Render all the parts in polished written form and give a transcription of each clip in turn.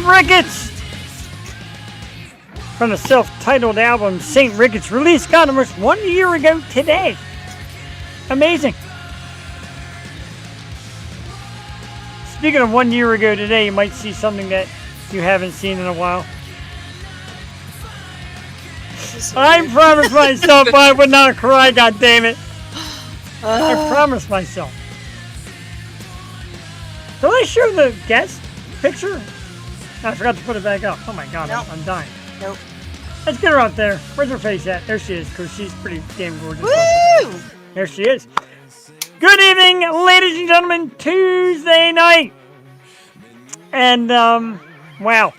Ricketts from the self-titled album St. Ricketts, released, God, almost 1 year ago today. Amazing. Speaking of 1 year ago today, you might see something that you haven't seen in a while. I promised myself I would not cry, God damn it. I promised myself. Did I show the guest picture? I forgot to put it back up. Oh my God, nope. I'm dying. Nope. Let's get her out there. Where's her face at? There she is, because she's pretty damn gorgeous. Woo! There she is. Good evening, ladies and gentlemen. Tuesday night. And, wow.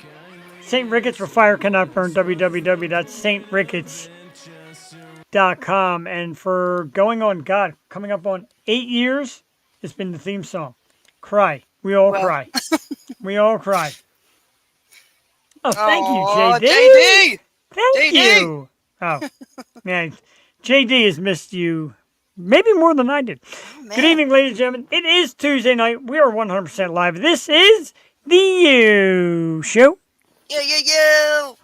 St. Ricketts for Fire Cannot Burn, www.stricketts.com. And for going on, God, coming up on 8 years, it's been the theme song. Cry. We all cry. We all cry. Oh, thank you, JD. Thank you. Oh, man. JD has missed you maybe more than I did. Oh, good evening, ladies and gentlemen. It is Tuesday night. We are 100% live. This is the You Show. Yo.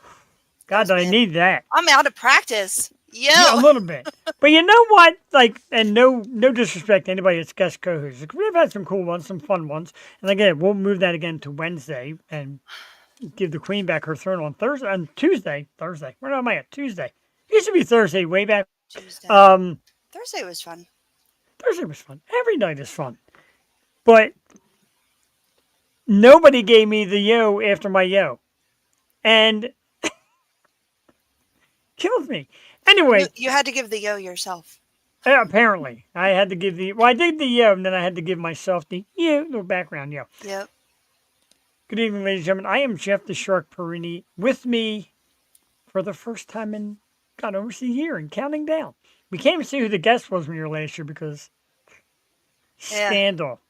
God, I need that. I'm out of practice. Yeah, a little bit. But you know what? Like, and no disrespect to anybody that's guest co-hosts. We've had some cool ones, some fun ones. And again, we'll move that again to Wednesday and give the Queen back her throne on Thursday, on Tuesday. Where am I at? Tuesday. It used to be Thursday, way back. Tuesday. Thursday was fun. Every night is fun. But nobody gave me the yo after my yo. And killed me. Anyway. You had to give the yo yourself. Yeah, apparently. I had to give I did the yo, and then I had to give myself the yo, little background yo. Yep. Good evening, ladies and gentlemen. I am Jeff the Shark Perini. With me for the first time in, God, almost a year and counting down. We can't even see who the guest was when you were last year because scandal.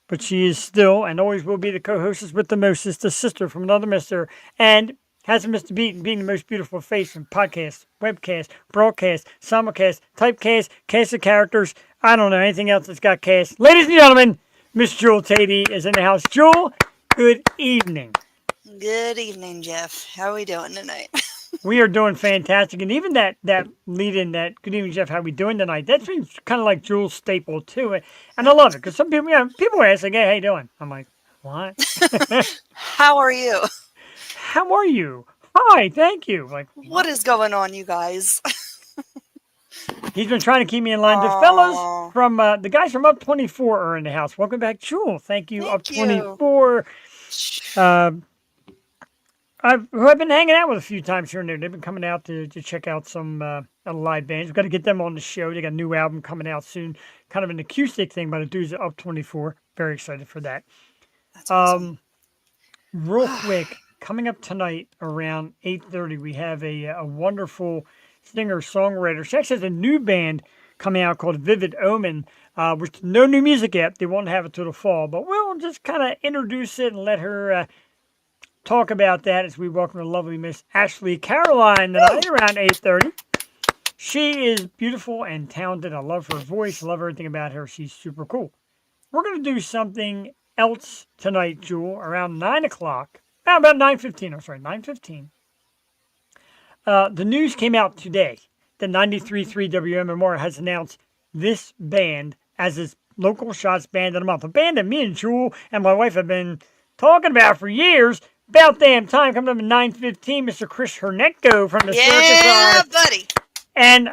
But she is still and always will be the co-hostess with the mostest, the sister from another mister, and hasn't missed a beat in being the most beautiful face in podcast, webcast, broadcast, simulcast, typecast, cast of characters. I don't know anything else that's got cast. Ladies and gentlemen, Miss Jewel Tatey is in the house. Jewel, good evening. Good evening, Jeff. How are we doing tonight? We are doing fantastic. And even that lead in, that good evening, Jeff, how we doing tonight, that's been kind of like Jewel's staple too. And I love it because some people, people ask, like, hey, how you doing? I'm like, what? How are you? How are you? Hi, thank you. Like, what is going on, you guys? He's been trying to keep me in line. The fellas from the guys from Up 24 are in the house. Welcome back, Jewel. Thank you, Up 24. Who I've been hanging out with a few times here and there. They've been coming out to check out some live bands. We've got to get them on the show. They got a new album coming out soon. Kind of an acoustic thing by the dudes at Up 24. Very excited for that. That's awesome. Real quick, coming up tonight around 8:30, we have a wonderful singer-songwriter. She actually has a new band coming out called Vivid Omen, which no new music yet. They won't have it till the fall, but we'll just kind of introduce it and let her talk about that as we welcome the lovely Miss Ashley Caroline tonight around 8:30. She is beautiful and talented. I love her voice. I love everything about her. She's super cool. We're going to do something else tonight, Jewel, around 9 o'clock. About 9:15. I'm sorry, 9:15. The news came out today that 93.3 WMMR has announced this band as its local shots band of the month. A band that me and Jewel and my wife have been talking about for years. About damn time, coming up at 9:15, Mr. Chris Hernetko from the Circus. Yeah, buddy. And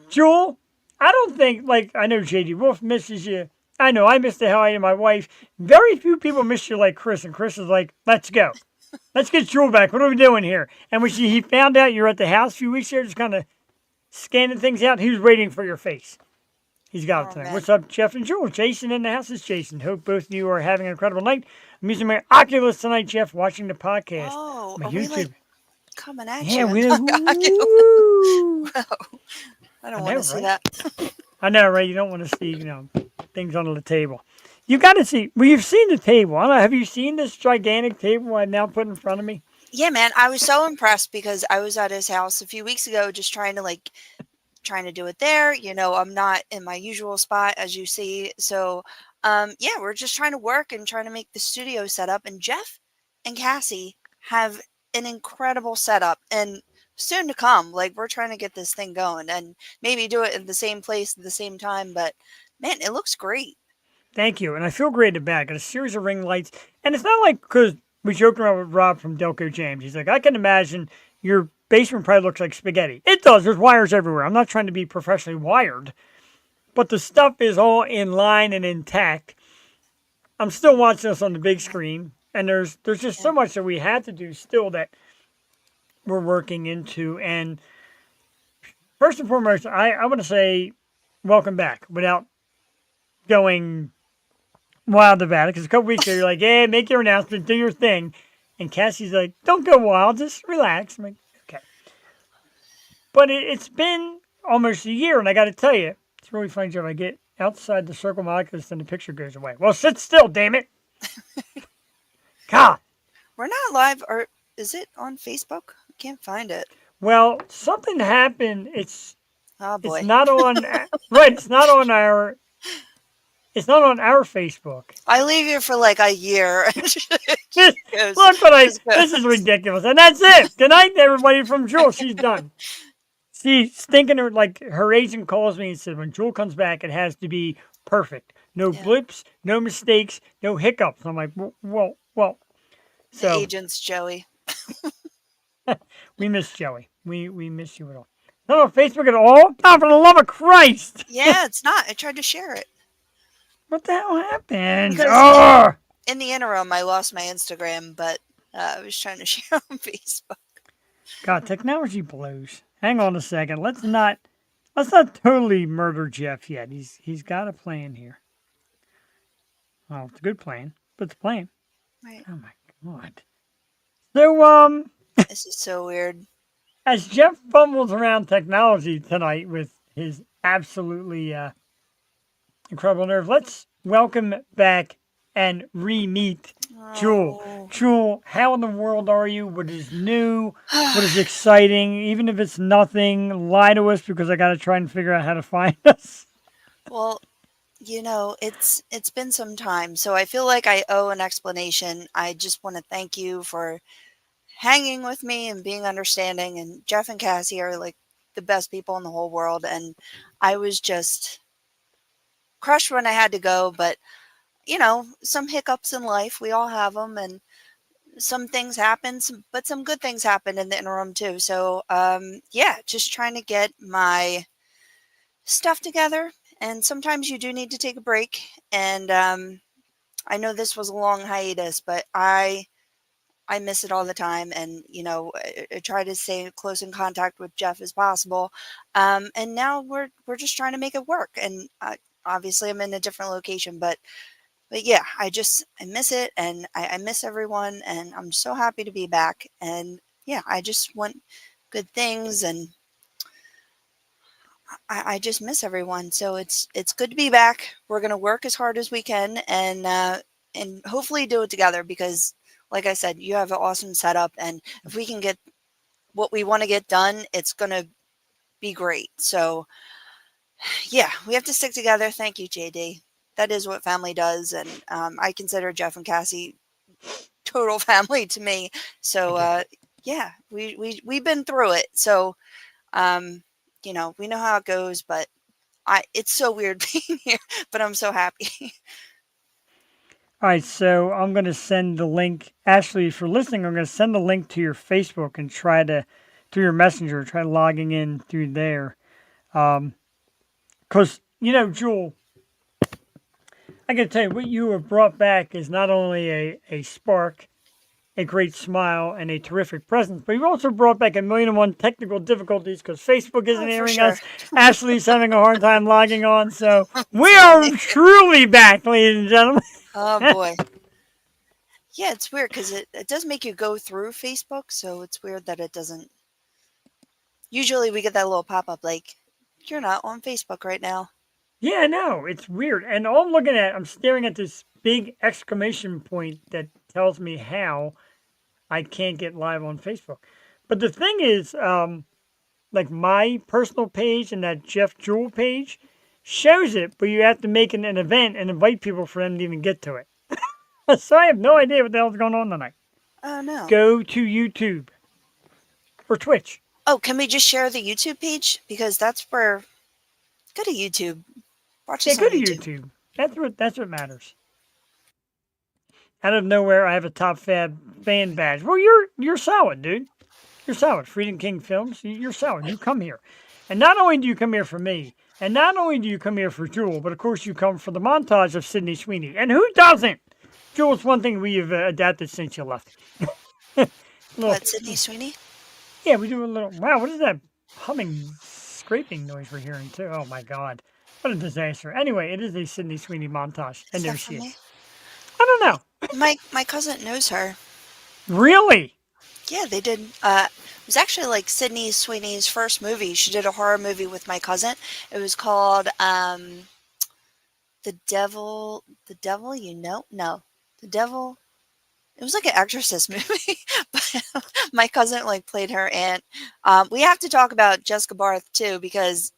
Jewel, I don't think, like, I know JD Wolf misses you. I know I miss the hell out of my wife. Very few people miss you like Chris, and Chris is like, let's go. Let's get Jewel back. What are we doing here? And when he found out you were at the house a few weeks ago, just kind of scanning things out, he was waiting for your face. He's got it tonight. Man. What's up, Jeff and Jewel? Jason in the house is Jason. Hope both of you are having an incredible night. I'm using my Oculus tonight, Jeff, watching the podcast. Oh, my are YouTube. We like coming at yeah, you? we Wow. I don't want to see that. I know, right? You don't want to see, things under the table. You got to see. Well, you've seen the table. I don't know. Have you seen this gigantic table I've now put in front of me? Yeah, man. I was so impressed because I was at his house a few weeks ago just trying to do it there. I'm not in my usual spot, as you see. So, we're just trying to work and trying to make the studio set up. And Jeff and Cassie have an incredible setup and soon to come. Like, we're trying to get this thing going and maybe do it in the same place at the same time. But man, it looks great. Thank you. And I feel great about it. Got a series of ring lights. And it's not like, because we joked around with Rob from Delco James. He's like, I can imagine your basement probably looks like spaghetti. It does. There's wires everywhere. I'm not trying to be professionally wired, but the stuff is all in line and intact. I'm still watching this on the big screen. And there's just Yeah. so much that we had to do still that we're working into. And first and foremost, I want to say welcome back without going wild about it. Because a couple weeks ago, you're like, yeah, make your announcement, do your thing. And Cassie's like, don't go wild, just relax. I'm like, okay. But it's been almost a year, and I got to tell you, it's really funny, Joe. I get outside the circle of my Oculus, and the picture goes away. Well, sit still, damn it. God. We're not live, or is it on Facebook? I can't find it. Well, something happened. Oh It's boy. not on right. It's not on our. It's not on our Facebook. I leave you for like a year. Look Goes- what I. just goes. This is ridiculous, and that's it. Good night, everybody from Jewel. She's done. She's thinking her like her agent calls me and said when Jewel comes back, it has to be perfect. No Yeah. blips, no mistakes, no hiccups. I'm like, well. The So agent's Joey. we miss Joey. We miss you at all. Not on Facebook at all. Oh, for the love of Christ! Yeah, it's not. I tried to share it. What the hell happened? Because Oh! in the interim, I lost my Instagram, but I was trying to share on Facebook. God, technology blows. Hang on a second. Let's not totally murder Jeff yet. He's got a plan here. Well, it's a good plan, but it's a plan. Right. Oh my God. So This is so weird. as Jeff fumbles around technology tonight with his absolutely incredible nerve, let's welcome back and re-meet Jewel. Oh. Jewel, how in the world are you? What is new? What is exciting? Even if it's nothing, lie to us because I got to try and figure out how to find us. Well, it's been some time, so I feel like I owe an explanation. I just want to thank you for hanging with me and being understanding. And Jeff and Cassie are like the best people in the whole world, and I was just crushed when I had to go. But some hiccups in life, we all have them, and some things happen, but some good things happen in the interim too. So yeah, just trying to get my stuff together. And sometimes you do need to take a break. And I know this was a long hiatus, but I miss it all the time. And I try to stay close in contact with Jeff as possible. And now we're just trying to make it work. And obviously, I'm in a different location, but yeah, I miss it, and I miss everyone, and I'm so happy to be back. And yeah, I just want good things, and I just miss everyone. So it's good to be back. We're gonna work as hard as we can, and hopefully do it together because, like I said, you have an awesome setup, and if we can get what we want to get done, it's gonna be great. So yeah, we have to stick together. Thank you, JD. That is what family does, and I consider Jeff and Cassie total family to me. So yeah, we've been through it. So we know how it goes, but it's so weird being here, but I'm so happy. All right, so I'm going to send the link. Ashley, if you're listening, I'm going to send the link to your Facebook and through your messenger, try logging in through there. Because, Jewel, I got to tell you, what you have brought back is not only a spark, a great smile, and a terrific presence, but you've also brought back 1,000,001 technical difficulties because Facebook isn't for hearing sure. us. Ashley's having a hard time logging on, so we are truly back, ladies and gentlemen. Oh boy. Yeah, it's weird because it does make you go through Facebook, so it's weird that it doesn't. Usually we get that little pop-up like, you're not on Facebook right now. Yeah, no, it's weird. And all I'm staring at this big exclamation point that tells me how I can't get live on Facebook. But the thing is, like my personal page and that Jeff Jewel page shows it, but you have to make an event and invite people for them to even get to it. So I have no idea what the hell's going on tonight. Oh no. Go to YouTube or Twitch. Oh, can we just share the YouTube page? Because that's where, go to YouTube. Watch Yeah, us go on to YouTube. YouTube. That's what matters. Out of nowhere, I have a Top Fab fan badge. Well, you're solid, dude. You're solid. Freedom King Films. You're solid. You come here, and not only do you come here for me, and not only do you come here for Jewel, but of course you come for the montage of Sydney Sweeney. And who doesn't? Jewel's one thing we've adapted since you left. Little, What, Sydney Sweeney? yeah, we do a little. Wow, what is that humming, scraping noise we're hearing too? Oh my God, what a disaster. Anyway, it is a Sydney Sweeney montage, Is and there that she from me? is. I don't know. My cousin knows her. Really? Yeah, they did. It was actually like Sydney Sweeney's first movie. She did a horror movie with my cousin. It was called The Devil. The Devil, you know? No, The Devil. It was like an Exorcist movie, but my cousin like played her aunt. We have to talk about Jessica Barth too because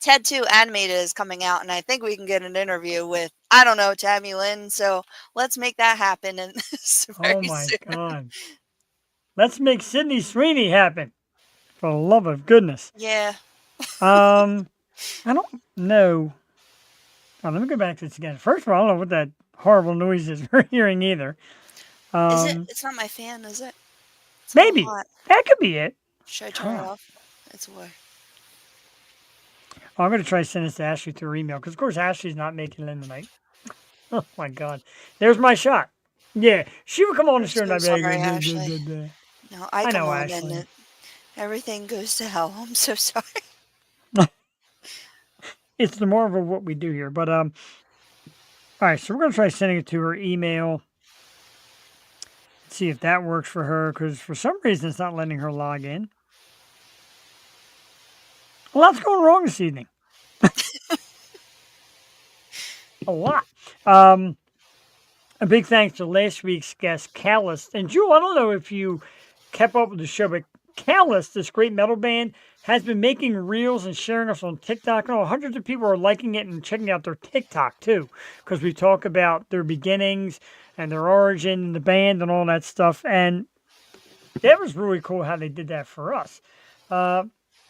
Ted 2 animated is coming out, and I think we can get an interview with I don't know Tammy Lynn. So let's make that happen and Oh very my soon. God. Let's make Sydney Sweeney happen. For the love of goodness. Yeah. Um, I don't know. Oh, let me go back to this again. First of all, I don't know what that horrible noise is we're hearing either. Is it? Um, It's not my fan, is it? It's a little maybe hot. that could be it. Should I turn it Huh. off? It's away. Oh, I'm gonna try to send this to Ashley through email because, of course, Ashley's not making it in tonight. Oh my God, there's my shot. Yeah, she would come on the I'm show and so I'd be like, sorry, "Duh, duh, Ashley. duh, duh." No, I I come know, on and Ashley. everything goes to hell. I'm so sorry. It's the more of a what we do here, but all right. So we're gonna try sending it to her email. See if that works for her because for some reason it's not letting her log in. A lot's going wrong this evening. A lot. Um, a big thanks to last week's guest, Callus. And Jewel, I don't know if you kept up with the show, but Callus, this great metal band, has been making reels and sharing us on TikTok. Oh, hundreds of people are liking it and checking out their TikTok too, because we talk about their beginnings and their origin and the band and all that stuff. And that was really cool how they did that for us. Uh,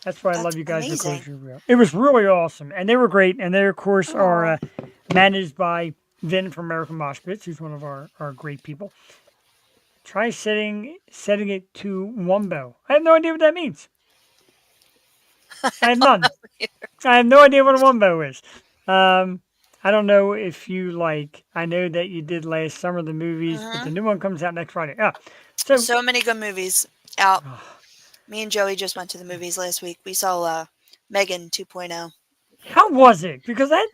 that's why I That's love you guys amazing. because you're real. It was really awesome, and they were great. And they, of course, are Oh, managed by Vin from American Moshpits, who's one of our great people. Try setting it to Wumbo. I have no idea what that means. I have none. I have no idea what a Wumbo is. Um, I don't know if you like. I know that you did last summer the movies, but the hmm new one comes out next Friday. Yeah. So, so many good movies out. Me and Joey just went to the movies last week. We saw Megan 2.0. how was it? Because that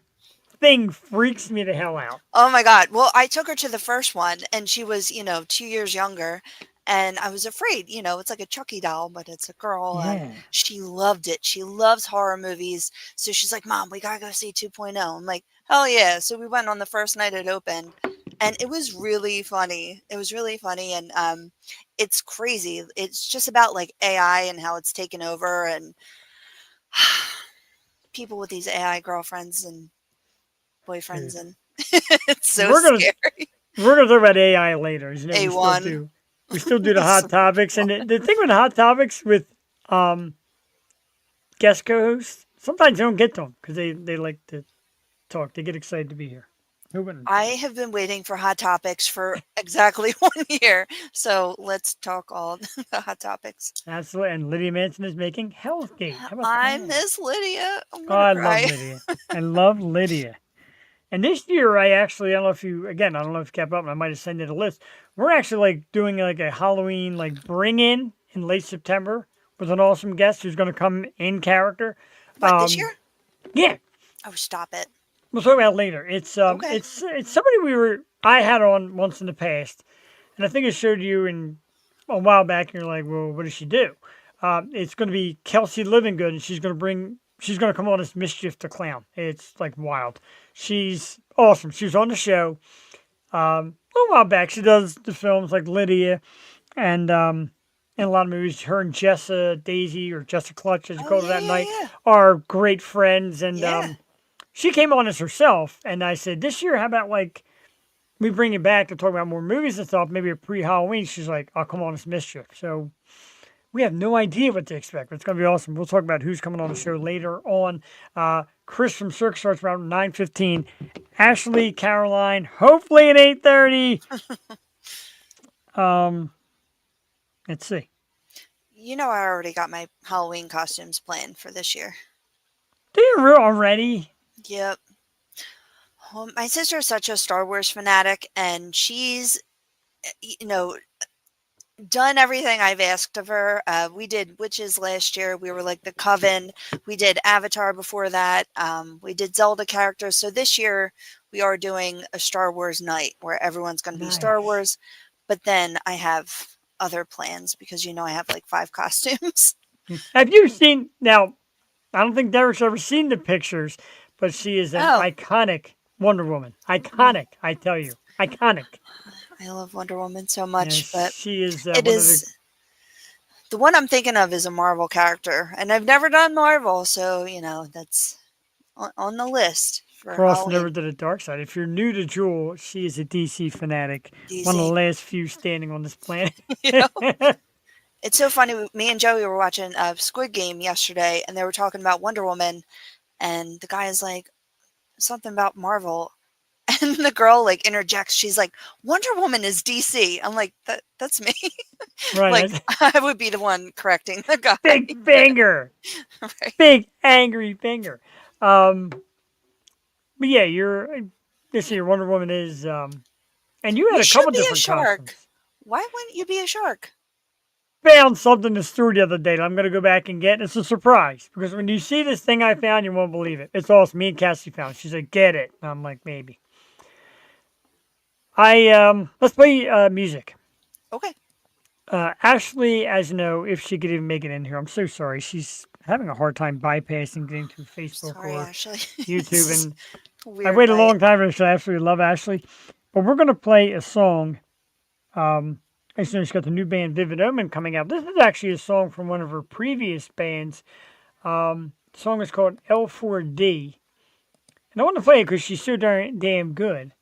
thing freaks me the hell out. Oh my God. Well, I took her to the first one and she was, 2 years younger. And I was afraid, it's like a Chucky doll, but it's a girl. And Yeah. she loved it. She loves horror movies. So she's like, Mom, we got to go see 2.0. I'm like, hell yeah. So we went on the first night it opened. And it was really funny. It was really funny. And it's crazy. It's just about like AI and how it's taken over and people with these AI girlfriends and boyfriends. Dude. And it's so We're gonna scary. we're gonna talk about AI later. As you know, we still A1. do. We still do the hot topics, and the thing with the hot topics with guest co-hosts, sometimes they don't get to them because they like to talk. They get excited to be here. Who wouldn't? I have been waiting for hot topics for exactly 1 year. So let's talk all the hot topics. Absolutely. And Lydia Manson is making Hell's Gate. How about I that? miss Lydia. I'm Oh, gonna I love cry. Lydia. I love Lydia. And this year, I don't know if you, again, I don't know if you kept up, and I might have sent you the list. We're actually like doing like a Halloween like bring in late September with an awesome guest who's going to come in character. What, this year? Yeah, Oh, stop it. we'll talk about it later. Okay. It's somebody I had on once in the past, and I think I showed you in a while back, and you're like, well, what does she do? It's going to be Kelsey Livingood, and she's going to come on as Mischief the Clown. It's like wild. She's awesome. She was on the show a little while back. She does the films like Lydia and in a lot of movies. Her and Jessa Daisy, or Jessa Clutch, as you Oh, called her yeah, that yeah, night, yeah. are great friends. And Yeah. she came on as herself, and I said, this year, how about like we bring it back to talk about more movies and stuff, maybe a pre-Halloween, she's like, "Oh, come on, it's mischief." So we have no idea what to expect, but it's going to be awesome. We'll talk about who's coming on the show later on. Chris from Cirque starts around 9:15. Ashley, Caroline, hopefully at 8:30. Let's see. You know, I already got my Halloween costumes planned for this year. Do you already? Yep. Well, my sister's such a Star Wars fanatic, and she's, you know, done everything I've asked of her. We did Witches last year. We were like the Coven. We did Avatar before that. We did Zelda characters. So this year we are doing a Star Wars night where everyone's going to be Star Nice. Wars. But then I have other plans because, I have like 5 costumes. Have you seen, now, I don't think Derek's ever seen the pictures, but she is an Oh, iconic Wonder Woman. Iconic, I tell you. Iconic. I love Wonder Woman so Yeah, much, but she is it one of the is the one I'm thinking of is a Marvel character, and I've never done Marvel, so that's on the list for crossing over Halloween. to the dark side. If you're new to Jewel, she is a DC fanatic, one of the DC. last few standing on this planet. You know, it's so funny. Me and Joey were watching Squid Game yesterday, and they were talking about Wonder Woman, and the guy is like something about Marvel, and the girl like interjects. She's like, "Wonder Woman is DC." I'm like, "That's me." Like Right. I would be the one correcting the guy. Big finger. Right. Big angry finger. But yeah, this year Wonder Woman is, and you had You a should couple be a different shark. costumes. Why wouldn't you be a shark? Found something in the store the other day that I'm going to go back and get. It's a surprise because when you see this thing I found, you won't believe it. It's awesome. Me and Cassie found. She's like, "Get it." And I'm like, "Maybe." Let's play music. Okay. Ashley, as you know, if she could even make it in here, I'm so sorry. She's having a hard time bypassing getting to Facebook Sorry, or Ashley. YouTube, This is and a I've weird waited a night. long time for this. I absolutely love Ashley, but we're gonna play a song. As soon as she's got the new band Vivid Omen coming out. This is actually a song from one of her previous bands. The song is called L4D, and I want to play it because she's so damn good.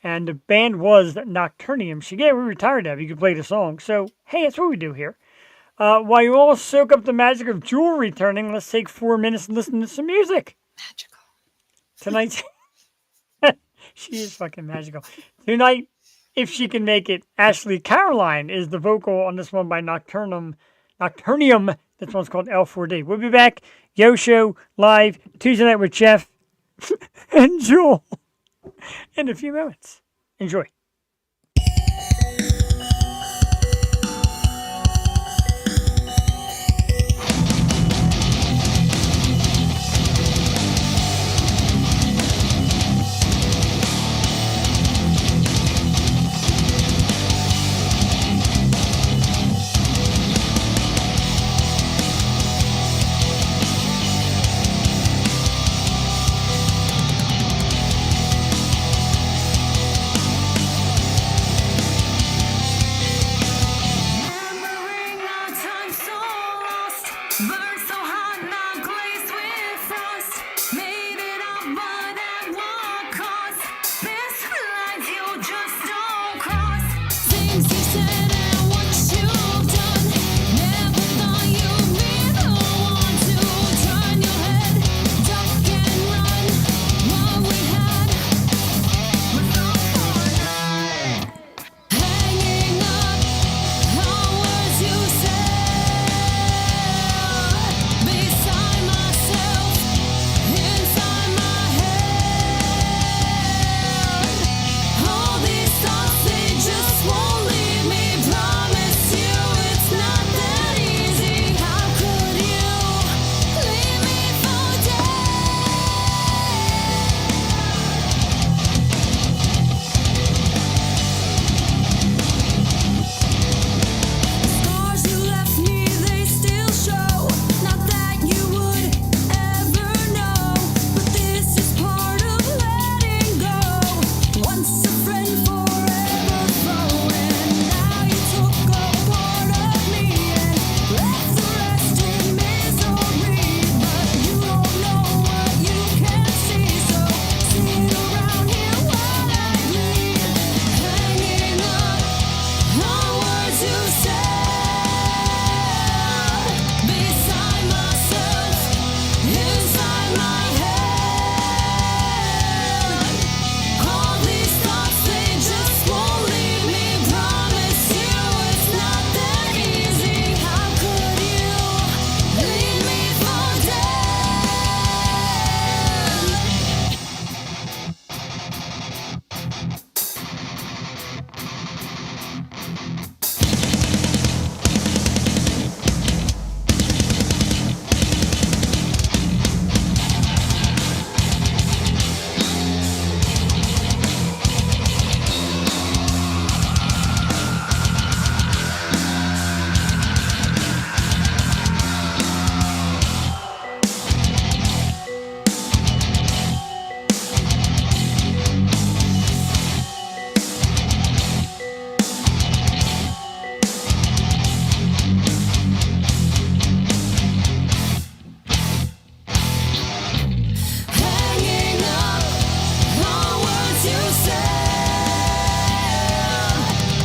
And the band was Nocturnium. She we retired of. You could play the song. So hey, that's what we do here. While you all soak up the magic of Jewel returning, let's take 4 minutes and listen to some music. Magical. Tonight's she is fucking magical. Tonight, if she can make it, Ashley Caroline is the vocal on this one by Nocturnium. This one's called L4D. We'll be back. Yo Show live Tuesday night with Jeff and Jewel in a few moments. Enjoy.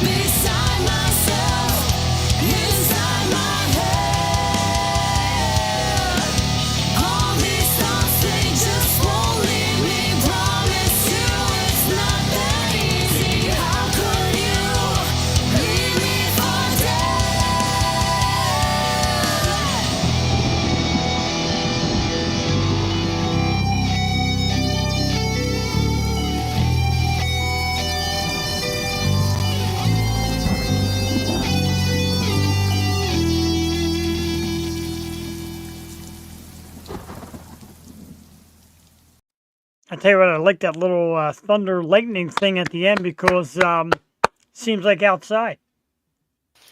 beside myself, inside my head. All these thoughts, they just won't leave me. Promise you it's not that easy. How could you leave me for dead? I tell you what, I like that little thunder lightning thing at the end because seems like outside.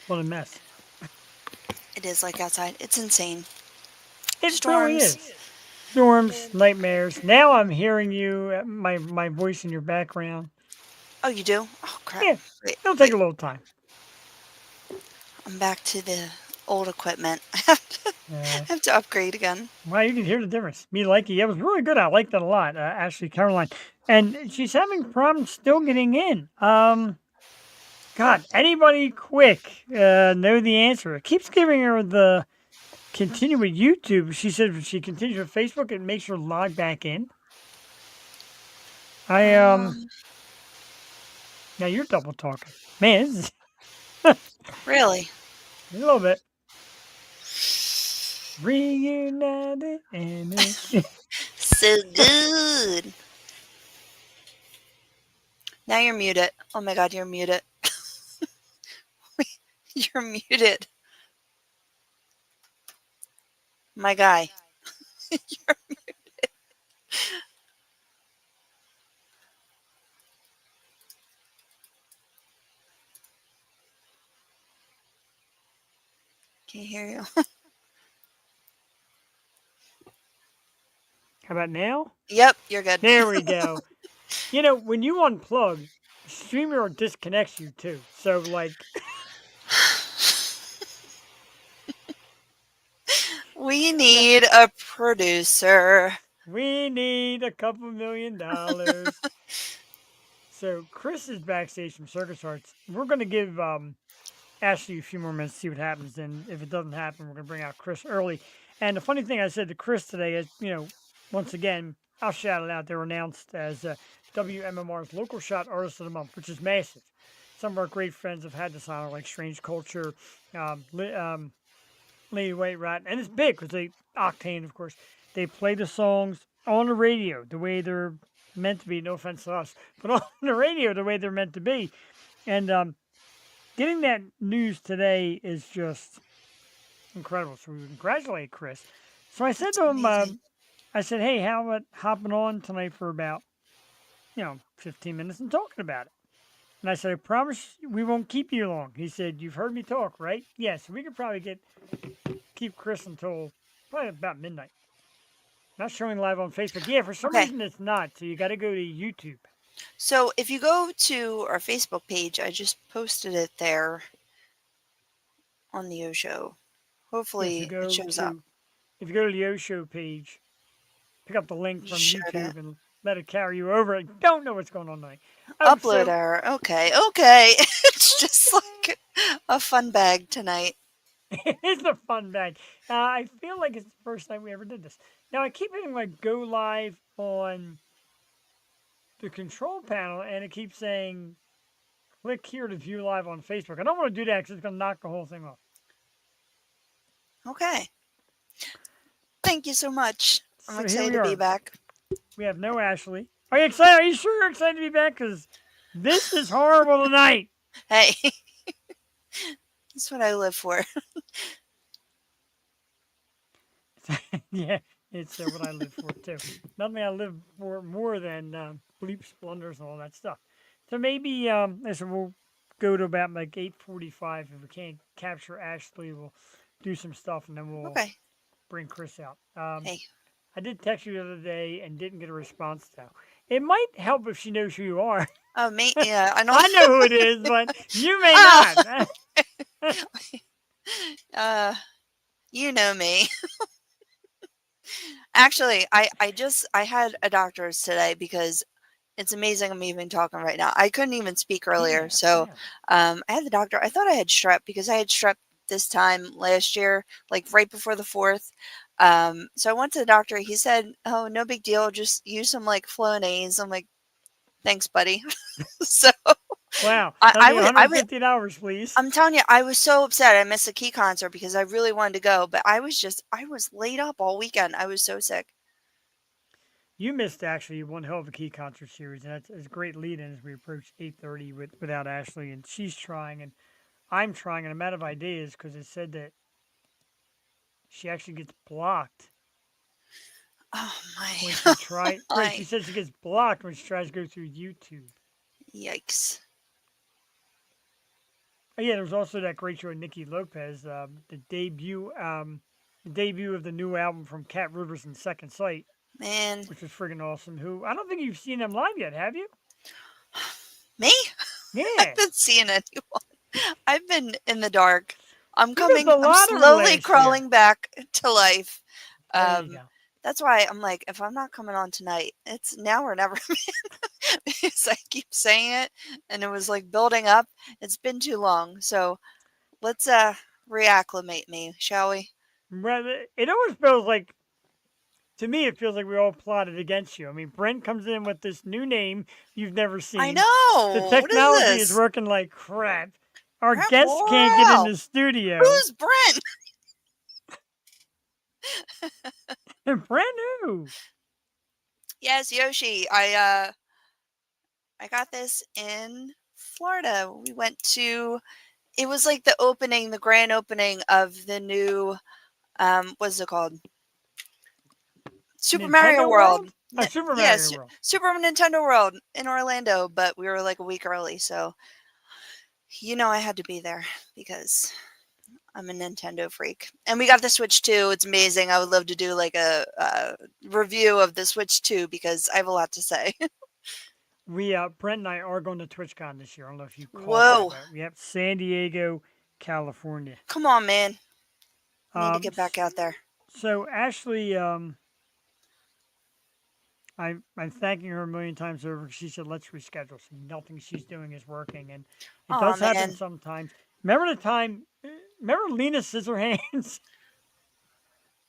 What a mess. It is like outside. It's insane. It really Storms. is. Storms, nightmares. Now I'm hearing you, my voice in your background. Oh, you do? Oh, crap. Yeah, Wait, it'll take wait. a little time. I'm back to the old equipment. Yeah. I have to upgrade again. Wow, you can hear the difference. Me like it. Yeah, it was really good. I liked it a lot. Ashley Caroline, and she's having problems still getting in. God, anybody quick know the answer? It keeps giving her the continue with YouTube. She said if she continues with Facebook, it makes her log back in. Now you're double talking, man. This is Really? a little bit reunited and So good. Now you're muted. Oh my god, you're muted. You're muted. My guy. You're- Can you hear you? How about now? Yep, you're good. There we go. You know, when you unplug, StreamYard disconnects you too. So like, We need a producer. we need a couple $1,000,000. So Chris is backstage from Circus Arts. We're gonna give Ashley a few more minutes to see what happens. And if it doesn't happen, we're gonna bring out Chris early. And the funny thing I said to Chris today is, once again, I'll shout it out. They were announced as WMMR's Local Shot Artist of the Month, which is massive. Some of our great friends have had this honor, like Strange Culture, Lady White Rat, and it's big because they Octane, of course. They play the songs on the radio the way they're meant to be. No offense to us, but on the radio the way they're meant to be. And getting that news today is just incredible. So we congratulate Chris. So I said That's to him, amazing. I said, hey, how about hopping on tonight for about 15 minutes and talking about it? And I said, I promise we won't keep you long. He said, you've heard me talk, right? Yes, we could probably keep Chris until probably about midnight. Not showing live on Facebook. Yeah, for some Okay. reason it's not. So you got to go to YouTube. So if you go to our Facebook page, I just posted it there on the O Show. Hopefully it shows up. If you go to the O Show page, pick up the link You from shared YouTube it. and let it carry you over. I don't know what's going on tonight. Upload error. Okay, okay. It's just like a fun bag tonight. It's a fun bag. I feel like it's the first time we ever did this. Now I keep hitting like go live on the control panel, and it keeps saying click here to view live on Facebook. I don't want to do that because it's going to knock the whole thing off. Okay. Thank you so much. I'm So here excited we to be are. back. We have no Ashley. Are you excited? Are you sure you're excited to be back? Because this is horrible tonight. Hey, that's what I live for. Yeah, it's what I live for too. Nothing I live for more than bleeps, blunders, and all that stuff. So maybe I said we'll go to about like 8:45. If we can't capture Ashley, we'll do some stuff and then we'll Okay. bring Chris out. Hey. I did text you the other day and didn't get a response though. It might help if she knows who you are. Oh, me? Yeah, I know. I know who it is, but you may Oh. not. You know me. Actually, I had a doctor's today because It's amazing I'm even talking right now. I couldn't even speak earlier. Yeah, So yeah. I had the doctor. I thought I had strep because I had strep this time last year, like right before the 4th. So I went to the doctor. He said, "Oh, no big deal. Just use some like Flonase." I'm like, "Thanks, buddy." So Wow. I, That'll I be was, I was, $150, please. I'm telling you, I was so upset. I missed the Key concert because I really wanted to go, but I was laid up all weekend. I was so sick. You missed actually one hell of a Key concert series, and that's a great lead in as we approach 8:30 without Ashley, and she's trying, and I'm trying, and I'm out of ideas because it said that she actually gets blocked Oh when my, she tries. Right, she my, says she gets blocked when she tries to go through YouTube. yikes! Oh, yeah, there's also that great show with Nikki Lopez, the debut of the new album from Cat Rivers and Second Sight, Man, which was friggin' awesome. Who I don't think you've seen them live yet, have you? me? I've Yeah, been seeing anyone. I've been in the dark. you missed a I'm lot of her slowly last year. crawling back to life. There you Um, go. that's why I'm like, if I'm not coming on tonight, it's now or never. Because I keep saying it, and it was like building up. It's been too long, so let's reacclimate me, shall we? Well, it always feels like, to me, it feels like we all plotted against you. I mean, Brent comes in with this new name you've never I seen. The know. What is technology is this? working like crap. Our Crap, guests can't get in wow. the studio. Who's Brent? They're brand new. Yes, Yoshi. I got this in Florida. We went to it was like the grand opening of the new what's it called? Super Mario Nintendo World. World? Super Yeah, Mario World. Super Nintendo World in Orlando, but we were like a week early, so I had to be there because I'm a Nintendo freak. And we got the Switch 2. It's amazing. I would love to do like a review of the Switch 2 because I have a lot to say. Brent and I are going to TwitchCon this year. I don't know if you caught that, Whoa. but we have San Diego, California. Come on, man. Need to Um, get back out there. so Ashley, I'm thanking her a million times over. She said, let's reschedule. So nothing she's doing is working. And it Oh does happen man. sometimes. Remember the time, remember Lena Scissorhands?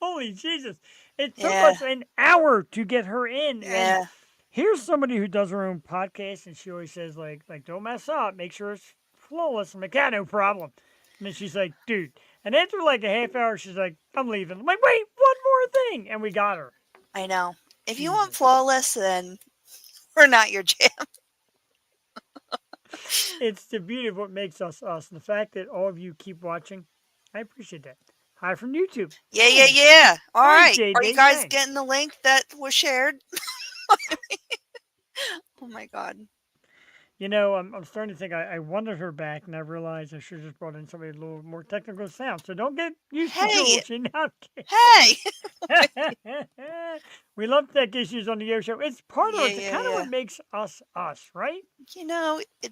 Holy Jesus. It took Yeah. us an hour to get her in. And Yeah. here's somebody who does her own podcast. And she always says, like don't mess up. Make sure it's flawless. I'm like, yeah, no problem. And then she's like, dude. And after like a half hour, she's like, I'm leaving. I'm like, wait, one more thing. And we got her. I know. If you want Jesus. flawless, then we're not your jam. It's the beauty of what makes us us. And the fact that all of you keep watching, I appreciate that. Hi from YouTube. Yeah, yeah, Thanks. yeah. All Thanks, right. Are JD. you guys Thanks. getting the link that was shared? Oh my god. You know, I'm starting to think I wanted her back, and I realized I should have just brought in somebody with a little more technical sound. So don't get used to Hey, George. Now, hey. we love tech issues on the Yo Show. It's part of Yeah, it's yeah, kind of yeah. what makes us us, right?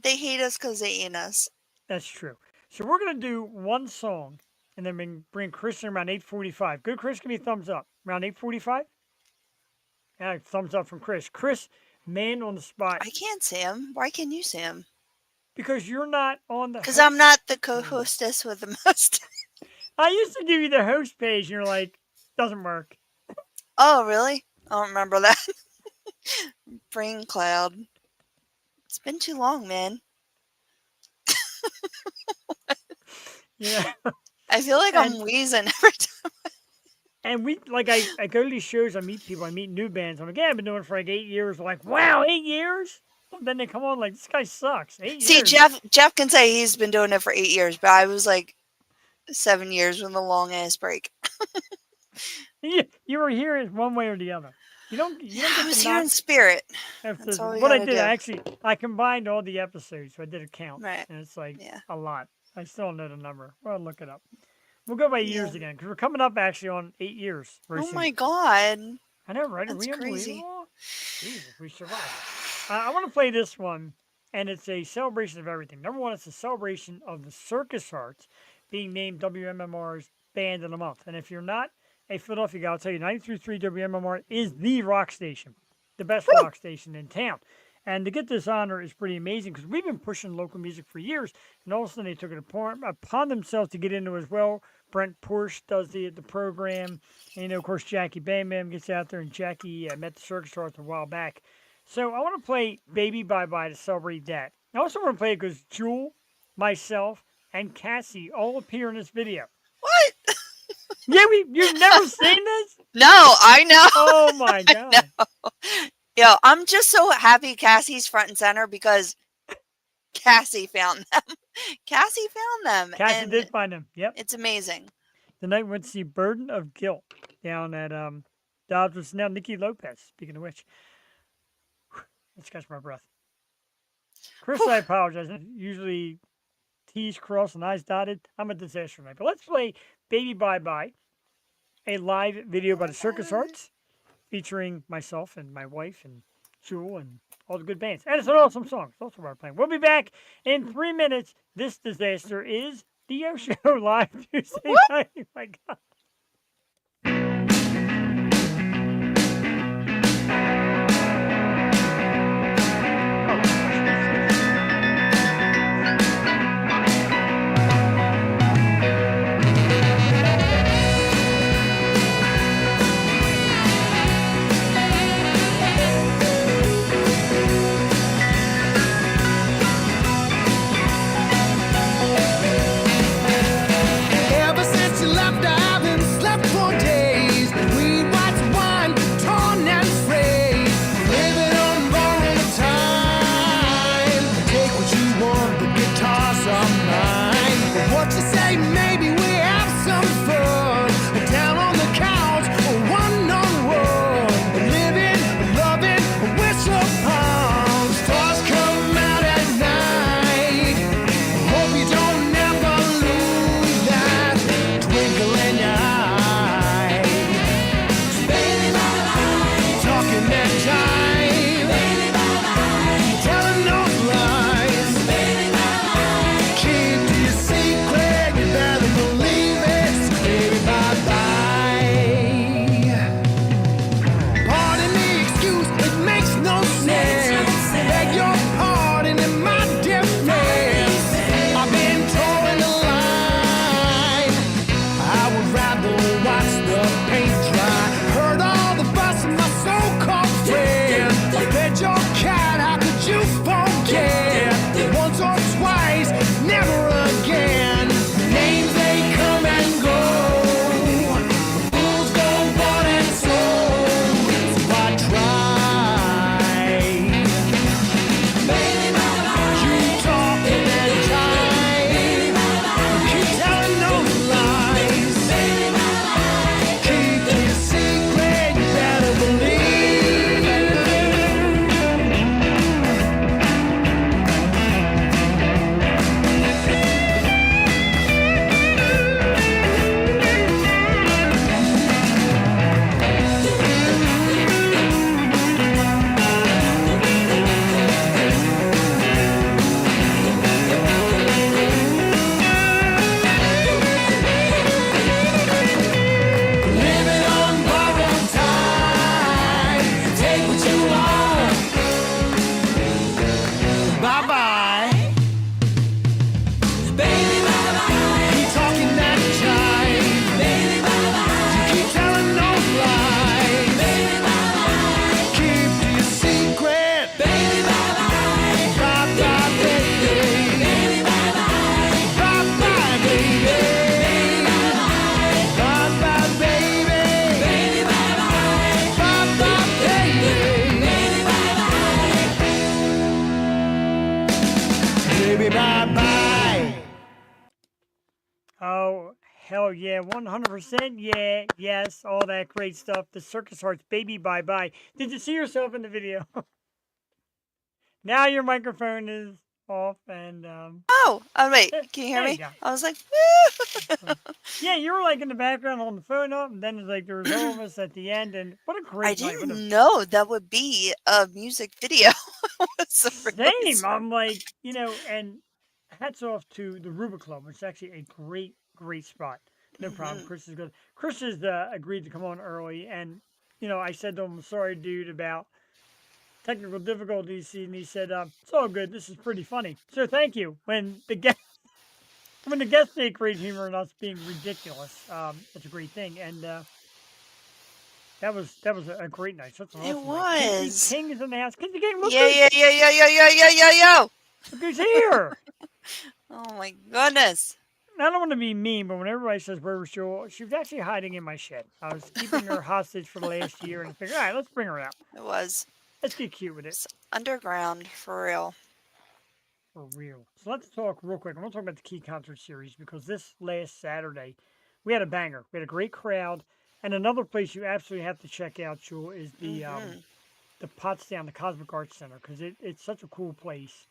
They hate us because they ain't us. That's true. So we're gonna do one song, and then bring Chris in around 8:45. Good, Chris, give me a thumbs up. Around 8:45. Yeah, thumbs up from Chris. Chris, man on the spot, I can't see him. Why can you see him? because you're not on the Because I'm not the host page. co-hostess with the most. I used to give you the host page, and you're like, doesn't work. Oh, really? I don't remember that. Brain cloud. It's been too long, man. You know, I feel like and I'm wheezing every time. and we like I go to these shows, I meet people, I meet new bands. I'm like, yeah, I've been doing it for like 8 years. They're like, wow, 8 years? And then they come on like, this guy sucks. 8 See, years. Jeff can say he's been doing it for 8 years, but I was like 7 years with a long ass break. You were here one way or the other. You don't I get was to here not in spirit. have That's all physical. we What I gotta did, do. I combined all the episodes, so I did a count, Right. and it's like Yeah. a lot. I still don't know the number. Well, look it up. We'll go by years Yeah. again because we're coming up actually on 8 years very Oh soon. my god. I know, right? Are That's we crazy. unbelievable? Jesus, we survived. I want to play this one, and it's a celebration of everything. Number one, it's a celebration of the Circus Arts being named WMMR's Band of the Month. And if you're not a Philadelphia guy, I'll tell you, 93.3 WMMR is the rock station, the best rock station in town. And to get this honor is pretty amazing because we've been pushing local music for years, and all of a sudden they took it upon themselves to get into it as well. Brent Porsche does the program, and of course Jackie Bam Bam gets out there, and Jackie met the Circus Arts a while back. So I want to play "Baby Bye Bye" to celebrate that. I also want to play it because Jewel, myself, and Cassie all appear in this video. What? Yeah, you've never seen this? No, I know. Oh my god! Yo, I'm just so happy Cassie's front and center because Cassie found them. Cassie found them. Cassie and did find them. Yep. It's amazing. Tonight we went to see "Burden of Guilt" down at Dobbs. Now Nikki Lopez. Speaking of which, let's catch my breath. Chris, I apologize. Usually T's crossed and I's dotted. I'm a disaster tonight. But let's play "Baby Bye Bye," a live video by the Circus Arts, featuring myself and my wife and Jewel and all the good bands. And it's an awesome song. It's also worth playing. We'll be back in 3 minutes. This disaster is the Yo Show live Tuesday night. Oh my God. Ever since you left, I haven't slept for days. Between white wine, torn and frayed. Living on borrowed time. Take what you want, the guitars are mine. But what you say, maybe we have some fun. Down on the couch, or one on one. Living, loving, wish upon. Stars come out at night. Hope you don't ever lose that twinkle in your eye. Baby, bye bye. Talking that jive. Baby, bye bye. Telling those lies. Baby, bye bye. Keep to your secret. You better believe it. So baby, bye bye. Pardon the excuse, it makes no sense. Beg your pardon in my defense. I've been towing the line. I would rather watch the paint dry. Heard all the fuss of my so-called friend. Fed your cat, how could you forget? Once or twice, never again. Names they come and go. Fools go bought and sold. So I tried. Baby, bye bye. You talking that jive. Baby, bye bye. Keep telling those lies. Baby, bye bye. Keep your secret, you better believe. Living on borrowed time. Take what you want. Bye bye. Baby, bye bye. Keep talking that jive. Baby, bye bye. You keep telling those lies. Baby, bye bye. Keep to your secret. Baby, bye bye. Bye bye, baby. Baby, bye bye. Bye bye, baby. Bye bye, baby. Baby, bye bye. Bye bye, baby. Baby, bye bye. Baby, bye bye. Oh, hell yeah. 100% yeah. Yes. All that great stuff. The Circus Arts "Baby Bye Bye." Did you see yourself in the video? Now your microphone is off and Oh, wait. Can you hear there me? you go. I was like, Yeah, you were like in the background holding the phone up, and then like there was all of us at the end, and what a I great night. What a didn't know that would be a music video. So really same. I'm like, and hats off to the Ruba Club, which is actually a great spot. No problem. Chris is good. Chris has agreed to come on early, and I said to him, "Sorry, dude, about technical difficulties, and he said, "It's all good. This is pretty funny." So thank you. When the guests take great humor in us being ridiculous, it's a great thing. And that was a great night. Such an It awesome night. Casey was. King is in the house. Casey King, look Yeah, yeah, yeah, yeah, yeah, yeah, yeah, yeah, yeah. who's here. Oh my goodness. I don't want to be mean, but when everybody says where was Jewel, she was actually hiding in my shed. I was keeping her hostage for the last year, and I figured, all right, let's bring her out. It was. Let's get cute with it. It's underground for real. For real. So let's talk real quick. I want to talk about the Key Concert Series because this last Saturday, we had a banger. We had a great crowd. And another place you absolutely have to check out, Jewel, is the Potsdam, the Cosmic Arts Center, because it's such a cool place.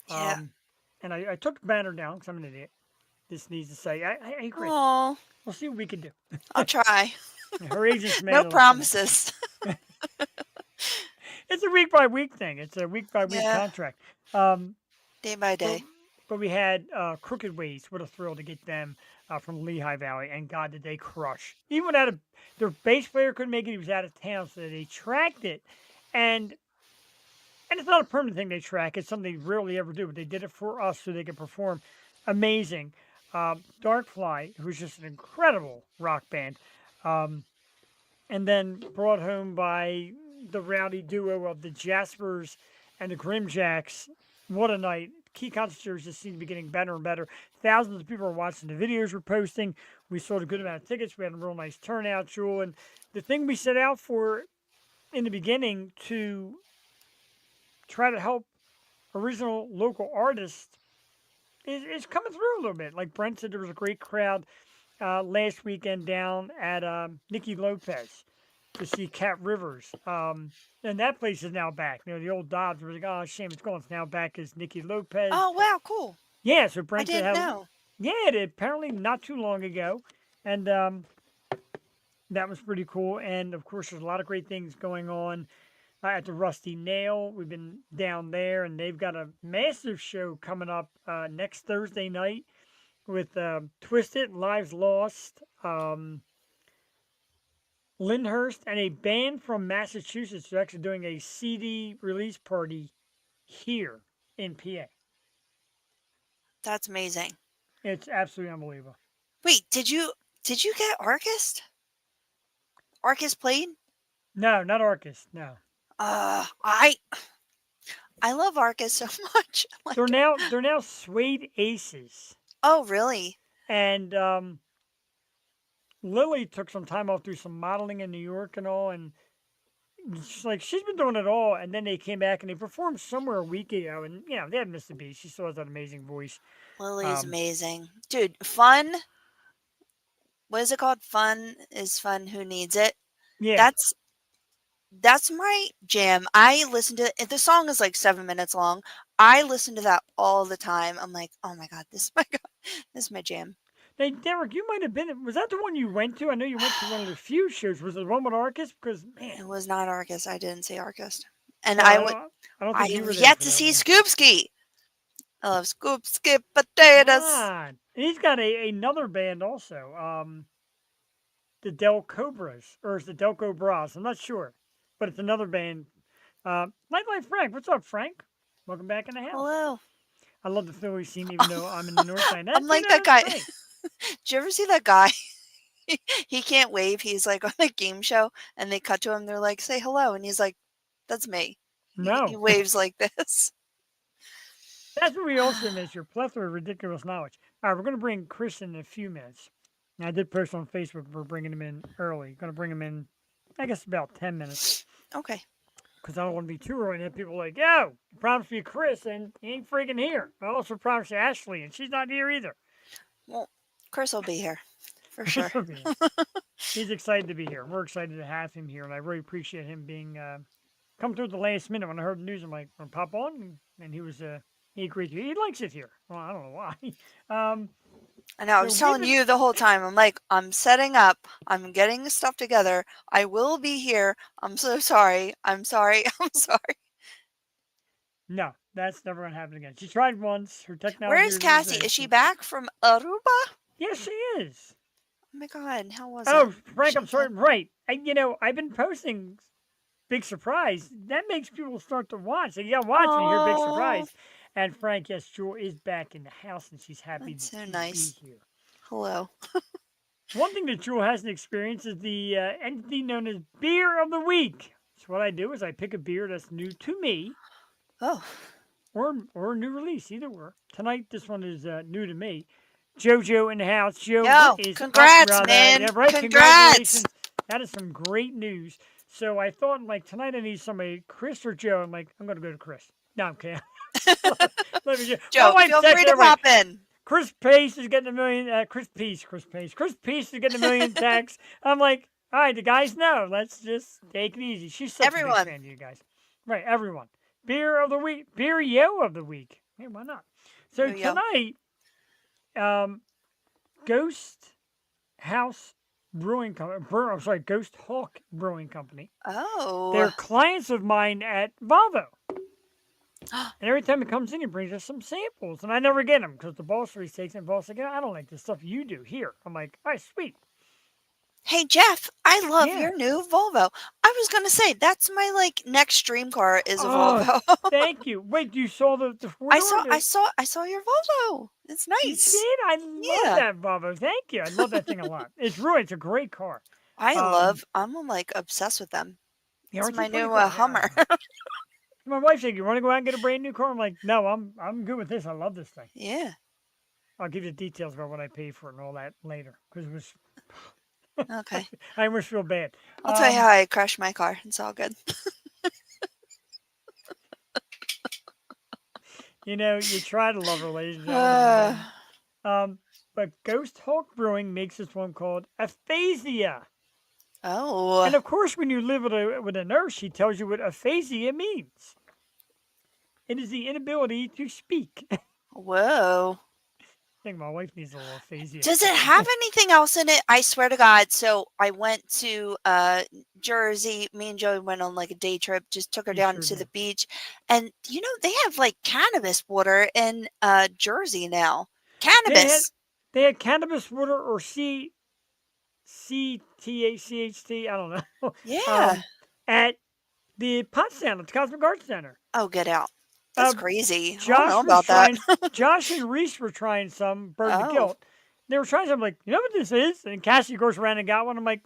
Yeah. And I took the banner down because I'm an idiot. This needs to say, hey, Chris, Oh, we'll see what we can do. I'll try. Her agent's mad. No at us for that. promises. It's a week by week thing. It's a week by week Yeah. contract. Day by day. But we had Crooked Ways. What a thrill to get them from Lehigh Valley. And God, did they crush. Even their bass player couldn't make it. He was out of town, so they tracked it. And it's not a permanent thing they track. It's something they rarely ever do. But they did it for us so they could perform amazing. Darkfly, who's just an incredible rock band. And then brought home by the rowdy duo of the Jaspers and the Grimjacks. What a night. Key Concert Series just seems to be getting better and better. Thousands of people are watching the videos we're posting. We sold a good amount of tickets. We had a real nice turnout, Jewel. And the thing we set out for in the beginning to try to help original local artists is coming through a little bit. Like Brent said, there was a great crowd last weekend down at Nikki Lopez to see Cat Rivers. And that place is now back. You know, the old Dobbs was like, oh, shame it's gone. It's now back as Nikki Lopez. Oh, wow, cool. Yeah, so I Brent said didn't how. know. Yeah, it did, apparently not too long ago. And that was pretty cool. And of course, there's a lot of great things going on at the Rusty Nail. We've been down there, and they've got a massive show coming up next Thursday night with Twisted, Lives Lost, Lyndhurst, and a band from Massachusetts who's actually doing a CD release party here in PA. That's amazing. It's absolutely unbelievable. Wait, did you get Arcist? Arcist played? No, not Orcus. No, I love Arcist so much. Like, they're now Suede Aces, oh, really? and Lily took some time off through some modeling in New York and all, and she's been doing it all. And then they came back and they performed somewhere a week ago, and they had missed a beat. She still has that amazing voice. Lily's amazing. Dude, Fun. What is it called? Fun is Fun Who Needs It. Yeah, That's my jam. I listen to it. The song is like 7 minutes long. I listen to that all the time. I'm like, oh my God, this is my jam. Hey, Derek, you might have been. Was that the one you went to? I know you went to one of the few shows. Was it the one with Arcus? Because man, It was not Arcist. I didn't see Arcist. And no, I went. I don't I think you were have there yet for to that see one. Scoopski. I love Scoopski potatoes. God. And he's got another band also. The Del Cobras, or is it Delco Bras? I'm not sure, but it's another band. Nightlife Frank, what's up, Frank? Welcome back in the house. Hello. I love the Philly scene, even though I'm in the North Side. I'm like that guy. Did you ever see that guy? He can't wave. He's like on a game show, and they cut to him. They're like, "Say hello," and he's like, "That's me." No, He waves like this. that's what we also miss, your plethora of ridiculous knowledge. All right, we're going to bring Chris in a few minutes. Now, I did post on Facebook we're bringing him in early. Going to bring him in, I guess, about 10 minutes. Okay. Because I don't want to be too early and have people like, yo, I promised you Chris, and he ain't freaking here. I also promised you Ashley, and she's not here either. Well, Chris will be here for sure. He's excited to be here. We're excited to have him here, and I really appreciate him being come through at the last minute. When I heard the news, I'm like, "Want to pop on?" And he was he agreed to. He likes it here. Well, I don't know why. I know. I was telling you the whole time. I'm like, I'm setting up. I'm getting stuff together. I will be here. I'm so sorry. I'm sorry. I'm sorry. No, that's never gonna happen again. She tried once. Her technology. Where is Cassie? Is she back from Aruba? Yes, she is. Oh my God. How was Oh, it? Frank, She I'm sorry. said- Right. I've been posting Big Surprise, that makes people start to watch. Like, you gotta watch when you hear Big Oh, Surprise. And Frank, yes, Jewel is back in the house and she's happy that's so to nice. be here. Hello. One thing that Jewel hasn't experienced is the entity known as Beer of the Week. So what I do is I pick a beer that's new to me Oh, or a new release, either or. Tonight, this one is new to me. JoJo in the house. Joe, what yo, is up, congrats, brother? man. Yeah, right. Congrats. Congratulations. That is some great news. So I thought, like, tonight I need somebody, Chris or Joe. I'm like, I'm going to go to Chris. No, I'm kidding. Let me just, my Joe, wife feel texted free to everybody, pop in. Chris Pace is getting a million. Chris Peace is getting a million texts. I'm like, all right, the guys know. Let's just take it easy. She's such a big Everyone. fan of you guys. Right, everyone. Beer of the week, beer yo of the week. Hey, why not? So Yo, yo. tonight, Ghost House Brewing Company. I'm sorry, Ghost Hawk Brewing Company. They're Oh. clients of mine at Volvo. And every time he comes in, he brings us some samples. And I never get them because the boss always takes them. Boss like, I don't like the stuff you do here. I'm like, all right, sweet. Hey, Jeff, I love Yeah. your new Volvo. I was going to say, that's my, like, next dream car is a Oh, Volvo. thank you. Wait, you saw the four-door? I saw your Volvo. It's You nice. did? I love Yeah. that Volvo. Thank you. I love that thing a lot. It's a great car. I'm like obsessed with them. Yeah, It's aren't you my pretty new cool? Yeah, Hummer. my wife said, "You want to go out and get a brand new car?" I'm like, "No, I'm good with this. I love this thing." Yeah. I'll give you details about what I paid for it and all that later because it was. Okay. I almost feel bad. I'll tell you how I crashed my car. It's all good. You know, you try to love her, ladies and gentlemen. But Ghost Hawk Brewing makes this one called Aphasia. Oh. And of course, when you live with a nurse, she tells you what aphasia means. It is the inability to speak. I Whoa. think my wife needs a little aphasia. Does it have anything else in it? I swear to God. So I went to Jersey. Me and Joey went on like a day trip, just took her You down sure to the did. beach. And you know, they have like cannabis water in Jersey now. Cannabis. They had cannabis water or CTHT, I don't know, Yeah. at the Potsdam, at the Cosmic Arts Center. Oh, get out. That's Uh, crazy. I don't know about trying, that. Josh and Reese were trying some Burn the Oh. Guilt. They were trying some, like, you know what this is? And Cassie goes around and got one. I'm like,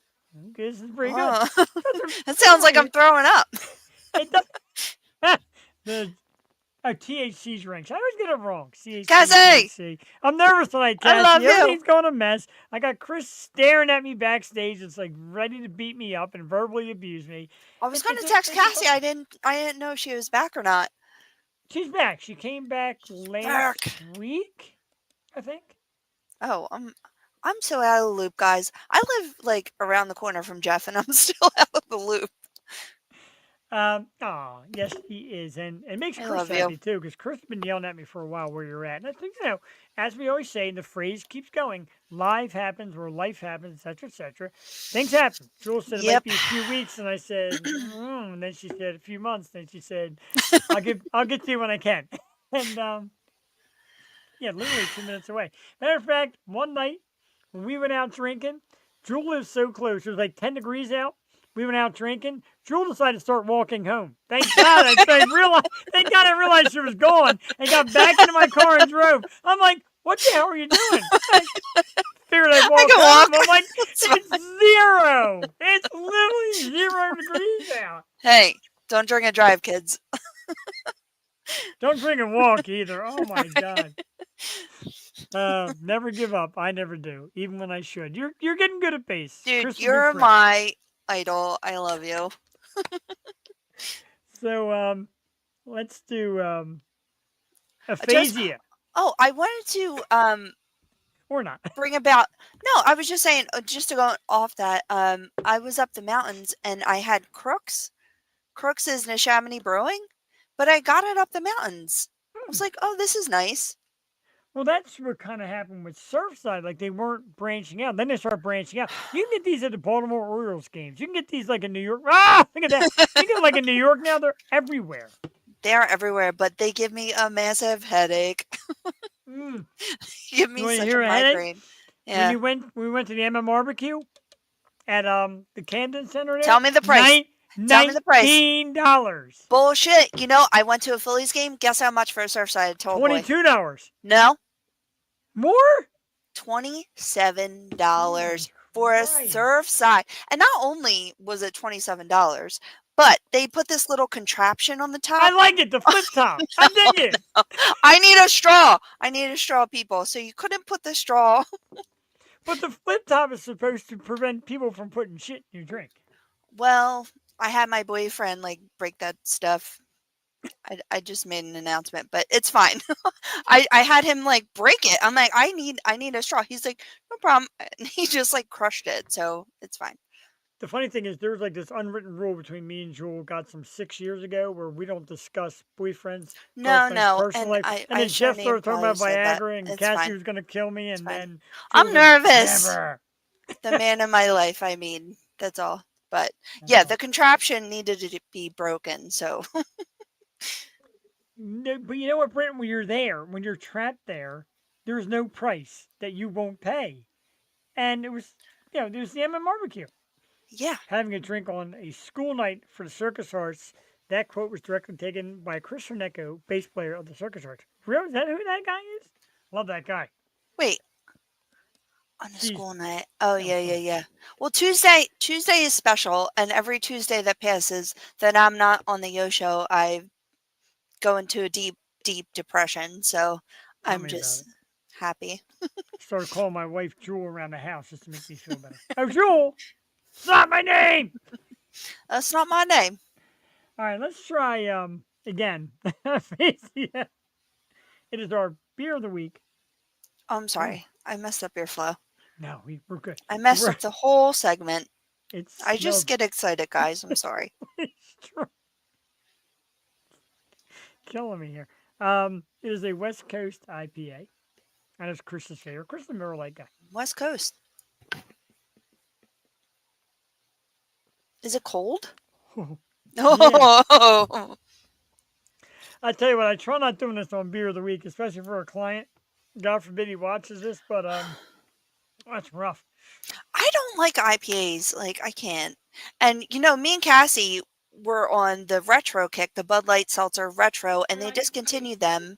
okay, this is pretty good. Oh. That sounds like I'm throwing up. It does. The THC drinks. I always get it wrong. CHC, Cassie! THC. I'm nervous tonight, I Cassie. love you. Everything's going a mess. I got Chris staring at me backstage. It's like ready to beat me up and verbally abuse me. I was going to text Cassie. I didn't know if she was back or not. She's back. She came back last week, I think. Oh, I'm so out of the loop, guys. I live like around the corner from Jeff, and I'm still out of the loop. Yes, he is, and it makes I Chris love you. happy too, because Chris has been yelling at me for a while where you're at. And I think, as we always say, and the phrase keeps going: life happens where life happens, etc., etc. Things happen. Jules said it might Yep. be a few weeks, and I said, and then she said a few months. Then she said, I'll get to you when I can. And yeah, literally 2 minutes away. Matter of fact, one night when we went out drinking, Jewel lives so close. It was like 10 degrees out. We went out drinking. Jewel decided to start walking home. Thank God thank God I realized she was gone and got back into my car and drove. I'm like, what the hell are you doing? I figured I'd walk can home. walk. I'm like, It's it's zero. It's literally 0 degrees out. Hey, don't drink and drive, kids. Don't drink and walk either. Oh my God. Never give up. I never do, even when I should. You're getting good at bass. Dude, Chris will be you're proud. my idol. I love you. So let's do aphasia Oh, I wanted to or not. bring about. No, I was just saying, just to go off that. I was up the mountains and I had Crooks. Crooks is Neshaminy Brewing, but I got it up the mountains. I was like, oh, this is nice. Well, that's what kind of happened with Surfside. Like they weren't branching out. Then they started branching out. You can get these at the Baltimore Orioles games. You can get these like in New York. Ah, look at that. You get like in New York now. They're everywhere. They are everywhere, but they give me a massive headache. Mm. Give me You wanna such hear a a headache? migraine. Yeah. When we went to the MM barbecue at the Camden Center. There, Tell me the price. Tell me the price. $19. Bullshit. I went to a Phillies game. Guess how much for a Surfside tall boy? $22. No, More? $27 for a Christ. Surfside. And not only was it $27, but they put this little contraption on the top. I like it, the flip top. I dig it. I need a straw. I need a straw, people. So you couldn't put the straw. But the flip top is supposed to prevent people from putting shit in your drink. Well, I had my boyfriend break that stuff. I just made an announcement, but it's fine. I had him break it. I'm like, I need a straw. He's like, no problem. And he just crushed it, so it's fine. The funny thing is, there's this unwritten rule between me and Jewel got some 6 years ago where we don't discuss boyfriends, No, girlfriends, personal life. I And then Jeff started talking about said that. Viagra and It's Cassie fine. was going to kill me, and It's fine. then I'm Jewel was like, nervous. "Never." The man in my life, I mean, that's all. But That's yeah, all. the contraption needed to be broken, so No, but you know what, Brent? When you're there, when you're trapped there, there's no price that you won't pay. And it was, there's the MM barbecue. yeah. Having a drink on a school night for the Circus Arts. That quote was directly taken by Chris Renecco, bass player of the Circus Arts. Really? Is that who that guy is? Love that guy. Wait. On a Jeez. school night. Oh Yeah, yeah. Well, Tuesday is special, and every Tuesday that passes that I'm not on the Yo Show, I go into a deep depression. So Tell I'm me just about happy. Started calling my wife Jewel around the house just to make me feel better. Oh, Jewel! It's not my name! That's not my name. All right, let's try again. Yeah. It is our beer of the week. Oh, I'm sorry. I messed up your flow. No, we're good. I messed We're- up the whole segment. It's I just get excited, guys. I'm sorry. killing me here. It is a West Coast IPA. And it's Chris's favorite. Chris the Miller Lite guy. West Coast. Is it cold? Oh, I tell you what, I try not doing this on beer of the week, especially for a client. God forbid he watches this, but that's rough. I don't like IPAs. I can't. And me and Cassie were on the retro kick, the Bud Light Seltzer Retro, and they discontinued them.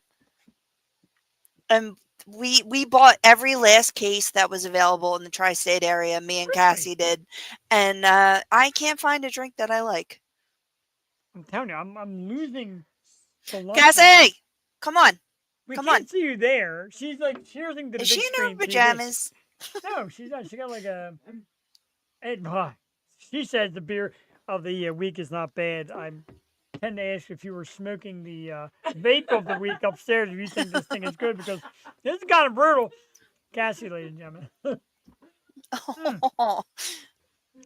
And we bought every last case that was available in the tri-state area. Me and Cassie did, and I can't find a drink that I like. I'm telling you, I'm losing the line. Cassie, come on. We come can't on. see you there. She's cheering to the Is big she in her screen TV. pajamas? No, she's not. She got she says the beer of the week is not bad. I tend to ask if you were smoking the vape of the week upstairs if you think this thing is good, because this is kind of brutal. Cassie, ladies and gentlemen. Oh.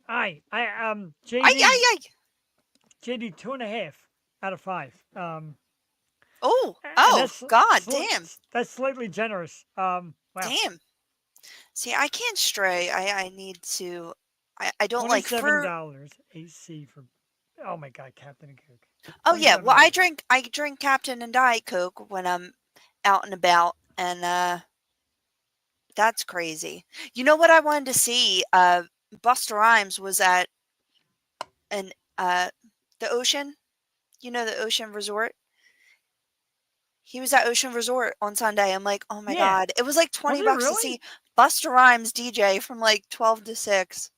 I JD, Ay. JD 2.5 out of 5. Oh, And that's God, sli- damn. That's slightly generous. Wow. Damn. See, I can't stray. I need to. I don't like fruit. $27 AC for. Oh my God, Captain and Coke. Oh yeah, well I $27. drink Captain and Diet Coke when I'm out and about, and that's crazy. You know what I wanted to see? Busta Rhymes was at the Ocean. The Ocean Resort. He was at Ocean Resort on Sunday. I'm like, oh my Yeah. God. It was like $20 it to really? see Busta Rhymes DJ from 12 to 6.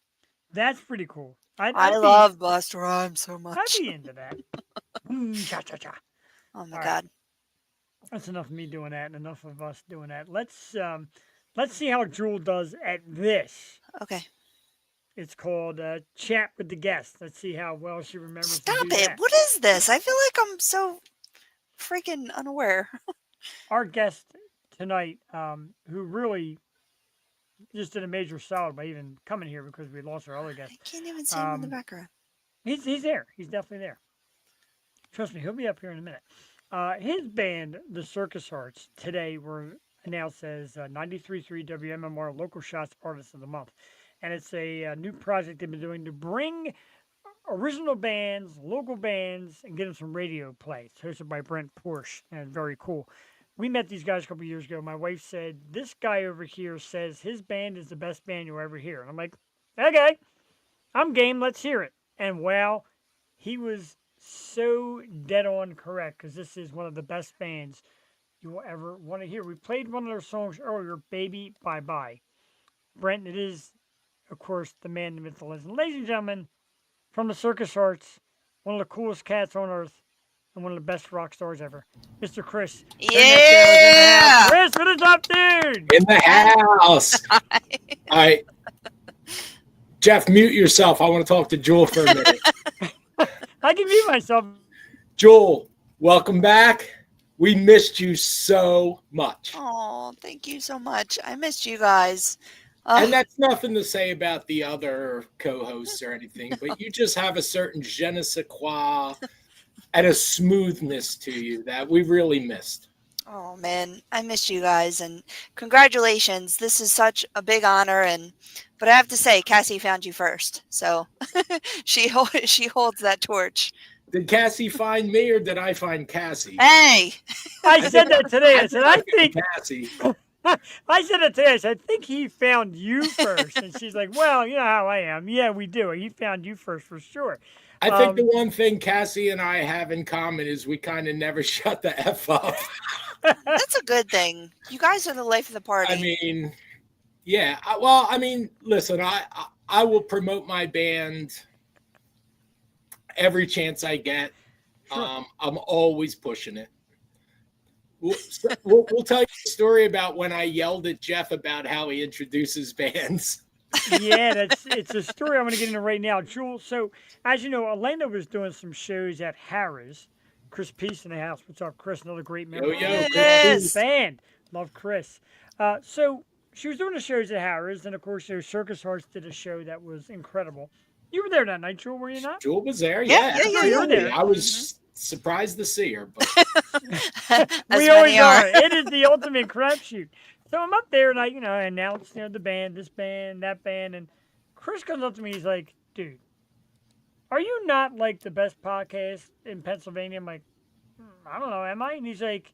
That's pretty cool. I love Busta Rhymes so much. I'd be into that. Cha-cha-cha. Oh my All right. God. That's enough of me doing that and enough of us doing that. Let's see how Jewel does at this. Okay. It's called Chat with the Guest. Let's see how well she remembers Stop to do it. that. What is this? I feel like I'm so freaking unaware. Our guest tonight, who really just did a major solid by even coming here because we lost our other guest. I can't even see him in the background. He's there. He's definitely there. Trust me, he'll be up here in a minute. His band, the Circus Arts, today were announced as 93.3 WMMR Local Shots Artist of the Month. And it's a new project they've been doing to bring original bands, local bands, and get them some radio play. It's hosted by Brent Porsche, and very cool. We met these guys a couple years ago. My wife said, this guy over here says his band is the best band you'll ever hear. And I'm like, okay, I'm game. Let's hear it. And wow, he was so dead on correct because this is one of the best bands you will ever want to hear. We played one of their songs earlier, Baby Bye Bye. Brent, it is, of course, the man, the myth, the legend. Ladies and gentlemen, from the Circus Arts, one of the coolest cats on earth, and one of the best rock stars ever, Mr. Chris. Yeah. Chris, what is up, dude? In the house. All right. Jeff, mute yourself. I want to talk to Jewel for a minute. I can mute myself. Jewel, welcome back. We missed you so much. Oh, thank you so much. I missed you guys. And that's nothing to say about the other co-hosts or anything, but you just have a certain je ne sais quoi and a smoothness to you that we really missed. Oh man, I missed you guys, and congratulations. This is such a big honor, but I have to say, Cassie found you first, so she holds that torch. Did Cassie find me or did I find Cassie? Hey, I said that today. I said, I think Cassie. I said it today. I said, I think he found you first. And she's like, well, you know how I am. Yeah, we do. He found you first for sure. I think the one thing Cassie and I have in common is we kind of never shut the F up. that's a good thing. You guys are the life of the party. I mean, yeah. Well, I mean, listen, I will promote my band every chance I get. Sure. I'm always pushing it. We'll tell you a story about when I yelled at Jeff about how he introduces bands. Yeah, it's a story I'm going to get into right now. Jewel, so as you know, Elena was doing some shows at Harrah's. Chris Peace in the house. What's up, Chris? Another great member. Yo, of the Yes. band. Love Chris. So she was doing the shows at Harrah's, and of course, Circus Hearts did a show that was incredible. You were there that night, Jewel, were you not? Jewel was there. Yeah, Yeah, you were there. I was surprised to see her, but As We many always are. are. It is the ultimate crapshoot. So I'm up there and I announce, the band, this band, that band, and Chris comes up to me. He's like, "Dude, are you not like the best podcast in Pennsylvania?" I'm like, "I don't know, am I?" And he's like,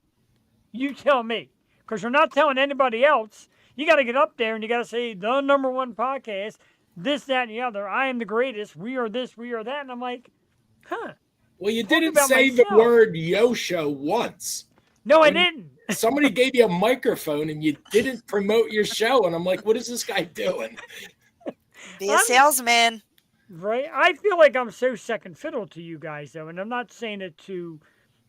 "You tell me, because you're not telling anybody else. You got to get up there and you got to say the number one podcast, this, that, and the other. I am the greatest. We are this, we are that." And I'm like, "Huh." well, you Talk didn't about say myself. the word yo show once. No, I When- didn't. Somebody gave you a microphone and you didn't promote your show, and I'm like, what is this guy doing? Be a I'm- salesman. Right? I feel like I'm so second fiddle to you guys, though, and I'm not saying it to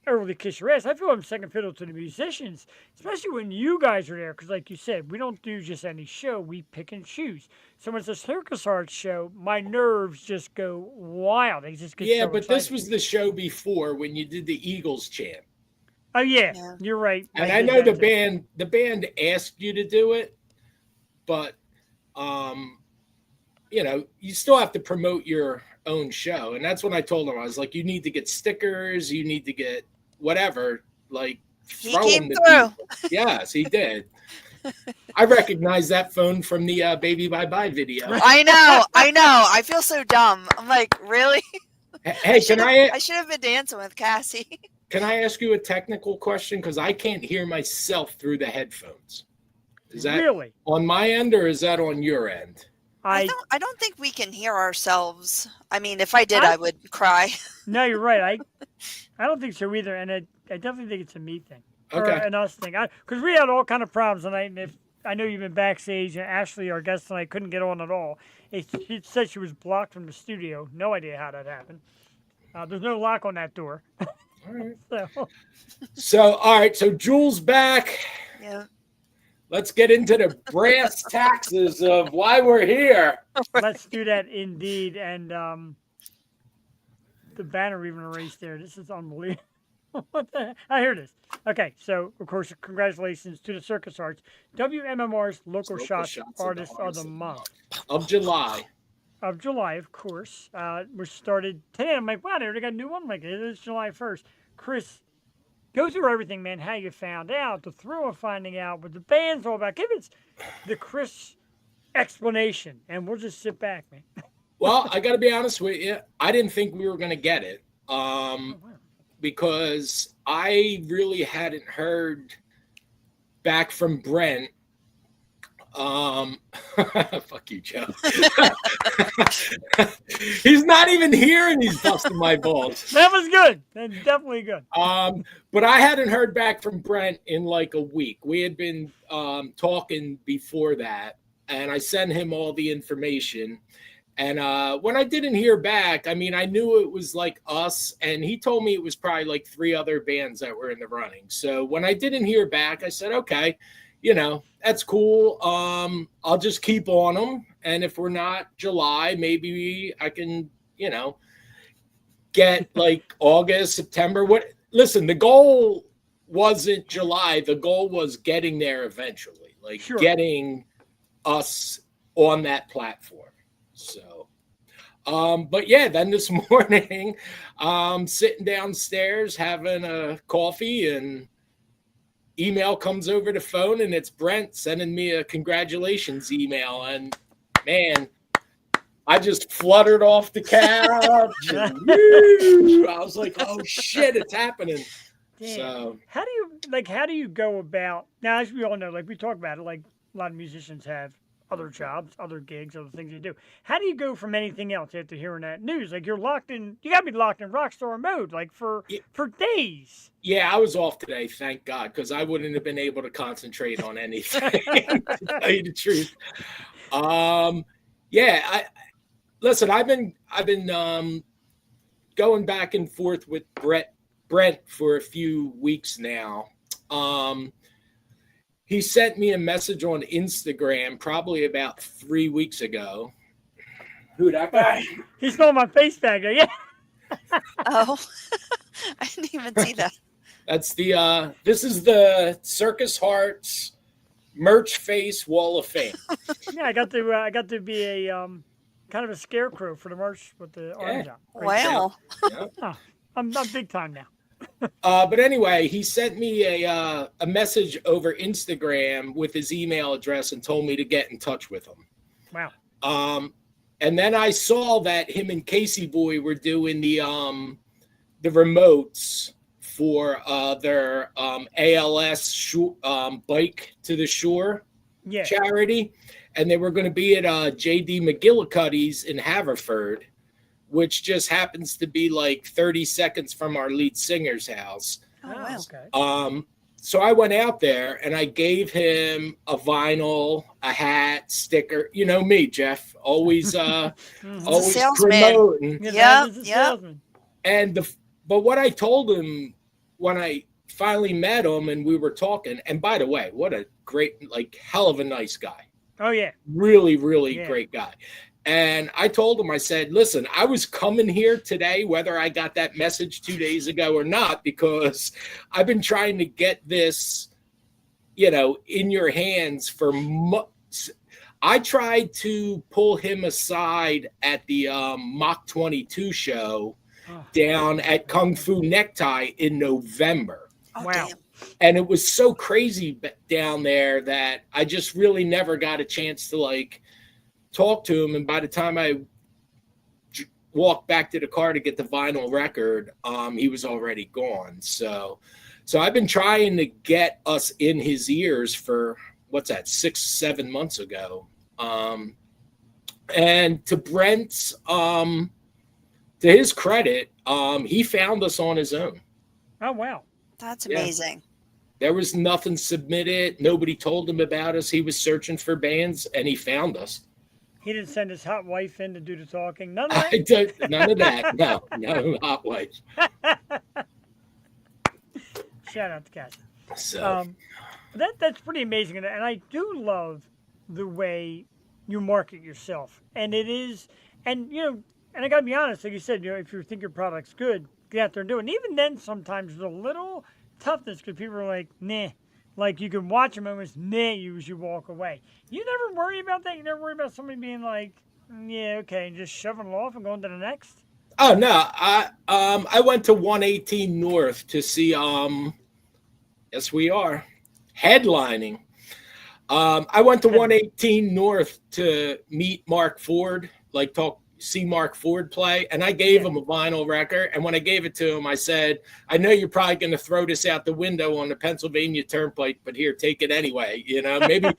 overly kiss your ass. I feel I'm second fiddle to the musicians, especially when you guys are there, because, like you said, we don't do just any show. We pick and choose. So when it's a Circus Arts show, my nerves just go wild. They just get Yeah, so but this excited. was the show before when you did the Eagles chant. Oh, yeah, Yeah. you're right. And I I did know that the too. band asked you to do it, but you still have to promote your own show. And that's when I told him, I was like, you need to get stickers, you need to get whatever, like He throw came them to through. people. Yes, he did. I recognize that phone from the Baby Bye Bye video. I know. I feel so dumb. I'm like, really? Hey, can I should have been dancing with Cassie. Can I ask you a technical question? Because I can't hear myself through the headphones. Is that Really? on my end or is that on your end? I don't think we can hear ourselves. I mean, if I did, I would cry. No, you're right. I don't think so either, and I definitely think it's a me thing. Or Okay. an us thing. Because we had all kind of problems tonight, and if I know you've been backstage, and Ashley, our guest tonight, couldn't get on at all. She said she was blocked from the studio. No idea how that happened. There's no lock on that door. All right. So, So, all right. So, Jules back. Yeah. Let's get into the brass taxes of why we're here. let's do that indeed. And the banner even erased there. This is unbelievable. What the heck? I hear this. Okay, so of course, congratulations to the Circus Arts, WMMR's local shots artist of the month Of July. of July, of course. Which started today. I'm like, wow, they already got a new one. I'm like, it is July 1st. Chris, go through everything, man. How you found out, the thrill of finding out, what the band's all about. Give us the Chris explanation, and we'll just sit back, man. Well, I got to be honest with you. I didn't think we were going to get it because I really hadn't heard back from Brent Fuck you, Joe. He's not even here and he's busting my balls. That was good. That's definitely good. But I hadn't heard back from Brent in like a week. We had been talking before that, and I sent him all the information. And when I didn't hear back, I mean, I knew it was like us, and he told me it was probably like 3 other bands that were in the running. So when I didn't hear back, I said, okay, you know, that's cool. I'll just keep on them. And if we're not July, maybe I can, you know, get like August, September. Listen, the goal wasn't July. The goal was getting there eventually, like getting us on that platform. So, but yeah, then this morning, sitting downstairs having a coffee, and email comes over the phone, and it's Brent sending me a congratulations email. And man, I just fluttered off the couch. I was like, oh shit, it's happening. Damn. So how do you go about, now, as we all know, like we talk about it, like a lot of musicians have other jobs, other gigs, other things they do. How do you go from anything else after hearing that news? Like you gotta be locked in rock star mode, like for days. yeah, I was off today, thank God, because I wouldn't have been able to concentrate on anything, to tell you the truth. Yeah, listen, I've been going back and forth with Brent for a few weeks now. He sent me a message on Instagram probably about 3 weeks ago. Who, that guy? He stole my face tag. Yeah. Oh, I didn't even see that. That's this is the Circus Hearts merch face wall of fame. Yeah, I got to be a kind of a scarecrow for the merch with the arms out. Wow. Yeah. Oh, I'm big time now. But anyway, he sent me a message over Instagram with his email address and told me to get in touch with him. Wow. And then I saw that him and Casey Boy were doing the remotes for their ALS Bike to the Shore charity, and they were going to be at JD McGillicuddy's in Haverford, which just happens to be like 30 seconds from our lead singer's house. Oh, wow. Okay. So I went out there and I gave him a vinyl, a hat, sticker. You know me, Jeff, always always promoting. Yeah. And but what I told him when I finally met him and we were talking, and by the way, what a great, like, hell of a nice guy. Oh yeah. Really, really great guy. And I told him, I said, listen, I was coming here today, whether I got that message 2 days ago or not, because I've been trying to get this, you know, in your hands for months. I tried to pull him aside at the Mach 22 show down at Kung Fu Necktie in November. Oh, wow. damn. And it was so crazy down there that I just really never got a chance to, like, talk to him. And by the time I walked back to the car to get the vinyl record, he was already gone. So I've been trying to get us in his ears for, what's that, 6-7 months ago. And to Brent's, to his credit, he found us on his own. Oh wow. That's amazing. There was nothing submitted. Nobody told him about us. He was searching for bands and he found us. He didn't send his hot wife in to do the talking. None of that. None of that. No hot wife. Shout out to Cassie. So That's pretty amazing, and I do love the way you market yourself. And it is, and you know, and I gotta be honest, like you said, you know, if you think your product's good, get out there and do it. And even then, sometimes there's a little toughness because people are like, nah. Like you can watch them and it's nah you as you walk away. You never worry about that? You never worry about somebody being like, yeah, okay, and just shoving it off and going to the next? Oh no. I went to 118 North to see yes we are headlining. I went to 118 North to meet Mark Ford, like see Mark Ford play, and I gave him a vinyl record. And when I gave it to him, I said, I know you're probably going to throw this out the window on the Pennsylvania Turnpike, but here, take it anyway. You know, maybe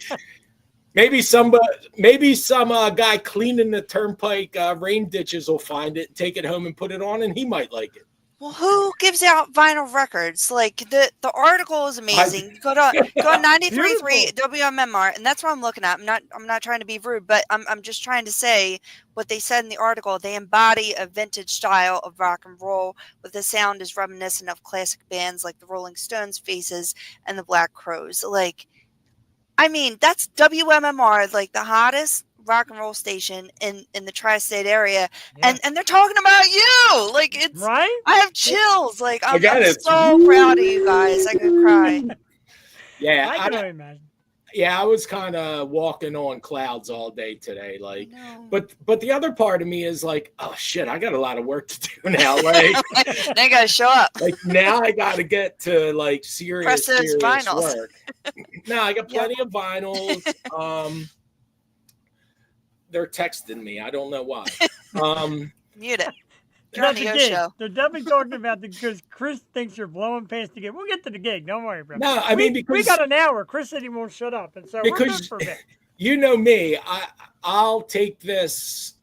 Maybe some guy cleaning the turnpike rain ditches will find it, take it home, and put it on, and he might like it. Well, who gives out vinyl records? Like the article is amazing. You go to 93.3 WMMR, and that's what I'm looking at. I'm not trying to be rude, but I'm just trying to say what they said in the article. They embody a vintage style of rock and roll, with the sound is reminiscent of classic bands like the Rolling Stones, Faces, and the Black Crowes. Like, I mean, that's WMMR, like the hottest rock and roll station in the tri-state area, Yeah. and they're talking about you. Like, it's Right? I have chills. Like, I'm it's so proud of you guys. I could cry. Yeah, I can only imagine. I was kind of walking on clouds all day today. Like, No. but the other part of me is like, oh shit, I got a lot of work to do now. Like, They gotta show up. like now I got to get to like serious Press those vinyls. work. No, I got plenty of vinyls. They're texting me. I don't know why. Mute it. You're About on the the O gig. show. They're definitely talking about the because Chris thinks you're blowing past the gig. We'll get to the gig. Don't worry, bro. No, I mean, we because got an hour. Chris said he won't shut up, and so we're good because for a bit. you know me, I'll take this.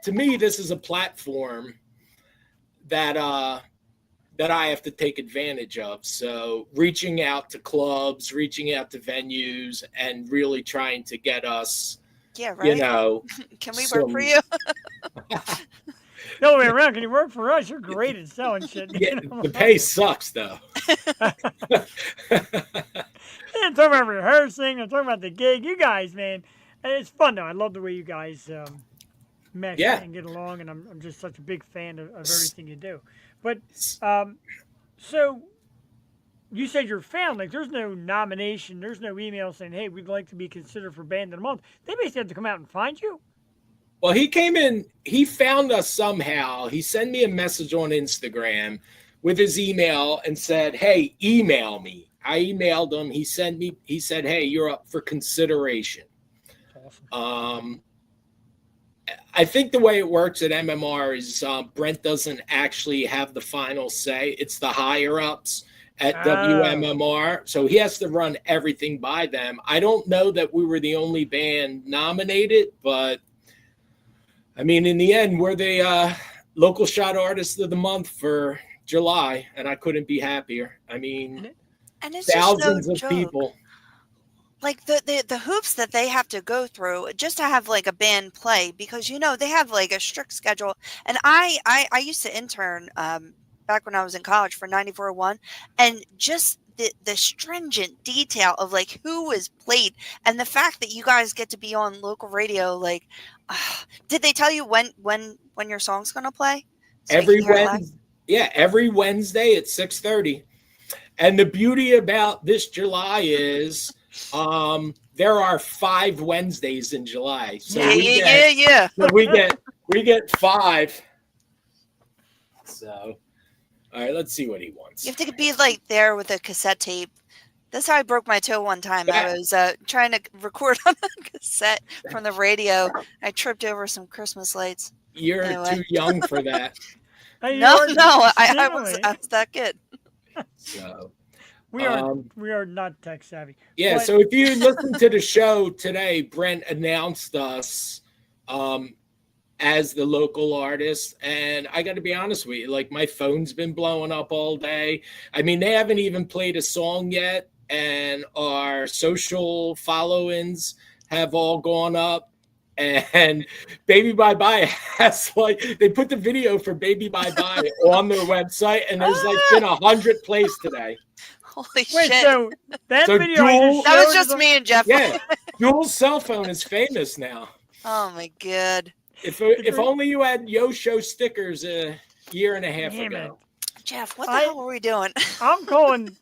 To me, this is a platform that that I have to take advantage of. So reaching out to clubs, reaching out to venues, and really trying to get us, Yeah, right. Can we work for you? The other way around. Can you work for us? You're great at selling shit. Yeah, the pay sucks though. Yeah, talking about rehearsing. I'm talking about the gig. You guys, man, it's fun though. I love the way you guys mesh and get along, and I'm just such a big fan of everything you do. But so you said you're found. Like, there's no nomination. There's no email saying, "Hey, we'd like to be considered for Band of the Month." They basically have to come out and find you. Well, he came in, he found us somehow. He sent me a message on Instagram with his email and said, "Hey, email me." I emailed him. He said, "Hey, you're up for consideration." Awesome. I think the way it works at MMR is Brent doesn't actually have the final say. It's the higher ups at WMMR. So he has to run everything by them. I don't know that we were the only band nominated, but I mean, in the end, we're the local shot artist of the month for July, and I couldn't be happier. I mean, And it's thousands just no of joke. people. Like the hoops that they have to go through just to have like a band play, because they have like a strict schedule. And I used to intern back when I was in college for 94.1, and just the stringent detail of like who is played, and the fact that you guys get to be on local radio. Like, did they tell you when your song's gonna play? So Every Wednesday at 6:30. And the beauty about this July is there are 5 Wednesdays in July. So yeah. So we get 5. So all right, let's see what he wants. You have to be like there with a cassette tape. That's how I broke my toe one time. I was trying to record on a cassette from the radio. I tripped over some Christmas lights. You're too young for that. Hey, No, you I are was that good. So we are not tech savvy. yeah, But- so if you listen to the show today, Brent announced us as the local artist, and I got to be honest with you, like, my phone's been blowing up all day. I mean, they haven't even played a song yet, and our social followings have all gone up. And Baby Bye Bye has, like, they put the video for Baby Bye Bye on their website, and there's like been 100 plays today. Holy Wait, shit. so that So video I Jewel- just That was showed just is on- me and Jeff. Yeah, Jules' cell phone is famous now. Oh my god. If only you had Yo Show stickers a year and a half Damn ago. Jeff, what the hell were we doing? I'm calling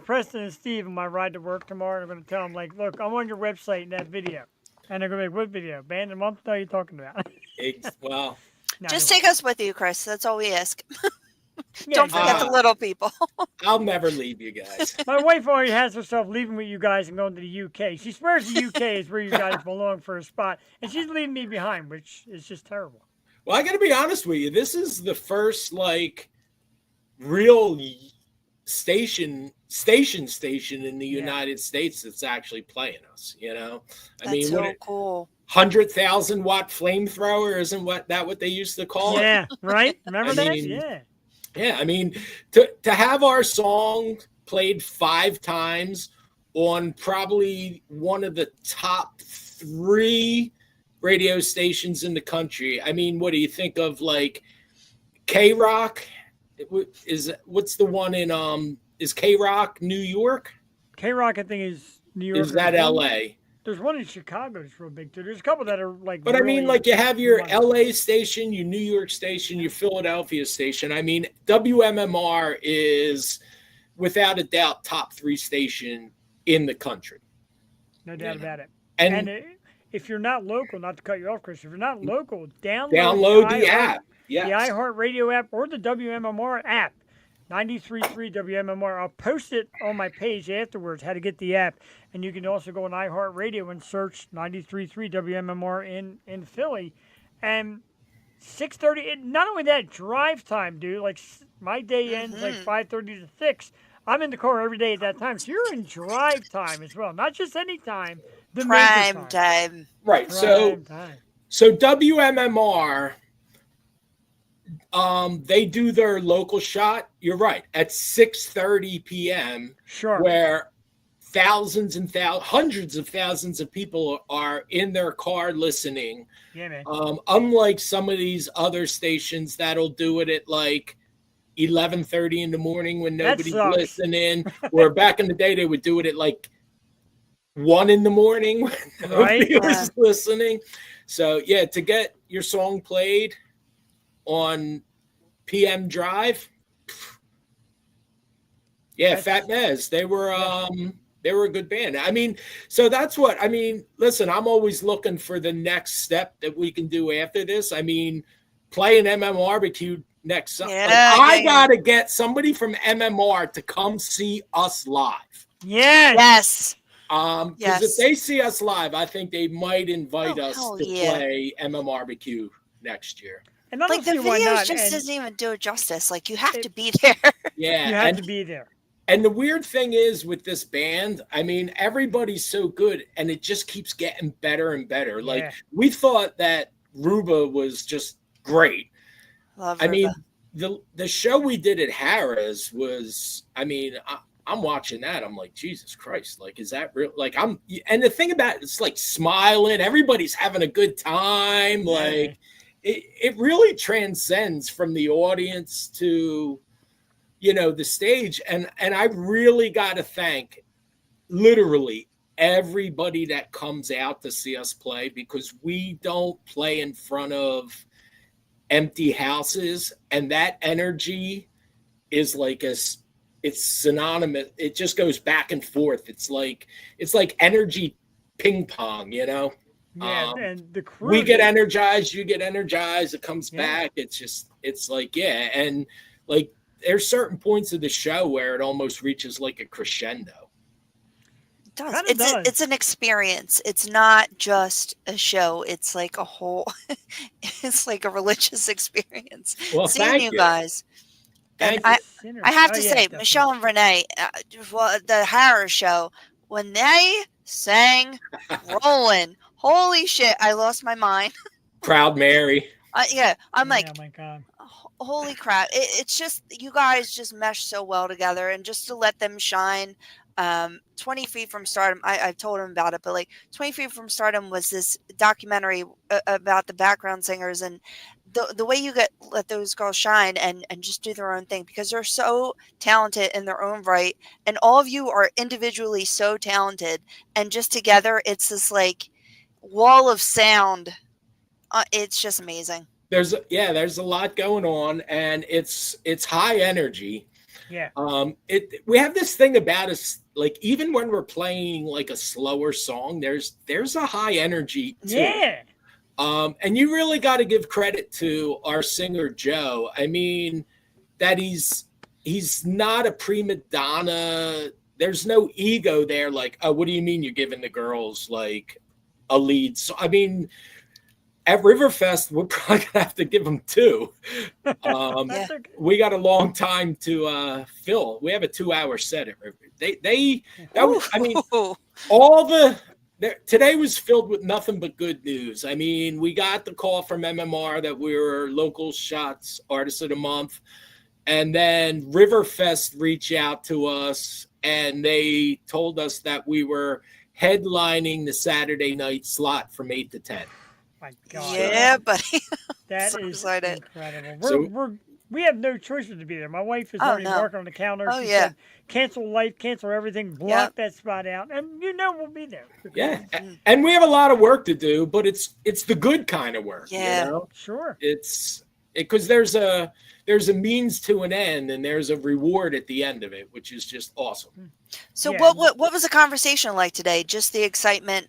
Preston and Steve on my ride to work tomorrow, and I'm going to tell them, like, look, I'm on your website in that video. And they're going to be like, what video? Band of the Month? What are you talking about? Well, No, Just they take us with you, Chris. That's all we ask. won't. Yeah, Don't forget exactly. the little people. I'll never leave you guys. My wife already has herself leaving with you guys and going to the UK. She swears the UK is where you guys belong for a spot, and she's leaving me behind, which is just terrible. Well, I got to be honest with you. This is the first, like, real station in the United States that's actually playing us. You know, I That's mean, so what cool. 100,000-watt flamethrower isn't what they used to call it? Yeah, right? Remember I that? mean, Yeah. Yeah, I mean, to have our song played 5 times on probably one of the top 3 radio stations in the country. I mean, what do you think of like K Rock? What's the one in is K Rock New York? K-Rock, I think, is New York. Is that LA? There's one in Chicago that's real big, too. There's a couple that are, like, But I mean, really like you have your humongous. LA station, your New York station, your Philadelphia station. I mean, WMMR is without a doubt top 3 station in the country. No doubt about it. And If you're not local, not to cut you off, Chris, if you're not local, download the app. The Yes. iHeartRadio app or the WMMR app. 93.3 WMMR. I'll post it on my page afterwards, how to get the app. And you can also go on iHeartRadio and search 93.3 WMMR in Philly. And 6:30, not only that, drive time, dude. Like, my day ends like 5:30 to 6. I'm in the car every day at that time. So you're in drive time as well. Not just any time, the Prime major time. time. Right. Prime time. So WMMR, they do their local shot. You're right, at 6:30 p.m. Sure. where thousands and hundreds of thousands of people are in their car listening. Yeah, man. Unlike some of these other stations that'll do it at like 11:30 in the morning when nobody's sucks. listening, or back in the day they would do it at like 1 in the morning when nobody was listening. So yeah, to get your song played on PM Drive, yeah, Fat Nez, they were a good band. I mean, so that's what I mean. Listen, I'm always looking for the next step that we can do after this. I mean, play an MMRBQ next Sunday. Yeah, I gotta get somebody from MMR to come see us live. Yes. Because if they see us live, I think they might invite us to yeah. play MMRBQ next year. And I Like don't the see why videos not. just And doesn't even do it justice. Like you have to be there. Yeah, you have to be there. And the weird thing is with this band, I mean, everybody's so good, and it just keeps getting better and better. Like we thought that Ruba was just great. Love I mean, Ruba. the show we did at Harrah's was, I mean, I'm watching that. I'm like, Jesus Christ, like, is that real? Like, and the thing about it's like smiling, everybody's having a good time. Like, it really transcends from the audience to, you know, the stage. And I really got to thank literally everybody that comes out to see us play, because we don't play in front of empty houses, and that energy is like it's synonymous. It just goes back and forth. It's like energy ping pong, you know. Yeah, and the crew. We get energized, you get energized. It comes back. It's like and like there's certain points of the show where it almost reaches like a crescendo. It does. It's an experience. It's not just a show. It's like a whole. It's like a religious experience. Well, seeing you guys. And I have to say, definitely. Michelle and Renee, the Harrah show, when they sang "Rollin'," holy shit, I lost my mind. Proud Mary. I'm like, oh my God. Holy crap. It's just, you guys just mesh so well together, and just to let them shine. 20 Feet from Stardom, I've told him about it, but like 20 Feet from Stardom was this documentary about the background singers, and the way you let those girls shine and just do their own thing, because they're so talented in their own right, and all of you are individually so talented, and just together it's this like wall of sound. It's just amazing. There's a lot going on, and it's high energy. Yeah. We have this thing about us, like even when we're playing like a slower song, there's a high energy too. Yeah. And you really got to give credit to our singer Joe. I mean, that he's not a prima donna. There's no ego there. Like, oh, what do you mean you're giving the girls like a lead? So I mean, at Riverfest, we're probably gonna have to give them 2. Yeah. okay. We got a long time to fill. We have a 2-hour set at River. That was, I mean, Ooh. today was filled with nothing but good news. I mean, we got the call from MMR that we were Local Shots Artist of the Month, and then Riverfest reached out to us and they told us that we were headlining the Saturday night slot from 8 to 10. My God. Yeah, buddy. That So is excited. incredible. So- We have no choice but to be there. My wife is Oh, already no. marking on the calendar. Oh, She yeah. said, cancel life, cancel everything, block that spot out, and we'll be there. Yeah, and we have a lot of work to do, but it's the good kind of work. Yeah. You know? Sure. It's because there's a means to an end, and there's a reward at the end of it, which is just awesome. So Yeah. what was the conversation like today? Just the excitement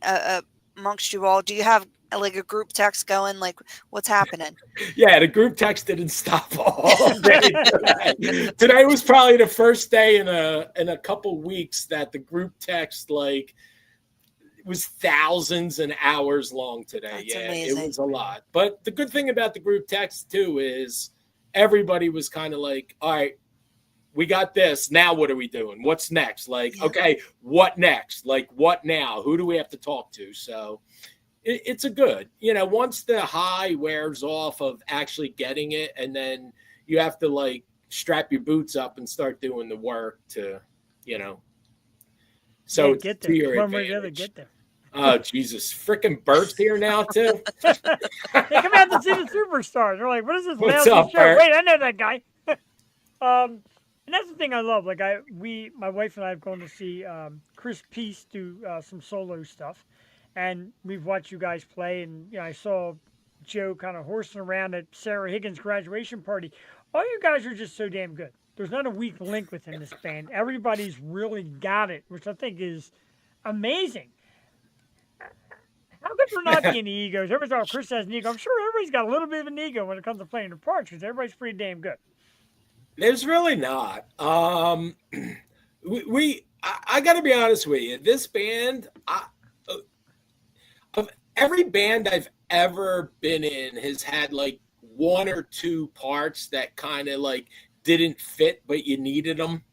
amongst you all. Do you have like a group text going? Like, what's happening? Yeah, the group text didn't stop all day today. Today was probably the first day in a couple weeks that the group text was thousands and hours long today. That's yeah, amazing. it was a lot. But the good thing about the group text too is everybody was kind of like, all right, we got this. Now what are we doing? What's next? Like, Yeah. okay, what next? Like, what now? Who do we have to talk to? So it's a good, once the high wears off of actually getting it, and then you have to like strap your boots up and start doing the work to, so Yeah, it's get to there. your One way or the other, advantage. get there. Oh, Jesus. Freaking Bert's here now, too. They come out to see the superstars. They're like, what is this What's lousy up, show? Bert? Wait, I know that guy. And that's the thing I love. Like my wife and I have gone to see Chris Peace do some solo stuff, and we've watched you guys play. And I saw Joe kind of horsing around at Sarah Higgins' graduation party. All you guys are just so damn good. There's not a weak link within this band. Everybody's really got it, which I think is amazing. How could there not be any egos? Everybody's like, oh, Chris has an ego. I'm sure everybody's got a little bit of an ego when it comes to playing their parts because everybody's pretty damn good. There's really not. I got to be honest with you. This band, of every band I've ever been in, has had like one or two parts that kind of like didn't fit, but you needed them.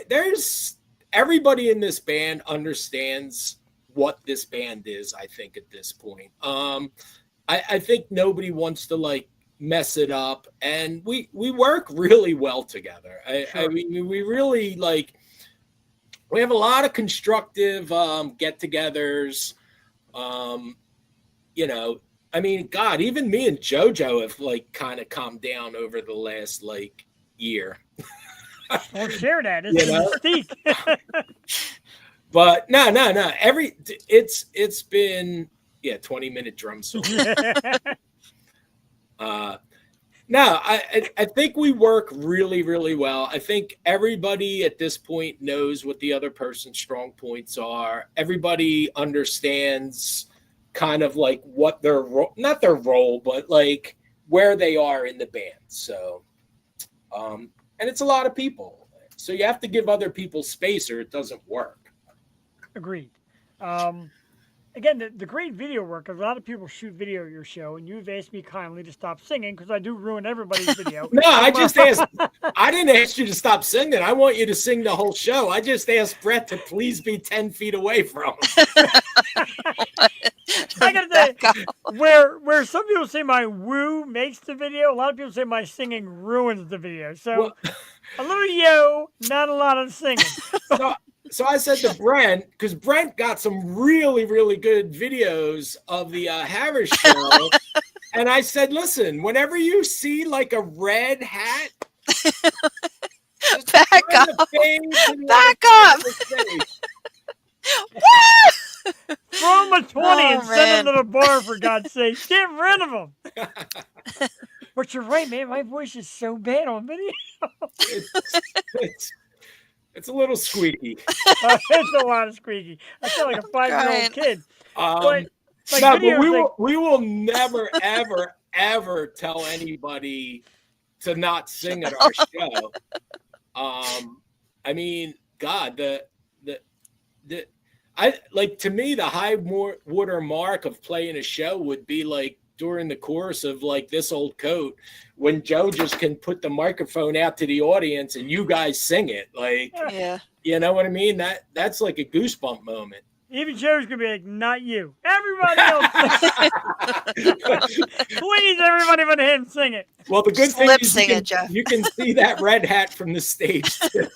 There's everybody in this band understands what this band is. I think at this point, I think nobody wants to like mess it up, and we work really well together. I mean, we really like. We have a lot of constructive get-togethers. I mean, God, even me and JoJo have like kind of calmed down over the last like year. Don't share that. It's a mystique. But no. It's been 20-minute drum solo. No, I think we work really, really well. I think everybody at this point knows what the other person's strong points are. Everybody understands kind of like what their not their role, but like where they are in the band. So, and it's a lot of people. So you have to give other people space or it doesn't work. Agreed. Again, the great video work, 'cause a lot of people shoot video of your show, and you've asked me kindly to stop singing because I do ruin everybody's video. No, I just asked. I didn't ask you to stop singing. I want you to sing the whole show. I just asked Brett to please be 10 feet away from him. I gotta say, where some people say my woo makes the video, a lot of people say my singing ruins the video. So a little yo, not a lot of singing. So I said to Brent, because Brent got some really, really good videos of the Harris show. And I said, listen, whenever you see like a red hat, Back up. Back up. Throw him a 20 and send man. him to the bar, for God's sake. Get rid of him. But you're right, man. My voice is so bad on video. It's a little squeaky. It's a lot of squeaky. I sound like a 5-year-old Crying. kid. But, like, No, videos, but we will never, ever, ever tell anybody to not sing at our show. I mean, God, I like, to me, the high water mark of playing a show would be like during the course of like This Old Coat, when Joe just can put the microphone out to the audience and you guys sing it. Like, Yeah. you know what I mean? That's like a goosebump moment. Even Joe's gonna be like, not you. Everybody else, please, everybody but him, sing it. Well, the good Just thing lip is sing it, Jeff. you can see that red hat from the stage too.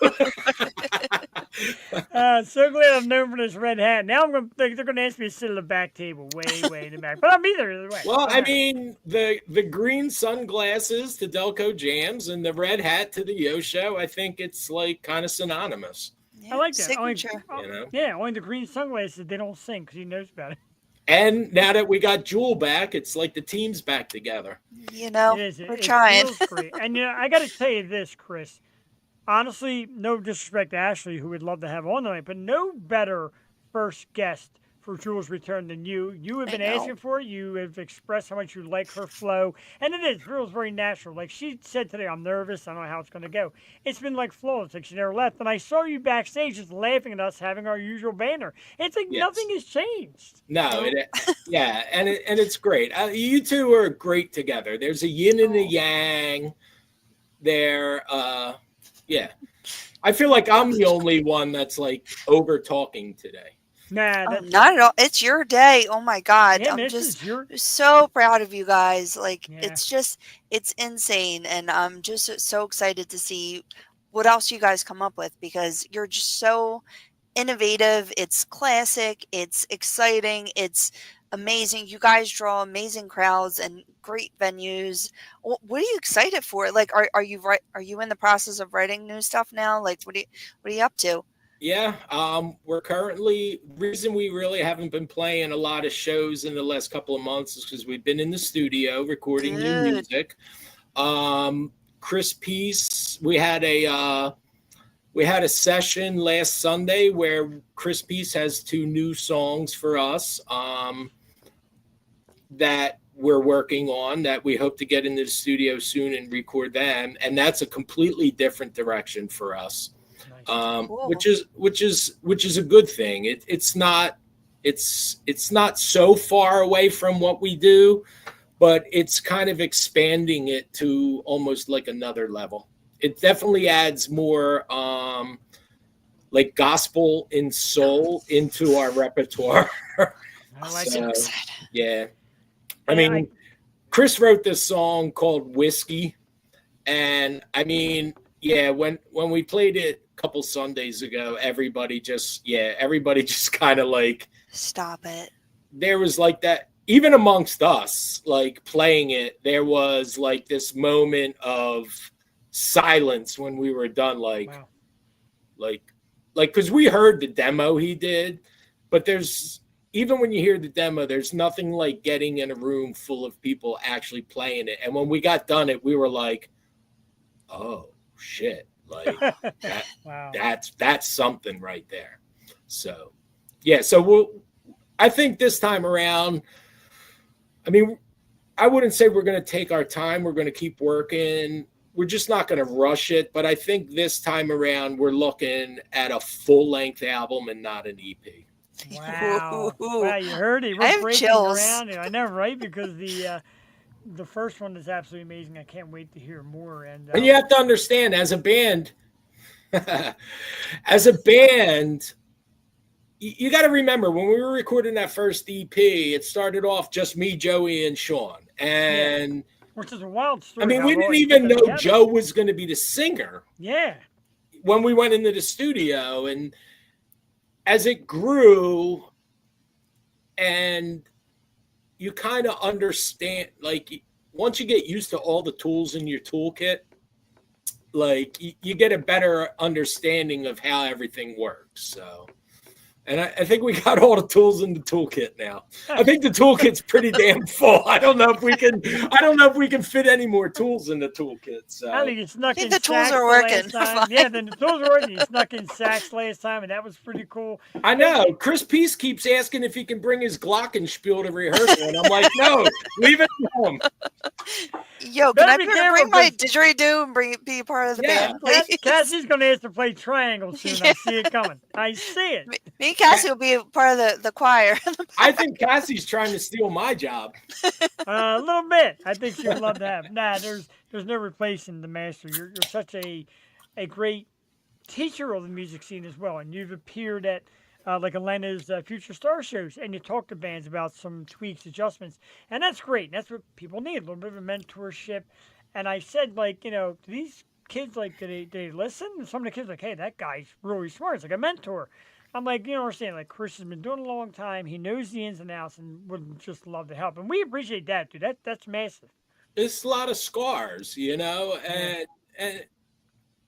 So glad I'm known for this red hat. Now I'm gonna think they're gonna ask me to sit at the back table, way in the back. But I'll be there either way. Well, Don't I matter. mean, the green sunglasses to Delco Jams and the red hat to the Yo Show, I think it's like kind of synonymous. I like that. Signature. You know? Yeah, only the green sunglasses they don't sing because he knows about it. And now that we got Jewel back, it's like the team's back together. You know, It is. we're It trying. feels great. And I got to tell you this, Chris. Honestly, no disrespect to Ashley, who would love to have on tonight, but no better first guest for Jules' return than you. You have been I know. asking for it. You have expressed how much you like her flow, and it is. Jules very natural. Like she said today, I'm nervous. I don't know how it's going to go. It's been like flawless. Like she never left. And I saw you backstage just laughing at us having our usual banner. It's like Yes. nothing has changed. No, yeah, and it's great. You two are great together. There's a yin and a yang there. Yeah, I feel like I'm the only one that's like over talking today. Nah, Oh, that's not at all. It's your day. Oh my God. yeah, I'm man, this just is your. so proud of you guys. Like, Yeah. it's insane. And I'm just so excited to see what else you guys come up with, because you're just so innovative. It's classic. It's exciting. It's amazing. You guys draw amazing crowds and great venues. What are you excited for? Like, are you in the process of writing new stuff now? Like, what are you up to? Yeah, we're currently, reason we really haven't been playing a lot of shows in the last couple of months is because we've been in the studio recording new Good. music. Chris Peace, we had a session last Sunday where Chris Peace has 2 new songs for us that we're working on, that we hope to get into the studio soon and record them, and that's a completely different direction for us. Cool. Which is a good thing. It's not so far away from what we do, but it's kind of expanding it to almost like another level. It definitely adds more like gospel and soul into our repertoire. I like So, it. yeah. Yeah, I mean, Chris wrote this song called Whiskey, and I mean, yeah, when we played it a couple Sundays ago, everybody just kind of like, Stop it. there was like that, even amongst us, like playing it, there was like this moment of silence when we were done, like, Wow. like because we heard the demo he did, but there's, even when you hear the demo, there's nothing like getting in a room full of people actually playing it. And when we got done it, we were like, oh shit, like Wow. that's something right there. So yeah, so I think this time around, I mean, I wouldn't say we're going to take our time. We're going to keep working. We're just not going to rush it. But I think this time around, we're looking at a full-length album and not an E EP. Wow. Ooh. Wow, you heard it. I We're have breaking chills. around. I know, right? Because the first one is absolutely amazing. I can't wait to hear more. And And you have to understand, as a band, you got to remember, when we were recording that first EP, it started off just me, Joey, and Sean. And which is a wild story. I mean, how we it all didn't even put know together. Joe was going to be the singer Yeah. when we went into the studio. And as it grew, and you kind of understand, like, once you get used to all the tools in your toolkit, like, you get a better understanding of how everything works. So, and I think we got all the tools in the toolkit now. I think the toolkit's pretty damn full. I don't know if we can fit any more tools in the toolkit. So I think you snuck think in the tools sax are the working. last time. Yeah, then the tools are working. You snuck in sax last time, and that was pretty cool. I know Chris Peace keeps asking if he can bring his glockenspiel to rehearsal, and I'm like, no, leave it at home. Yo, can Better I be careful, bring my 'cause- didgeridoo and be a part of the Yeah. band, please? Cassie's going to ask to play triangle soon. I see it coming. I see it. Me and Cassie will be a part of the choir. I think Cassie's trying to steal my job. A little bit. I think she would love to have. Nah, there's no replacing the master. You're such a great teacher of the music scene as well, and you've appeared at like Atlanta's Future Star shows, and you talk to bands about some tweaks, adjustments, and that's great. And that's what people need, a little bit of a mentorship. And I said, like, do these kids, like, do they listen? And some of the kids are like, hey, that guy's really smart. It's like a mentor. I'm like, you know what I'm saying? Like, Chris has been doing it a long time. He knows the ins and outs and would just love to help. And we appreciate that, dude. That's massive. It's a lot of scars, and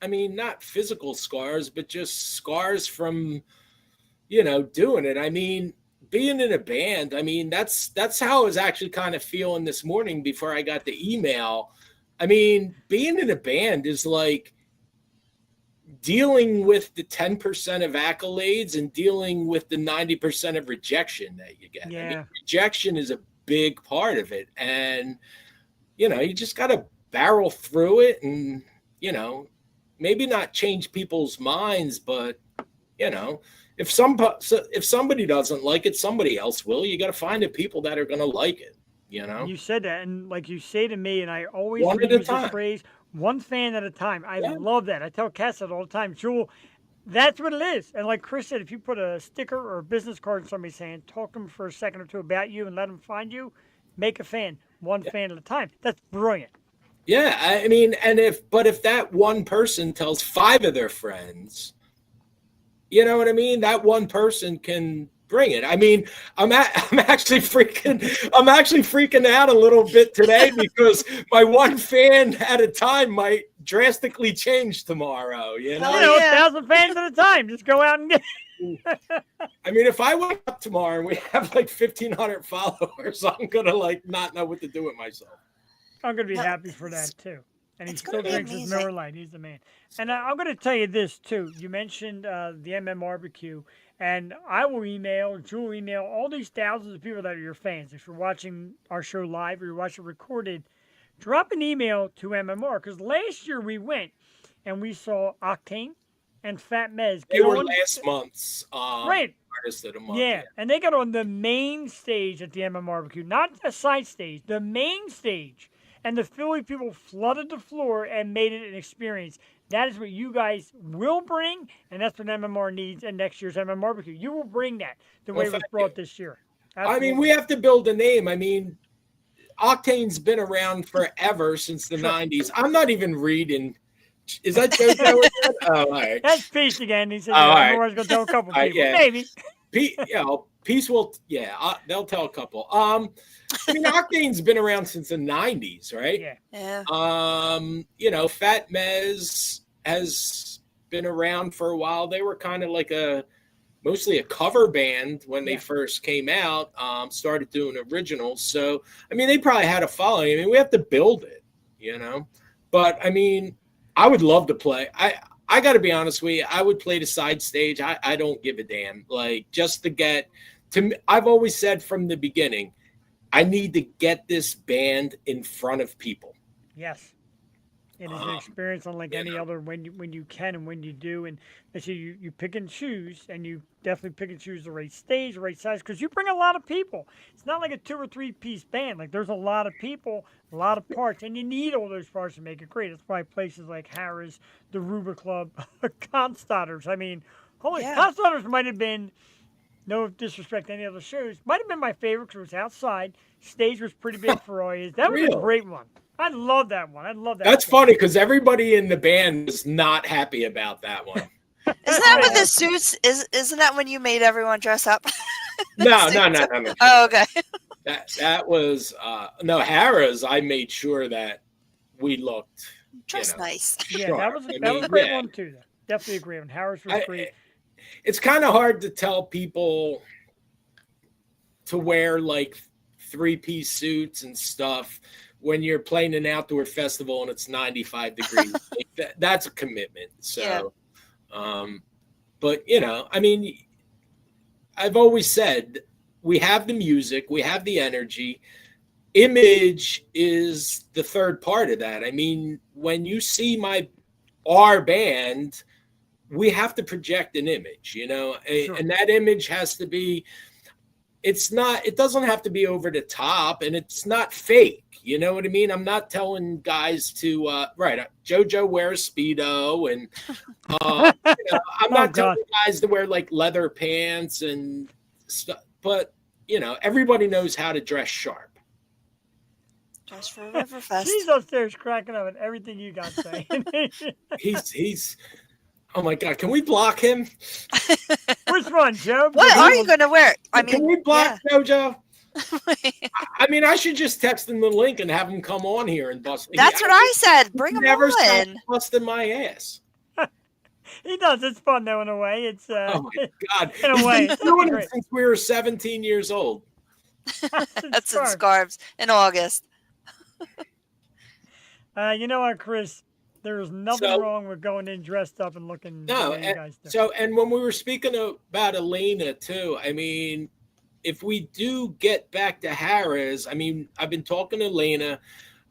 I mean, not physical scars, but just scars from, doing it. I mean, being in a band, I mean, that's how I was actually kind of feeling this morning before I got the email. I mean, being in a band is like dealing with the 10% of accolades and dealing with the 90% of rejection that you get. Yeah. I mean, rejection is a big part of it. And, you just got to barrel through it and, maybe not change people's minds, but, if somebody doesn't like it, somebody else will. You got to find the people that are going to like it, You said that, and like you say to me, and I always One at a use this time. phrase, one fan at a time. I Yeah. love that. I tell Cass that all the time. Jewel, that's what it is. And like Chris said, if you put a sticker or a business card in somebody's hand, talk to them for a second or two about you and let them find you, make a fan, one fan at a time. That's brilliant. Yeah, I mean, if that one person tells 5 of their friends, you know what I mean? That one person can bring it. I mean, I'm actually freaking out a little bit today because my one fan at a time might drastically change tomorrow. Hell A yeah. 1,000 fans at a time. Just go out and get. I mean, if I wake up tomorrow and we have like 1,500 followers, I'm gonna like not know what to do with myself. I'm going to be No, happy for that too. And he it's still gonna be drinks his amazing. Miller Lite. He's the man. And I'm going to tell you this too. You mentioned the MM barbecue, and I will email, Jewel email all these thousands of people that are your fans. If you're watching our show live or you're watching it recorded, drop an email to MMR because last year we went and we saw Octane and Fat Mez. They were last month's Right. artist of the month. Yeah, and they got on the main stage at the MM barbecue, not a side stage, the main stage. And the Philly people flooded the floor and made it an experience. That is what you guys will bring, and that's what MMR needs in next year's MM barbecue. You will bring that the way it was thank brought you. this year. I mean, we have to build a name. I mean, Octane's been around forever since the 90s. I'm not even reading. Is that Joe? Oh, all right. That's Peace again. He said, all right. MMR's going to tell a couple All right, people. yeah. Maybe. Peace will, they'll tell a couple. I mean, Octane's been around since the 90s, right? Yeah. Yeah. Fat Mez has been around for a while. They were kind of like mostly a cover band when they first came out, started doing originals. So, I mean, they probably had a following. I mean, we have to build it, But, I mean, I would love to play. I got to be honest with you. I would play the side stage. I don't give a damn. Like, just to get to me, I've always said from the beginning, I need to get this band in front of people. Yes. It is an experience unlike any other when you can and when you do. And they say you pick and choose, and you definitely pick and choose the right stage, the right size, because you bring a lot of people. It's not like a 2 or 3 piece band. Like there's a lot of people, a lot of parts, and you need all those parts to make it great. That's why places like Harrah's, the Ruba Club, Constadters. I mean, Constadters might have been, no disrespect to any other shows, might have been my favorite because it was outside. Stage was pretty big for all years. That was a great one. I love that one. I love that. That's funny because everybody in the band was not happy about that one. Isn't that with the suits? Isn't that when you made everyone dress up? No. Oh, okay. That was Harrah's. I made sure that we looked Dress nice. Yeah, sure. that was I a mean, great yeah. one too. Though. Definitely a great one. Harris was great. It's kind of hard to tell people to wear like 3-piece suits and stuff when you're playing an outdoor festival and it's 95 degrees. That's a commitment. So, but I mean, I've always said we have the music, we have the energy. image is the third part of that. I mean, when you see our band, we have to project an image, Sure. and that image has to be, it doesn't have to be over the top, and it's not fake. You know what I mean? I'm not telling guys to, JoJo wears Speedo, and I'm not telling guys to wear like leather pants and stuff, but everybody knows how to dress sharp. Dress for Riverfest. She's upstairs cracking up at everything you got saying. He's oh my God, can we block him? Which one, Joe? What are you going to wear? Can we block JoJo? I mean, I should just text him the link and have him come on here and bust. That's what I said. Bring him never on. Busting my ass. He does. It's fun though, in a way. It's oh my God. In a way, He's been doing it since we were 17 years old. That's in scarves in August. You know what, Chris? There's nothing wrong with going in dressed up and looking. No, and when we were speaking about Elena too, I mean, if we do get back to Harrah's, I mean, I've been talking to Elena.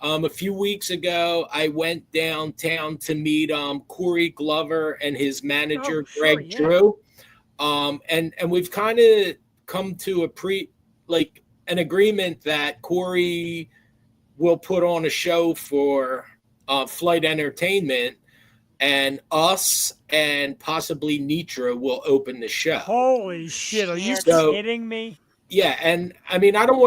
A few weeks ago, I went downtown to meet Corey Glover and his manager Greg Drew, and we've kind of come to an agreement that Corey will put on a show for Flight Entertainment, and us and possibly Nitra will open the show. Holy shit! Are you kidding me? Yeah, and I mean, I don't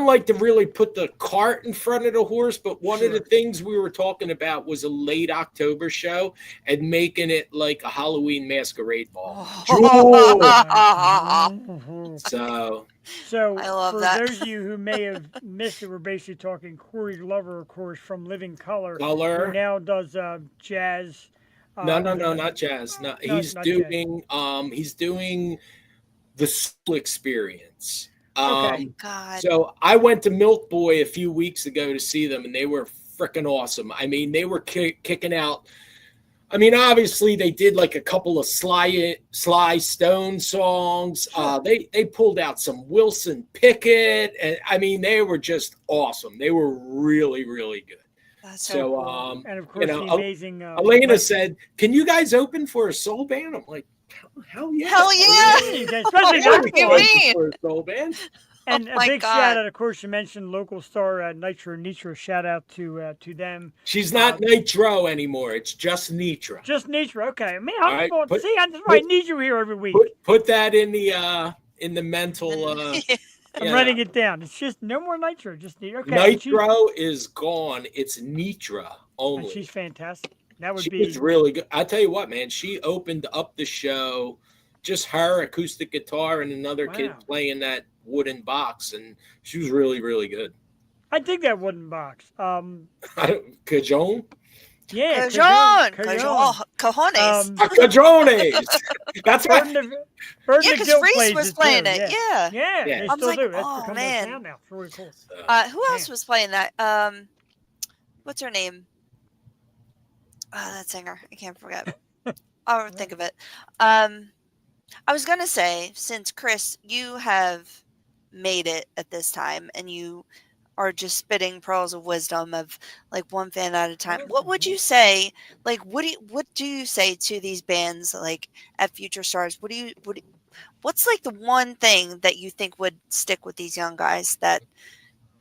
like to really put the cart in front of the horse, but one of the things we were talking about was a late October show and making it like a Halloween masquerade ball. So I love for that. those of you who may have missed it, we're basically talking Corey Glover, of course, from Living Color. Who now does jazz. No, not jazz. No, he's doing the Soul Experience. God. So I went to Milk Boy a few weeks ago to see them, and they were freaking awesome. I mean, they were kicking out. I mean, obviously they did like a couple of Sly Stone songs. They pulled out some Wilson Pickett, and I mean, they were just awesome. They were really, really good. That's so cool. And of course, the amazing Elena said, "Can you guys open for a soul band?" I'm like, Hell yeah. Especially for a soul band. And a big shout out, of course, you mentioned local star Nitro. Shout out to them. She's not Nitro anymore. It's just Nitra. Just Nitra. Okay, man. I'm I need you here every week. Put that in the mental. I'm writing it down. It's just no more Nitro. Just Nitra. Okay. Nitro is gone. It's Nitra only. And she's fantastic. She was really good. I tell you what, man. She opened up the show. Just her acoustic guitar and another kid playing that wooden box, and she was really, really good. I dig that wooden box. Cajon? Yeah, Cajon. Cojones. Cajones. That's right. Because Reese was playing it. Yeah. They I was still do. like, oh man. Now. It's really cool. Who else was playing that? What's her name? That singer. I can't forget. I'll think of it. I was going to say, since Chris, you have made it at this time and you are just spitting pearls of wisdom of like one fan at a time, what would you say? Like, what do you say to these bands like at Future Stars? What's like the one thing that you think would stick with these young guys that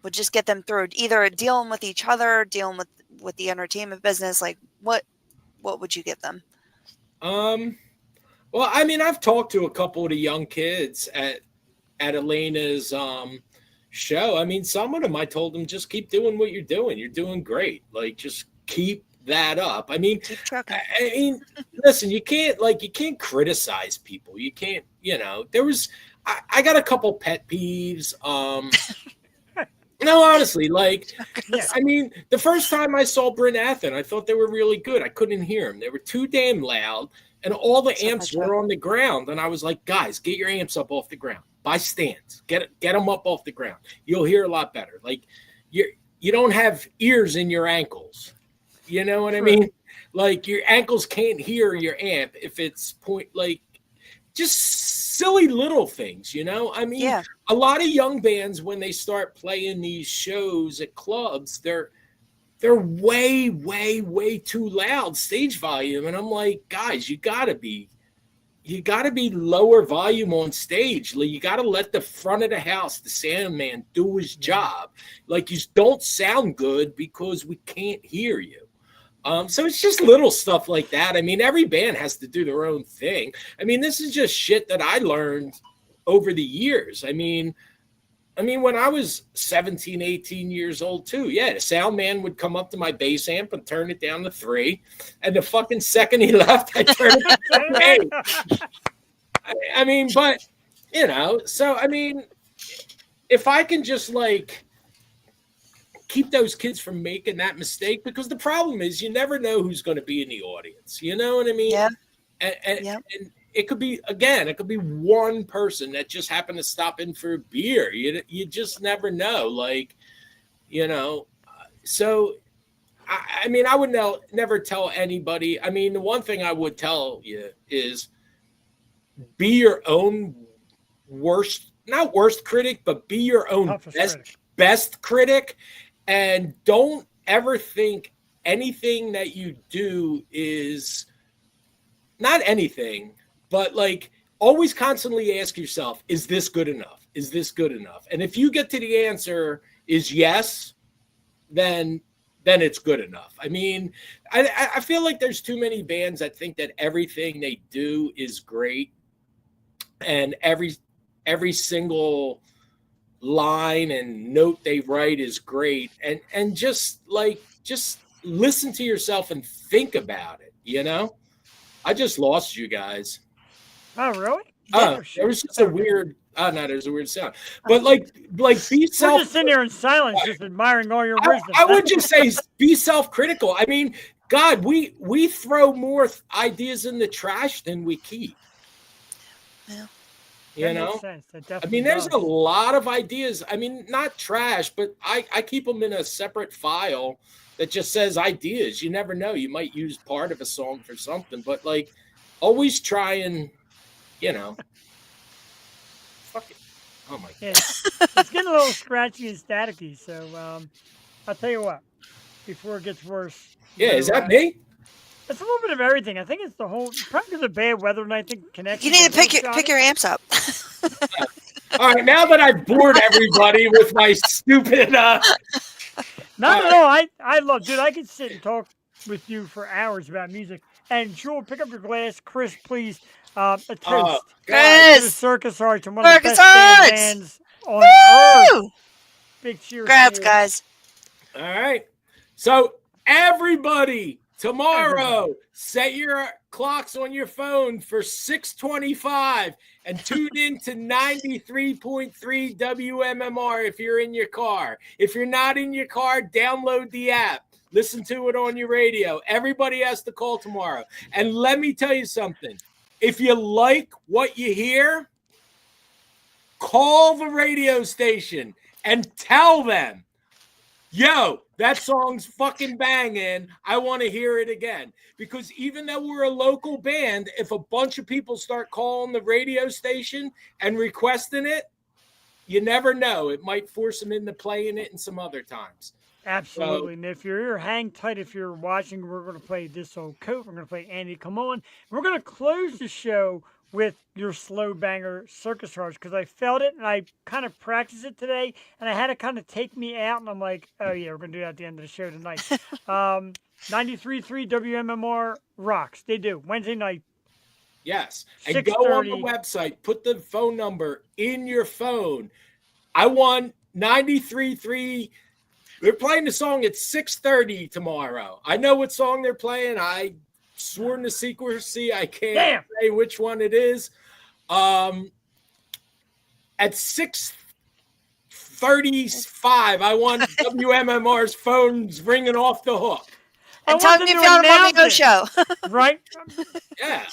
would just get them through either dealing with each other, dealing with the entertainment business? Like what would you give them? Well, I mean, I've talked to a couple of the young kids at Elena's show. I mean, some of them, I told them, just keep doing what you're doing. You're doing great. Like, just keep that up. I mean, keep trucking. I mean, listen, you can't criticize people. You can't, I got a couple pet peeves. No, honestly, I mean, the first time I saw Bryn Athen, I thought they were really good. I couldn't hear them. They were too damn loud. And all the amps were on the ground. And I was like, guys, get your amps up off the ground. Buy stands. Get them up off the ground. You'll hear a lot better. Like, you don't have ears in your ankles. You know what I mean? Like, your ankles can't hear your amp if it's just silly little things, you know? I mean, Yeah. a lot of young bands, when they start playing these shows at clubs, they're way, way, way too loud stage volume. And I'm like, guys, you gotta be lower volume on stage. Like, you got to let the front of the house, the sound man, do his job. Like, you don't sound good because we can't hear you. So it's just little stuff like that. I mean, every band has to do their own thing. I mean, this is just shit that I learned over the years. I mean, when I was 17, 18 years old too, yeah, the sound man would come up to my bass amp and turn it down to 3. And the fucking second he left, I turned it to 8. I mean, but, you know, so, I mean, if I can just, like, keep those kids from making that mistake, because the problem is you never know who's going to be in the audience. You know what I mean? Yeah. And it could be, again, it could be one person that just happened to stop in for a beer. You just never know. Like, you know, so, I mean, I would never tell anybody. I mean, the one thing I would tell you is be your own not worst critic, but be your own best critic. And don't ever think anything that you do is not anything, but like always constantly ask yourself, is this good enough? Is this good enough? And if you get to the answer is yes, then it's good enough. I mean, I feel like there's too many bands that think that everything they do is great and every single line and note they write is great. And just listen to yourself and think about it, you know? I just lost you guys. Oh, really? There was just a weird. Oh no, there's a weird sound. But like be self. We're just sitting here in silence, just admiring all your wisdom. I would just say be self-critical. I mean, God, we throw more ideas in the trash than we keep. Yeah. You know, I mean, there's a lot of ideas. I mean, not trash, but I keep them in a separate file that just says ideas. You never know. You might use part of a song for something, but like always try and, you know, fuck it. Oh my God. It's getting a little scratchy and staticky. So I'll tell you what, before it gets worse. Yeah, is that me? It's a little bit of everything. I think it's the whole, probably because of bad weather, and I think connection. You need to pick your amps up. All right, now that I've bored everybody with my stupid. Not at all. I love, dude. I could sit and talk with you for hours about music. And Jewel, pick up your glass. Chris, please. A toast. Chris! To the Circus Arts and one of the Circus best Arts! bands on earth. Woo! Big cheers. Congrats, to you. guys. All right. So everybody, tomorrow, set your clocks on your phone for 6:25 and tune in to 93.3 WMMR if you're in your car. If you're not in your car, download the app. Listen to it on your radio. Everybody has to call tomorrow. And let me tell you something. If you like what you hear, call the radio station and tell them, yo, that song's fucking banging. I want to hear it again. Because even though we're a local band, if a bunch of people start calling the radio station and requesting it, you never know. It might force them into playing it in some other times. Absolutely. And if you're here, hang tight. If you're watching, we're going to play This Old Coat. We're going to play Andy Come On. We're going to close the show with your slow banger Circus Hearts because I felt it and I kind of practiced it today and I had it kind of take me out and I'm like, oh yeah, we're going to do that at the end of the show tonight. 93.3 WMMR rocks. They do. Wednesday night. Yes. And go on the website. Put the phone number in your phone. I want 93.3. They're playing the song at 6:30 tomorrow. I know what song they're playing. I sworn to secrecy. I can't say which one it is. At 6:35, I want WMMR's phones ringing off the hook. And tell them you found them on the Yo Show. Right? Yeah.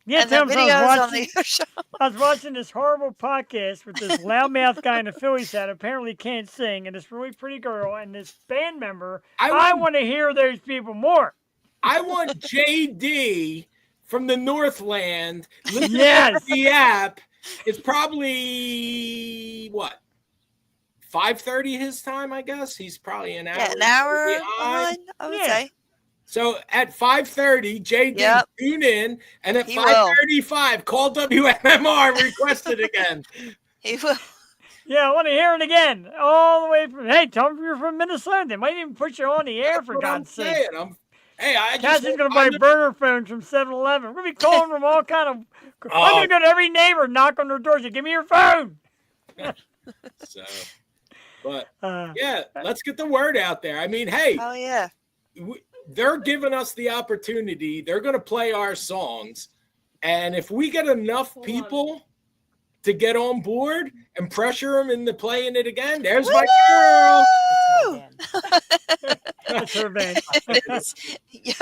Yeah, and the videos on the Yo Show. I was watching this horrible podcast with this loudmouth guy in a Phillies hat apparently can't sing, and this really pretty girl, and this band member. I want to hear those people more. I want JD from the Northland listening Yes. to the app, it's probably what 5:30 his time. I guess he's probably an hour. Yeah, an hour behind. behind, I would Yeah. say. So at 5:30, JD Yep. tune in, and at He will. 5:35, call WMMR and request it again. He will. Yeah, I want to hear it again. All the way from, hey, tell them you're from Minnesota. They might even put you on the air, That's for what God's I'm sake. saying. I just Cassie's going to buy burner phones from 7-Eleven. We're going to be calling from all kind of, I'm Oh. going to go to every neighbor, knock on their doors, and give me your phone. So, but Uh, yeah, let's get the word out there. I mean, hey, Oh yeah. they're giving us the opportunity. They're going to play our songs. And if we get enough people to get on board and pressure them into playing it again, there's my girl. That's her band. Yo, you She's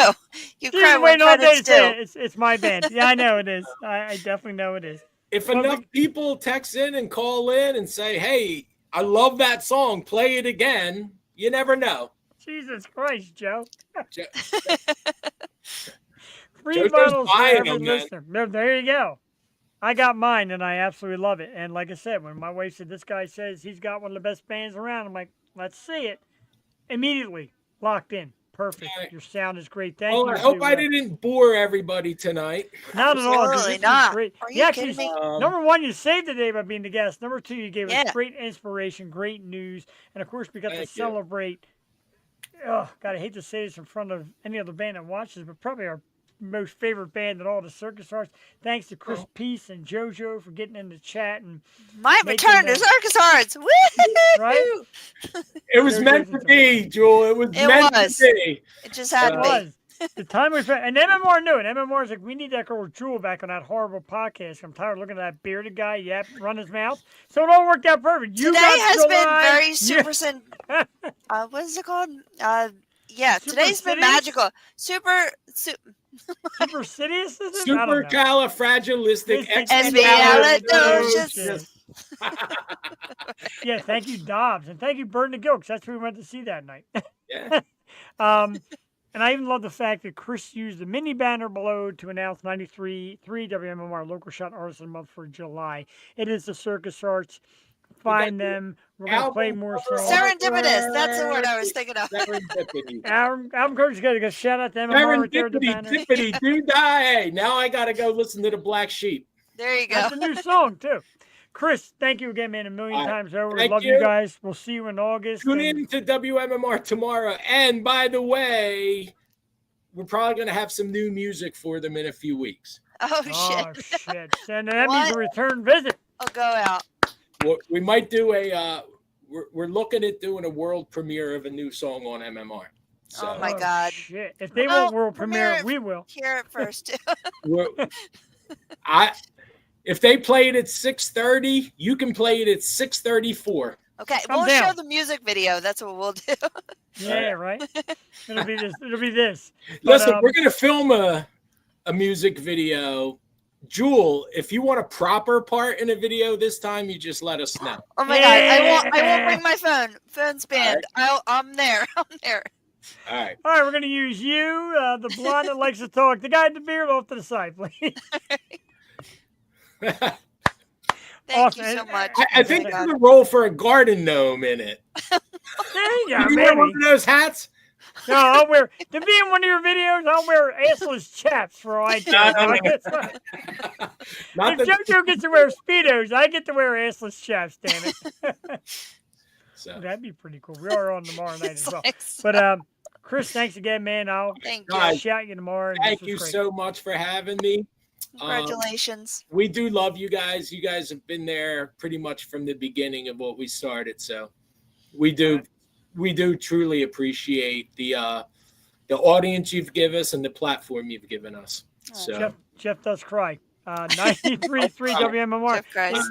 cry been when waiting all day credits to say due. it. It's my band. Yeah, I know it is. I definitely know it is. If Well, enough people text in and call in and say, hey, I love that song, play it again, you never know. Jesus Christ, Joe. Jo- Free Joe bottles for buying every them, man. listener. There you go. I got mine, and I absolutely love it. And like I said, when my wife said, this guy says he's got one of the best bands around, I'm like, let's see it. Immediately locked in. Perfect. Right. Your sound is great. Thank Well, you. I hope to, I didn't bore everybody tonight. Not at all. 'Cause Absolutely this not. is great. Are You you actually, kidding me? number one, you saved the day by being the guest. Number two, you gave Yeah. us great inspiration, great news. And of course, we got to Thank you. celebrate. Oh, God, I hate to say this in front of any other band that watches, but probably our most favorite band in all the Circus Arts. Thanks to Chris Peace and JoJo for getting in the chat. And Might making return to the- Circus Arts. Woo! Right? It was Joe meant to Josephson. be, Jewel. It was It meant was. to be. It just had It to be. was. The time was right. And MMR knew it. MMR is like, we need that girl Jewel back on that horrible podcast. I'm tired of looking at that bearded guy, run his mouth. So it all worked out perfect. You Today got has July. been very You- super. What is it called? Yeah, today's been Supercilious? magical. Super. Supercilious, is it? I don't know. Supercalifragilistic Expialidocious. Yeah, thank you, Dobbs. And thank you, Bird and the Gilks. That's who we went to see that night. Yeah. And I even love the fact that Chris used the mini banner below to announce 93.3 WMMR Local Shot Artist of the Month for July. It is the Circus Arts. Find them. We're going to play more songs. Serendipitous. That's the word I was thinking of. Serendipity. Album cover's got to go shout out to MMR right there at the banner. Serendipity, do die. Hey, now I got to go listen to the Black Sheep. There you go. That's a new song, too. Chris, thank you again, man, a million All right. times over. Thank Love you you. guys. We'll see you in August. Tune and- in to WMMR tomorrow. And by the way, we're probably going to have some new music for them in a few weeks. Oh Oh, shit. shit. And that means a What? return visit. I'll go out. We might do we're looking at doing a world premiere of a new song on MMR. So Oh, my God. Shit. If they Well, won't world premiere, premiere it, we will. Hear it first. if they play it at 6:30, you can play it at 6:34. Okay, Come we'll down. show the music video. That's what we'll do. Yeah, right? It'll be this. It'll be this. Listen, um, we're gonna film a music video. Jewel, if you want a proper part in a video this time, you just let us know. Oh my God! I won't Yeah. bring my phone. Phone's banned. I'm there. I'm there. All right. All right, we're going to use you, the blonde that likes to talk, the guy with the beard off to the side, please. Thank Awesome. you so much. I think there's a role for a garden gnome in it. There you go, You wear one maybe. of those hats? No, I'll wear, to be in one of your videos, I'll wear assless chaps for all I care. No. Not If that, JoJo gets to wear Speedos, I get to wear assless chaps, damn it. so. That'd be pretty cool. We are on tomorrow night It's as well. like, But Chris, thanks again, man. I'll thank you. Guys, shout you tomorrow. and Thank this was you great. so much for having me. Congratulations. We do love you guys. You guys have been there pretty much from the beginning of what we started. So we do truly appreciate the audience you've given us and the platform you've given us. So Jeff does cry. 93.3 WMMR. Jeff Christ.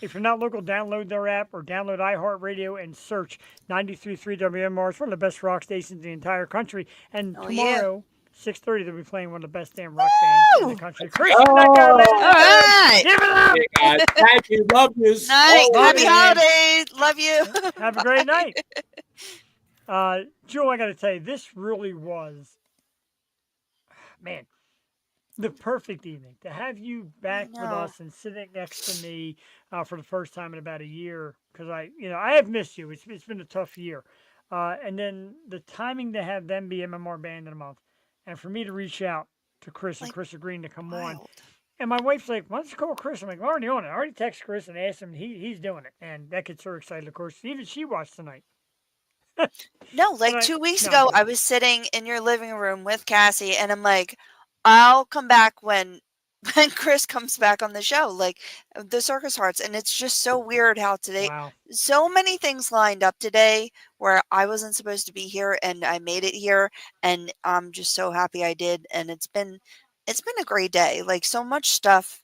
If you're not local, download their app or download iHeartRadio and search 93.3 WMMR. It's one of the best rock stations in the entire country. And Oh, yeah. tomorrow, 6:30, they'll be playing one of the best damn rock bands in the country. Chris, Oh. that guy, ladies and All right. gentlemen, give it up. hey guys, thank you. Love you. Night. Love Happy you, man. holidays. Love you. Have a great night. Joe, I got to tell you, this really was, man, the perfect evening to have you back with know. us and sitting next to me for the first time in about a year because I have missed you. It's been a tough year, and then the timing to have them be MMR Band in a month, and for me to reach out to Chris and Like Chris agreeing to come on. wild. And my wife's like, "Why don't you call Chris?" I'm like, "I'm already on it. I already texted Chris and asked him. He's doing it." And that gets her excited, of course. Even she watched tonight. No, like But 2 weeks no, I'm ago, I kidding. was sitting in your living room with Cassie, and I'm like, I'll come back when when Chris comes back on the show, like the Circus Hearts. And it's just so weird how today, Wow. so many things lined up today where I wasn't supposed to be here, and I made it here, and I'm just so happy I did. And it's been a great day. Like so much stuff,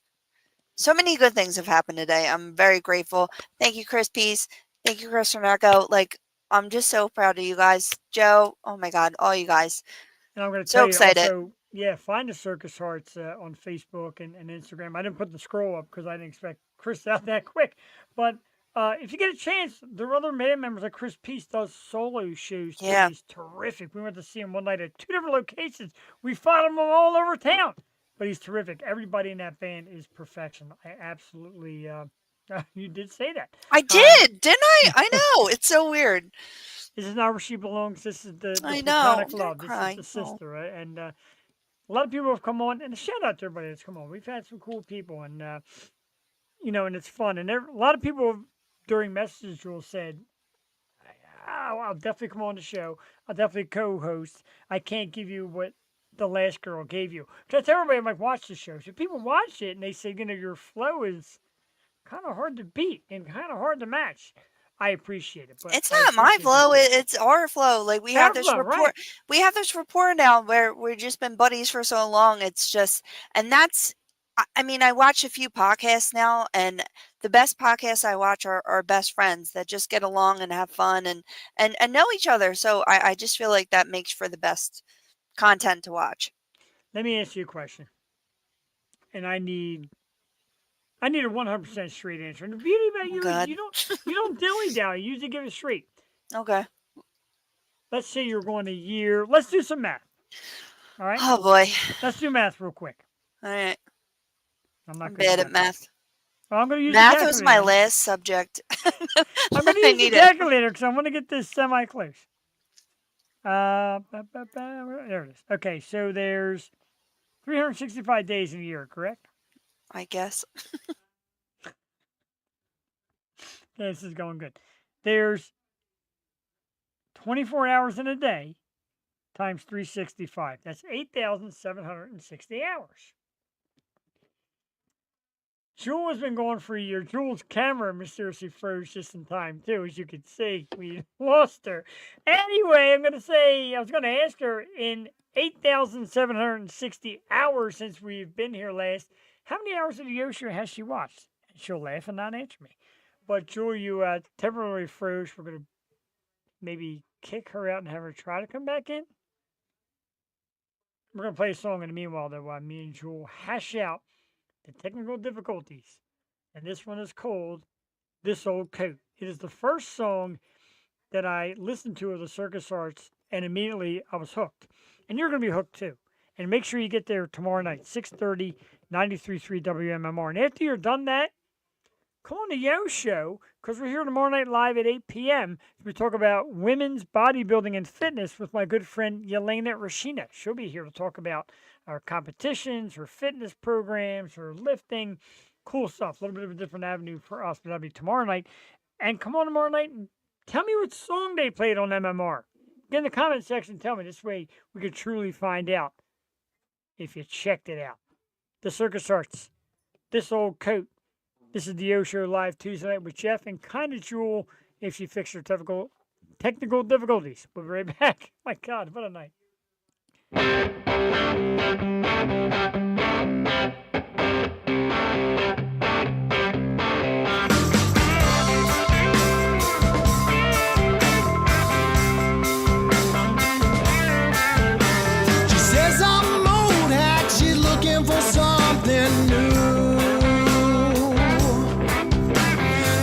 so many good things have happened today. I'm very grateful. Thank you, Chris Peace. Thank you, Chris Renacco. Like, I'm just so proud of you guys. Joe, oh my God, all you guys. And I'm going to So tell you excited. also, yeah, find the Circus Hearts on Facebook and Instagram. I didn't put the scroll up because I didn't expect Chris out that quick. But if you get a chance, there are other band members. Like Chris Peace does solo shows too. Yeah. He's terrific. We went to see him one night at 2 different locations. We followed him all over town. But he's terrific. Everybody in that band is perfection. I absolutely, you did say that. I did, didn't I? I know. It's so weird. This is not where she belongs. This is the I know. platonic I'm gonna love. This cry. is the Oh, sister, right? And a lot of people have come on, and a shout out to everybody that's come on. We've had some cool people, and and it's fun. And a lot of people during messages will said, I'll definitely come on the show. I'll definitely co-host. I can't give you what the last girl gave you." Because I tell everybody, I'm like, watch the show. So people watch it, and they say, your flow is kind of hard to beat and kind of hard to match. I appreciate it, but it's I not my appreciate flow. that. It's our flow. Like we have this Airflow, rapport. right? We have this rapport now where we've just been buddies for so long. It's just, and that's. I mean, I watch a few podcasts now, and the best podcasts I watch are best friends that just get along and have fun and know each other. So I just feel like that makes for the best content to watch. Let me ask you a question, and I need a 100% straight answer. And the beauty about Oh you is God. you don't dilly dally. You usually give it straight. Okay. Let's say you're going a year. Let's do some math. All right. Oh boy. Let's do math real quick. All right. I'm not I'm good bad at at math. math. Well, I'm going to use Math the was my calculator. last subject. I'm going to I use the need it. calculator because I want to get this semi close. There it is. Okay, so there's 365 days in a year, correct? I guess. Okay, this is going good. There's 24 hours in a day times 365. That's 8,760 hours. Jewel has been going for a year. Jewel's camera mysteriously froze just in time, too, as you can see. We lost her. Anyway, I was going to ask her in 8,760 hours since we've been here last, how many hours of the Yoshi has she watched? And she'll laugh and not answer me. But Jewel, you temporarily froze. We're going to maybe kick her out and have her try to come back in. We're going to play a song in the meanwhile, though, while me and Jewel hash out the technical difficulties. And this one is called This Old Coat. It is the first song that I listened to of the Circus Arts, and immediately I was hooked. And you're going to be hooked too. And make sure you get there tomorrow night, 6:30, 93.3 WMMR. And after you're done that, come on the Yo Show, because we're here tomorrow night live at 8 p.m. We talk about women's bodybuilding and fitness with my good friend Yelena Rashina. She'll be here to talk about our competitions, her fitness programs, her lifting, cool stuff. A little bit of a different avenue for us, but that'll be tomorrow night. And come on tomorrow night and tell me what song they played on MMR. Get in the comment section, tell me. This way we could truly find out if you checked it out. The Circus Arts, This Old Coat. This is the Yo Show live Tuesday night with Jeff and kind of Jewel if she fixed her technical difficulties. We'll be right back. My God, what a night. She says I'm old hat, she's looking for something new.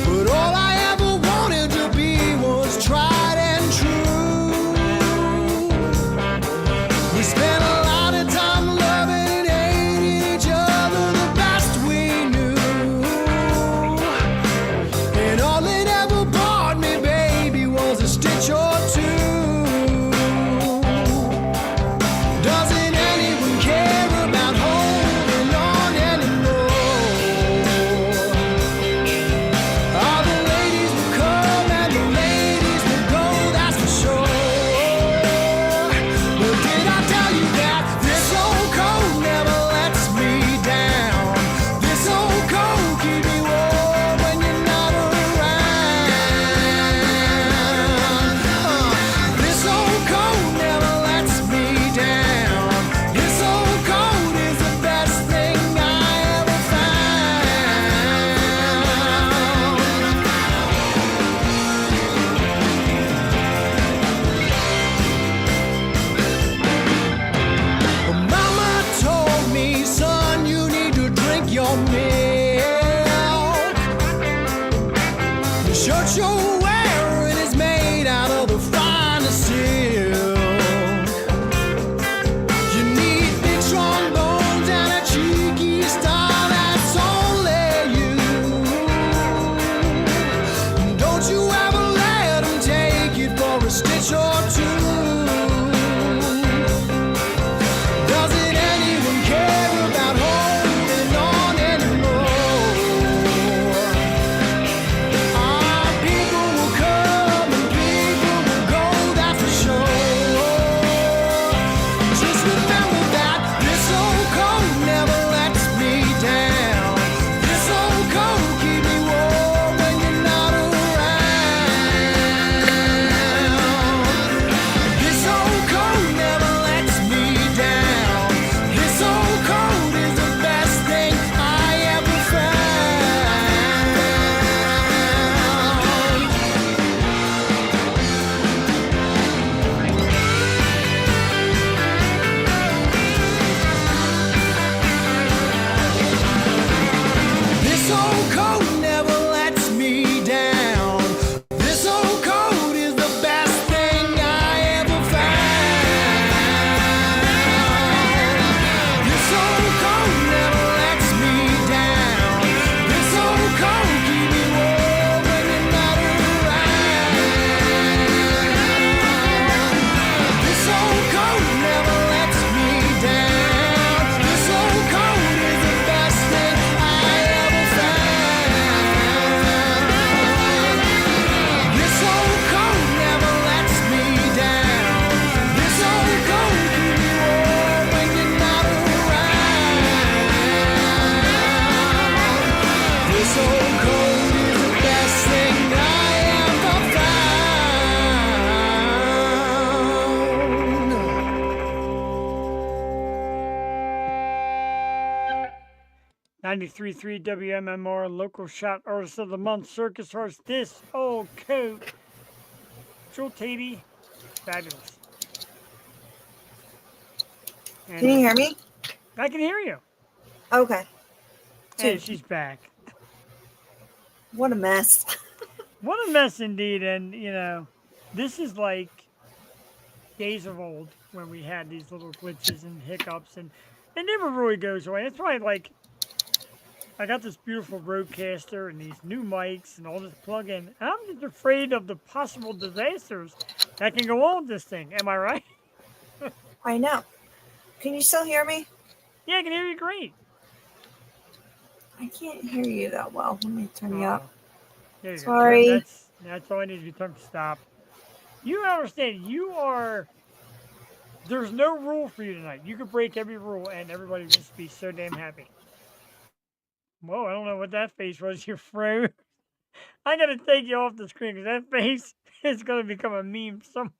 But all I ever wanted to be was tried and true. We spent a lot of time loving and stitch or two. Doesn't anyone care about holding on anymore? All the ladies will come and the ladies will go, that's for sure. But did I tell you that this old coat never lets me down? This old coat keeps me warm when you're not around. This old coat never lets me down. This old coat is the best thing I ever found. Mama told me, son, you need to drink your milk. The shirt you're wearing is made out of the finest silk. You need big strong bones and a cheeky style that's only you. Don't you ever let 'em take it for a stitch or two. Doesn't anyone care about holding on anymore? People will come and people will go, that's for sure. Just remember that this old coat never lets me down. This old coat keeps me warm when you're not around. This old coat never lets me down. This old coat is the best thing I ever found. This old coat never lets me down. This old coat is the best thing I ever found. This old coat never lets me down. This old coat keeps me warm when you're not around. This old coat never lets me down. This old coat is the best thing I ever found. This old coat never lets me down. This old coat keeps me warm when you're not around. This old coat is the best thing I ever found. 93.3 WMMR, local shot artist of the month, circus horse, this old coat. Joel Tatey, fabulous. And Can you hear me? I can hear you. Okay. And Dude, she's back. what a mess. What a mess indeed. And, this is like days of old when we had these little glitches and hiccups, and it never really goes away. That's why, I got this beautiful Rodecaster and these new mics and all this plug-in. And I'm just afraid of the possible disasters that can go on with this thing. Am I right? I know. Can you still hear me? Yeah, I can hear you great. I can't hear you that well. Let me turn you up. There you go. Sorry. That's all I need to turn to stop. You understand, there's no rule for you tonight. You could break every rule and everybody would just be so damn happy. Whoa, I don't know what that face was. You froze. I gotta take you off the screen because that face is gonna become a meme somewhere.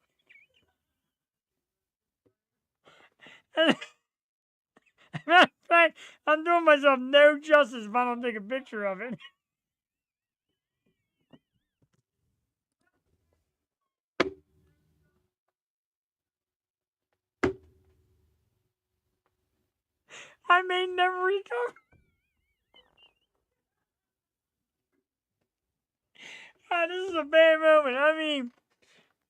Matter of fact, I'm doing myself no justice if I don't take a picture of it. I may never recover. This is a bad moment. I mean,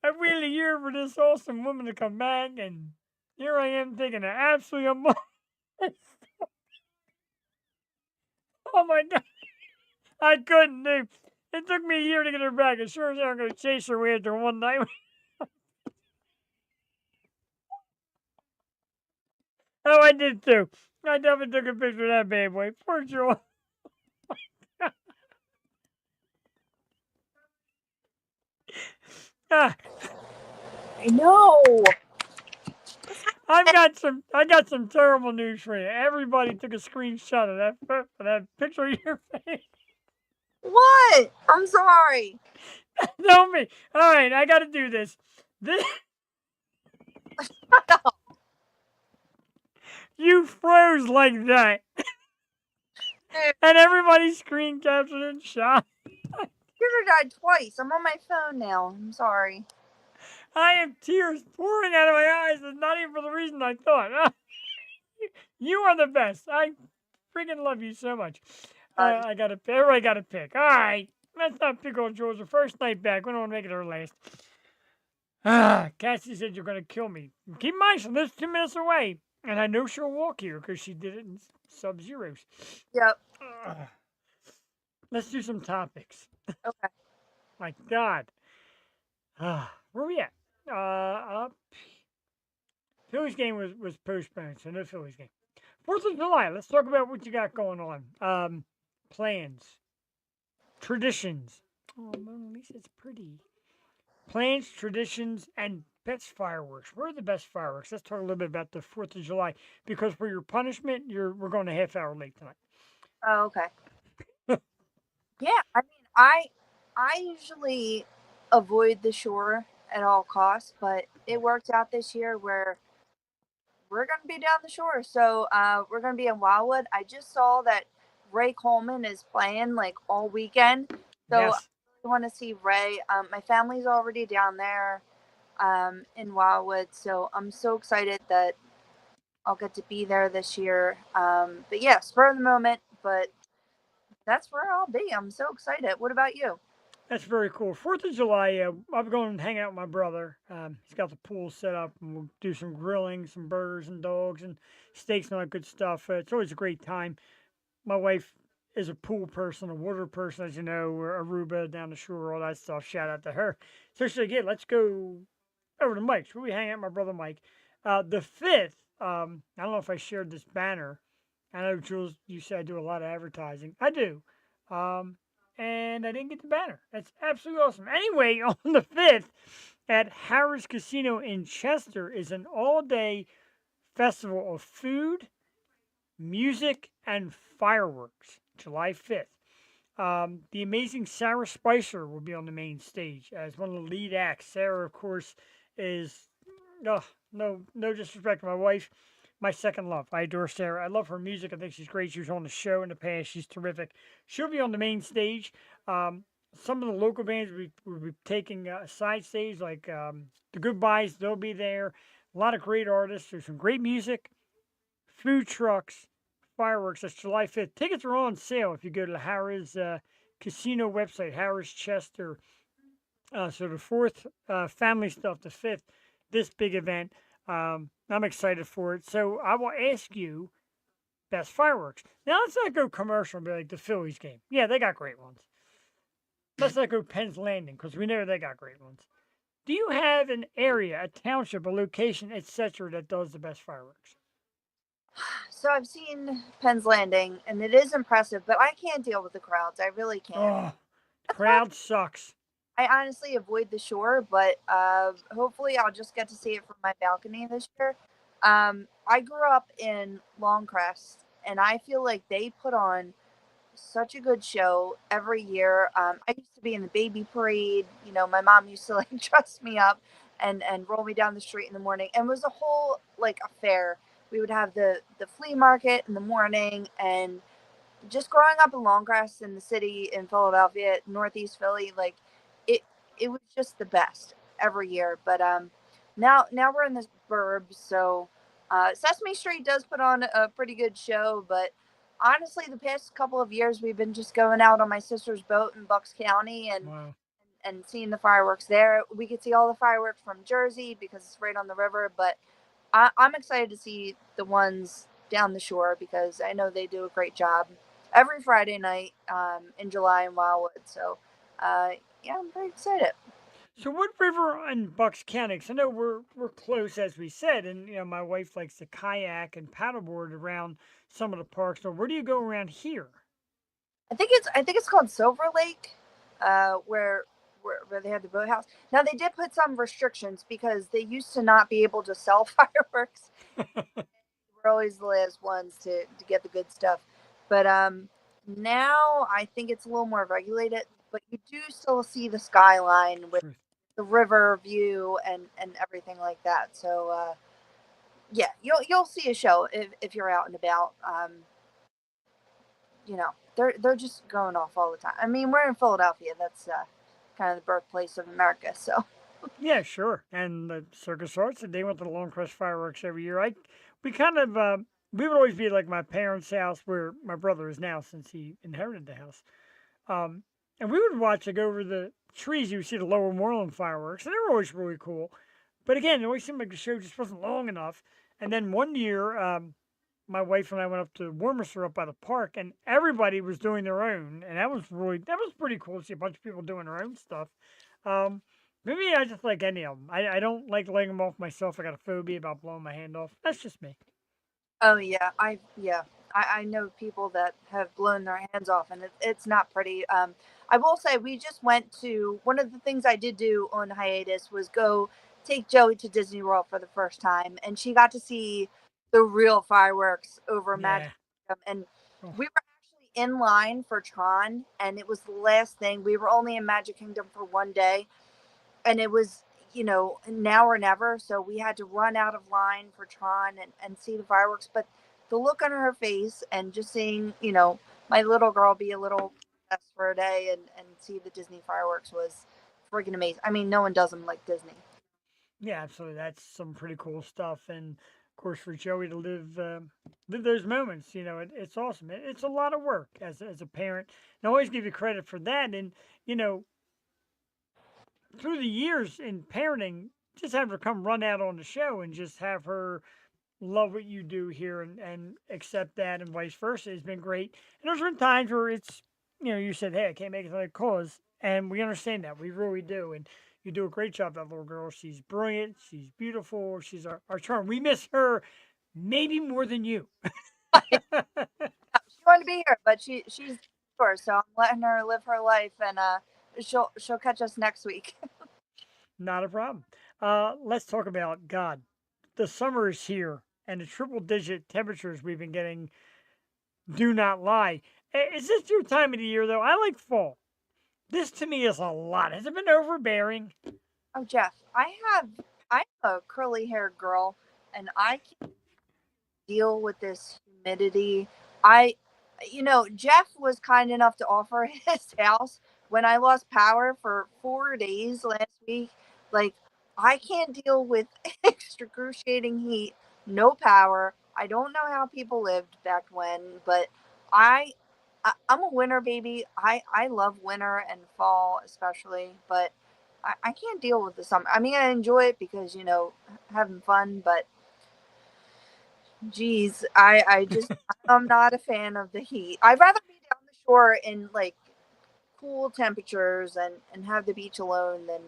I waited a year for this awesome woman to come back, and here I am taking an absolutely oh my God. I couldn't do. It took me a year to get her back. And sure as hell, I'm going to chase her away after one night. Oh, I did too. I definitely took a picture of that bad boy. For sure. Ah, I know. I got some terrible news for you. Everybody took a screenshot of that picture of your face. What? I'm sorry. Tell me. All right, I got to do this. This you froze like that, and everybody screen captured and shot. Computer died twice. I'm on my phone now. I'm sorry. I have tears pouring out of my eyes, and not even for the reason I thought. You are the best. I freaking love you so much. Everybody got to pick. All right, let's not pick on Georgia. First night back. We don't want to make it our last. Cassie said you're going to kill me. Keep in mind, she lives 2 minutes away, and I know she'll walk here because she did it in Sub-Zeros. Yep. Let's do some topics. Okay. My God. Where we at? Phillies game was postponed, so no Phillies game. 4th of July. Let's talk about what you got going on. Plans, traditions. Oh, Mona Lisa, it's pretty. Plans, traditions, and best fireworks. Where are the best fireworks? Let's talk a little bit about the 4th of July because for your punishment, we're going a half hour late tonight. Oh, okay. Yeah, I mean, I usually avoid the shore at all costs, but it worked out this year where we're going to be down the shore. So we're going to be in Wildwood. I just saw that Ray Coleman is playing like all weekend. So Yes. I want to see Ray. My family's already down there in Wildwood. So I'm so excited that I'll get to be there this year. But yeah, spur of the moment. But that's where I'll be. I'm so excited. What about you? That's very cool. 4th of July, I'm going to hang out with my brother. He's got the pool set up, and we'll do some grilling, some burgers and dogs and steaks and all that good stuff. It's always a great time. My wife is a pool person, a water person, as you know, Aruba, down the shore, all that stuff. Shout out to her. So she said, yeah, let's go over to Mike's. We hang out with my brother Mike. The 5th, I don't know if I shared this banner. I know, Jules, you said I do a lot of advertising. I do. And I didn't get the banner. That's absolutely awesome. Anyway, on the 5th at Harris Casino in Chester is an all-day festival of food, music, and fireworks. July 5th. The amazing Sarah Spicer will be on the main stage as one of the lead acts. Sarah, of course, is no disrespect to my wife, my second love. I adore Sarah. I love her music. I think she's great. She was on the show in the past. She's terrific. She'll be on the main stage. Some of the local bands will be taking a side stage, like the Goodbyes. They'll be there. A lot of great artists. There's some great music, food trucks, fireworks. That's July 5th. Tickets are on sale if you go to the Harris Casino website, Harris Chester. So the 4th, family stuff, the 5th, this big event. I'm excited for it. So I will ask you best fireworks. Now let's not go commercial and be like the Phillies game. Yeah, they got great ones. Let's not go Penn's Landing because we know they got great ones. Do you have an area, a township, a location, etc., that does the best fireworks? So I've seen Penn's Landing, and it is impressive, but I can't deal with the crowds. I really can't. Oh, crowd sucks. I honestly avoid the shore, but hopefully I'll just get to see it from my balcony this year. I grew up in Longcrest, and I feel like they put on such a good show every year. I used to be in the baby parade. You know, my mom used to like dress me up and roll me down the street in the morning, and it was a whole like affair. We would have the flea market in the morning, and just growing up in Longcrest in the city in Philadelphia, Northeast Philly, like it it was just the best every year. But now we're in the burbs, so Sesame Street does put on a pretty good show, but honestly, the past couple of years we've been just going out on my sister's boat in Bucks County and Wow. and seeing the fireworks there. We could see all the fireworks from Jersey because it's right on the river, but I'm excited to see the ones down the shore because I know they do a great job every Friday night in July in Wildwood. So Yeah, I'm very excited. So what river in Bucks County? 'Cause I know we're close as we said, and my wife likes to kayak and paddleboard around some of the parks. So where do you go around here? I think it's called Silver Lake, where they have the boathouse. Now they did put some restrictions because they used to not be able to sell fireworks. We're always the last ones to get the good stuff, but now I think it's a little more regulated. But you do still see the skyline with Truth. the river view and everything like that. So yeah, you'll see a show if you're out and about. They're just going off all the time. I mean, we're in Philadelphia. That's kind of the birthplace of America. So Yeah, sure. And the circus arts, and they went to the Long Crest fireworks every year. We kind of we would always be like my parents' house where my brother is now since he inherited the house. Um, and we would watch like over the trees. You would see the Lower Moreland fireworks, and they were always really cool. But again, it always seemed like the show just wasn't long enough. And then one year, my wife and I went up to Warmminster up by the park, and everybody was doing their own, and that was pretty cool to see a bunch of people doing their own stuff. Um, Maybe I just like any of them. I don't like letting them off myself. I got a phobia about blowing my hand off. That's just me. oh yeah, I know people that have blown their hands off, and it's not pretty. I will say we just went to one of the things I did do on hiatus was go take Joey to Disney World for the first time, and she got to see the real fireworks over Magic Yeah. Kingdom. And Oh, we were actually in line for Tron, and it was the last thing. We were only in Magic Kingdom for one day, and it was now or never, so we had to run out of line for Tron and see the fireworks. But the look on her face and just seeing my little girl be a little princess for a day and see the Disney fireworks was freaking amazing. I mean, no one does them like Disney. yeah, absolutely. That's some pretty cool stuff. And of course, for Joey to live those moments, it's awesome. It's a lot of work as a parent. And I always give you credit for that. And you know, through the years in parenting, just have her come run out on the show and just have her love what you do here and accept that and vice versa has been great. And there's been times where you said, hey, I can't make it to the cause. And we understand that. We really do. And you do a great job, that little girl. She's brilliant. She's beautiful. She's our charm. We miss her maybe more than you. She wanted to be here, but she's sure, so I'm letting her live her life, and she'll catch us next week. Not a problem. Let's talk about God. The summer is here, and the triple digit temperatures we've been getting do not lie. Is this your time of the year, though? I like fall. This to me is a lot. Has it been overbearing? Oh, Jeff, I'm a curly haired girl, and I deal with this humidity. I, Jeff was kind enough to offer his house when I lost power for 4 days last week. Like, I can't deal with excruciating heat, no power. I don't know how people lived back when, but I, I'm a winter baby. I love winter and fall especially, but I can't deal with the summer. I mean, I enjoy it because having fun, but geez, I'm not a fan of the heat. I'd rather be down the shore in like cool temperatures and have the beach alone than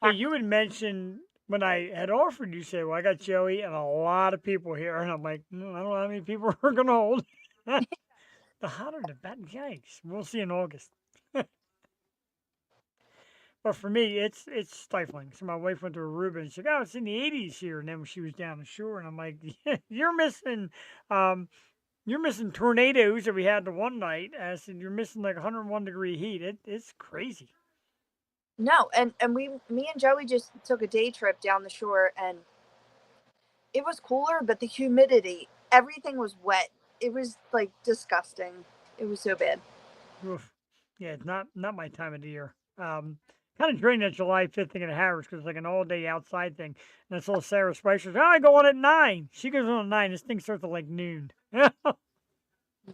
Yeah, you had mentioned when I had offered, you said, well, I got Joey and a lot of people here. And I'm like, I don't know how many people we're going to hold. The hotter the better. Yikes. We'll see in August. But for me, it's stifling. So my wife went to Aruba and she said, "Oh, it's in the 80s here." And then when she was down the shore, and I'm like, yeah, um, you're missing tornadoes that we had the one night." I said, "You're missing like 101-degree heat. It's crazy." no. And me and Joey just took a day trip down the shore, and it was cooler, but the humidity, everything was wet. It was like disgusting. It was so bad. Oof. Yeah, it's not my time of the year. Kind of during that July 5th thing at Harris because it's like an all day outside thing. And I saw Sarah Spicer. Oh, I go on at 9. She goes on at 9. This thing starts at like noon.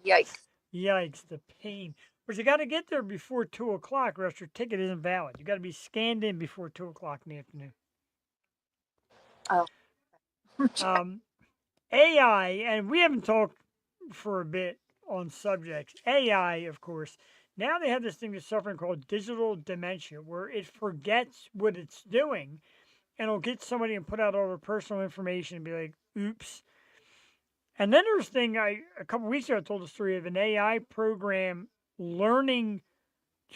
Yikes. Yikes, the pain. But you got to get there before 2 o'clock or else your ticket isn't valid. You got to be scanned in before 2 o'clock in the afternoon. Oh. Um, AI, and we haven't talked for a bit on subjects. AI, of course, Now they have this thing that's suffering called digital dementia, where it forgets what it's doing, and it'll get somebody and put out all their personal information and be like, "Oops." And then there's a thing a couple weeks ago I told the story of an AI program learning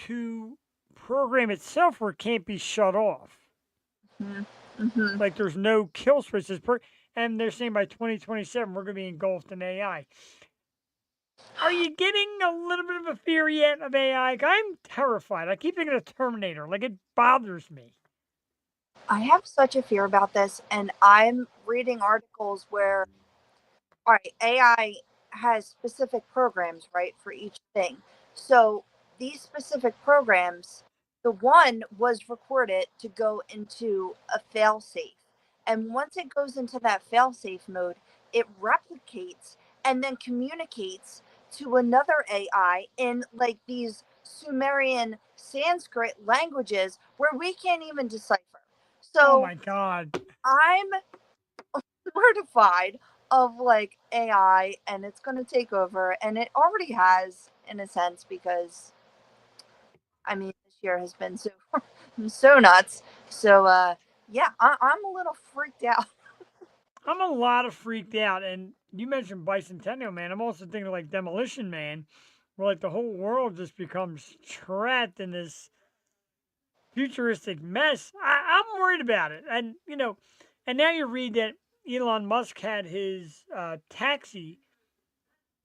to program itself where it can't be shut off. Mm-hmm. Like there's no kill switches. And they're saying by 2027 we're going to be engulfed in AI. Are you getting a little bit of a fear yet of AI? I'm terrified. I keep thinking of Terminator. Like it bothers me. I have such a fear about this, and I'm reading articles where, all right, AI has specific programs, right, for each thing. So these specific programs, the one was recorded to go into a failsafe. And once it goes into that failsafe mode, it replicates and then communicates to another AI in like these Sumerian Sanskrit languages where we can't even decipher. Oh So my God. I'm mortified of like AI and it's going to take over, and it already has in a sense because I mean this year has been so so nuts. So yeah, I'm a little freaked out. I'm a lot of freaked out. And you mentioned Bicentennial Man. I'm also thinking like Demolition Man, where like the whole world just becomes trapped in this futuristic mess. I'm worried about it. And, and now you read that Elon Musk had his taxi,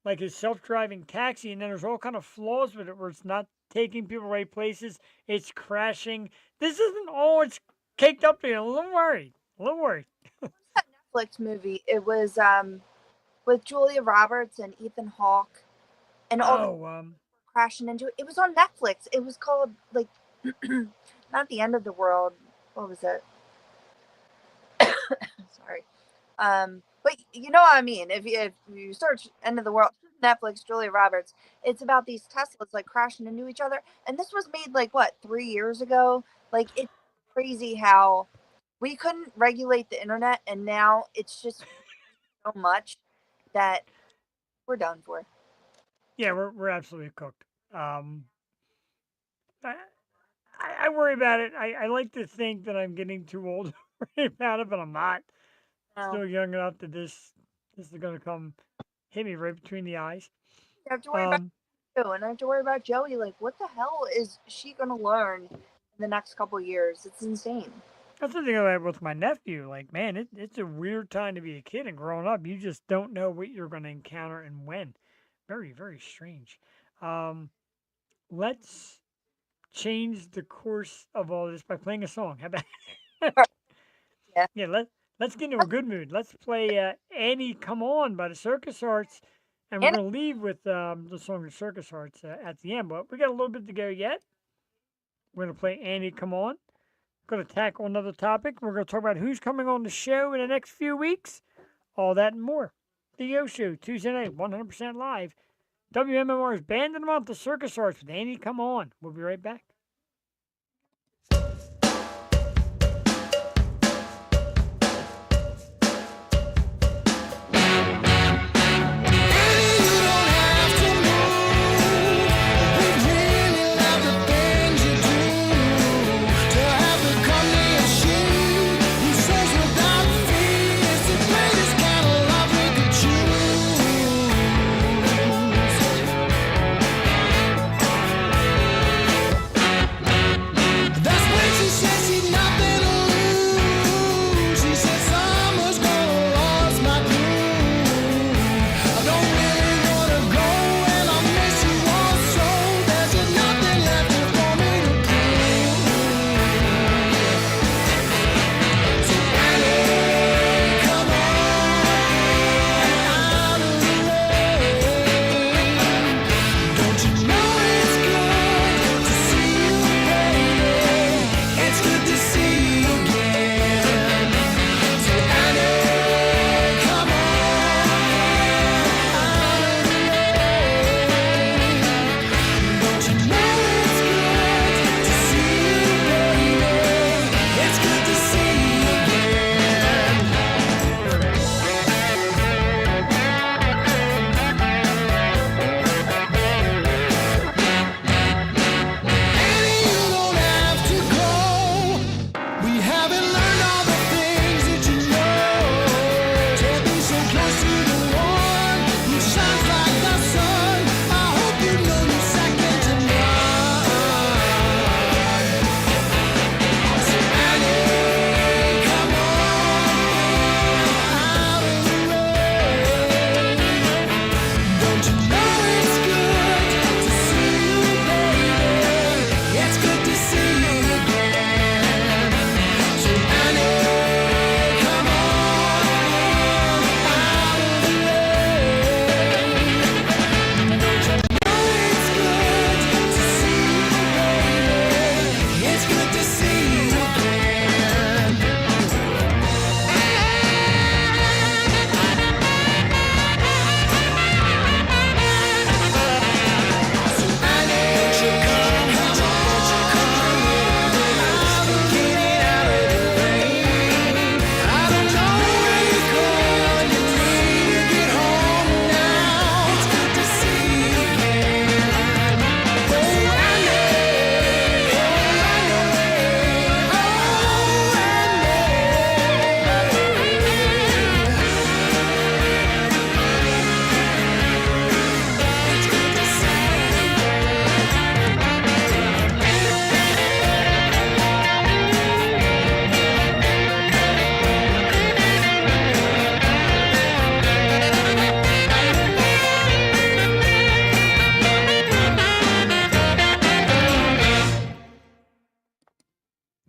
like his self-driving taxi, and then there's all kind of flaws with it where it's not taking people right places. It's crashing. This isn't all it's caked up to. I'm a little worried. A little worried. That Netflix movie, it was with Julia Roberts and Ethan Hawke and all the crashing into it. It was on Netflix. It was called like not the end of the world. What was it? Sorry. But you know what I mean. If you search "End of the World" Netflix, Julia Roberts, it's about these Teslas like crashing into each other. And this was made like what 3 years ago. Like it's crazy how we couldn't regulate the internet, and now it's just so much that we're done for. Yeah, we're absolutely cooked. I, I worry about it. I like to think that I'm getting too old to worry about it, but I'm not. No. Still young enough that this is going to come hit me right between the eyes. You have to worry about you, and I have to worry about Joey. Like, what the hell is she gonna learn in the next couple years? It's insane. That's the thing about with my nephew. Like, man, it's a weird time to be a kid and growing up. You just don't know what you're going to encounter and when. Very, very strange. Let's change the course of all this by playing a song. How about? Yeah. Yeah. Let's get into a good mood. Let's play "Annie, Come On" by the Circus Hearts, and we're going to leave with the song "The Circus Hearts" at the end. But we got a little bit to go yet. We're going to play "Annie, Come On." Going to tackle another topic. We're going to talk about who's coming on the show in the next few weeks. All that and more. The Yo Show, Tuesday night, 100% live. WMMR's Band of the Month, the Circus Arts with Annie, Come On. We'll be right back. Choose.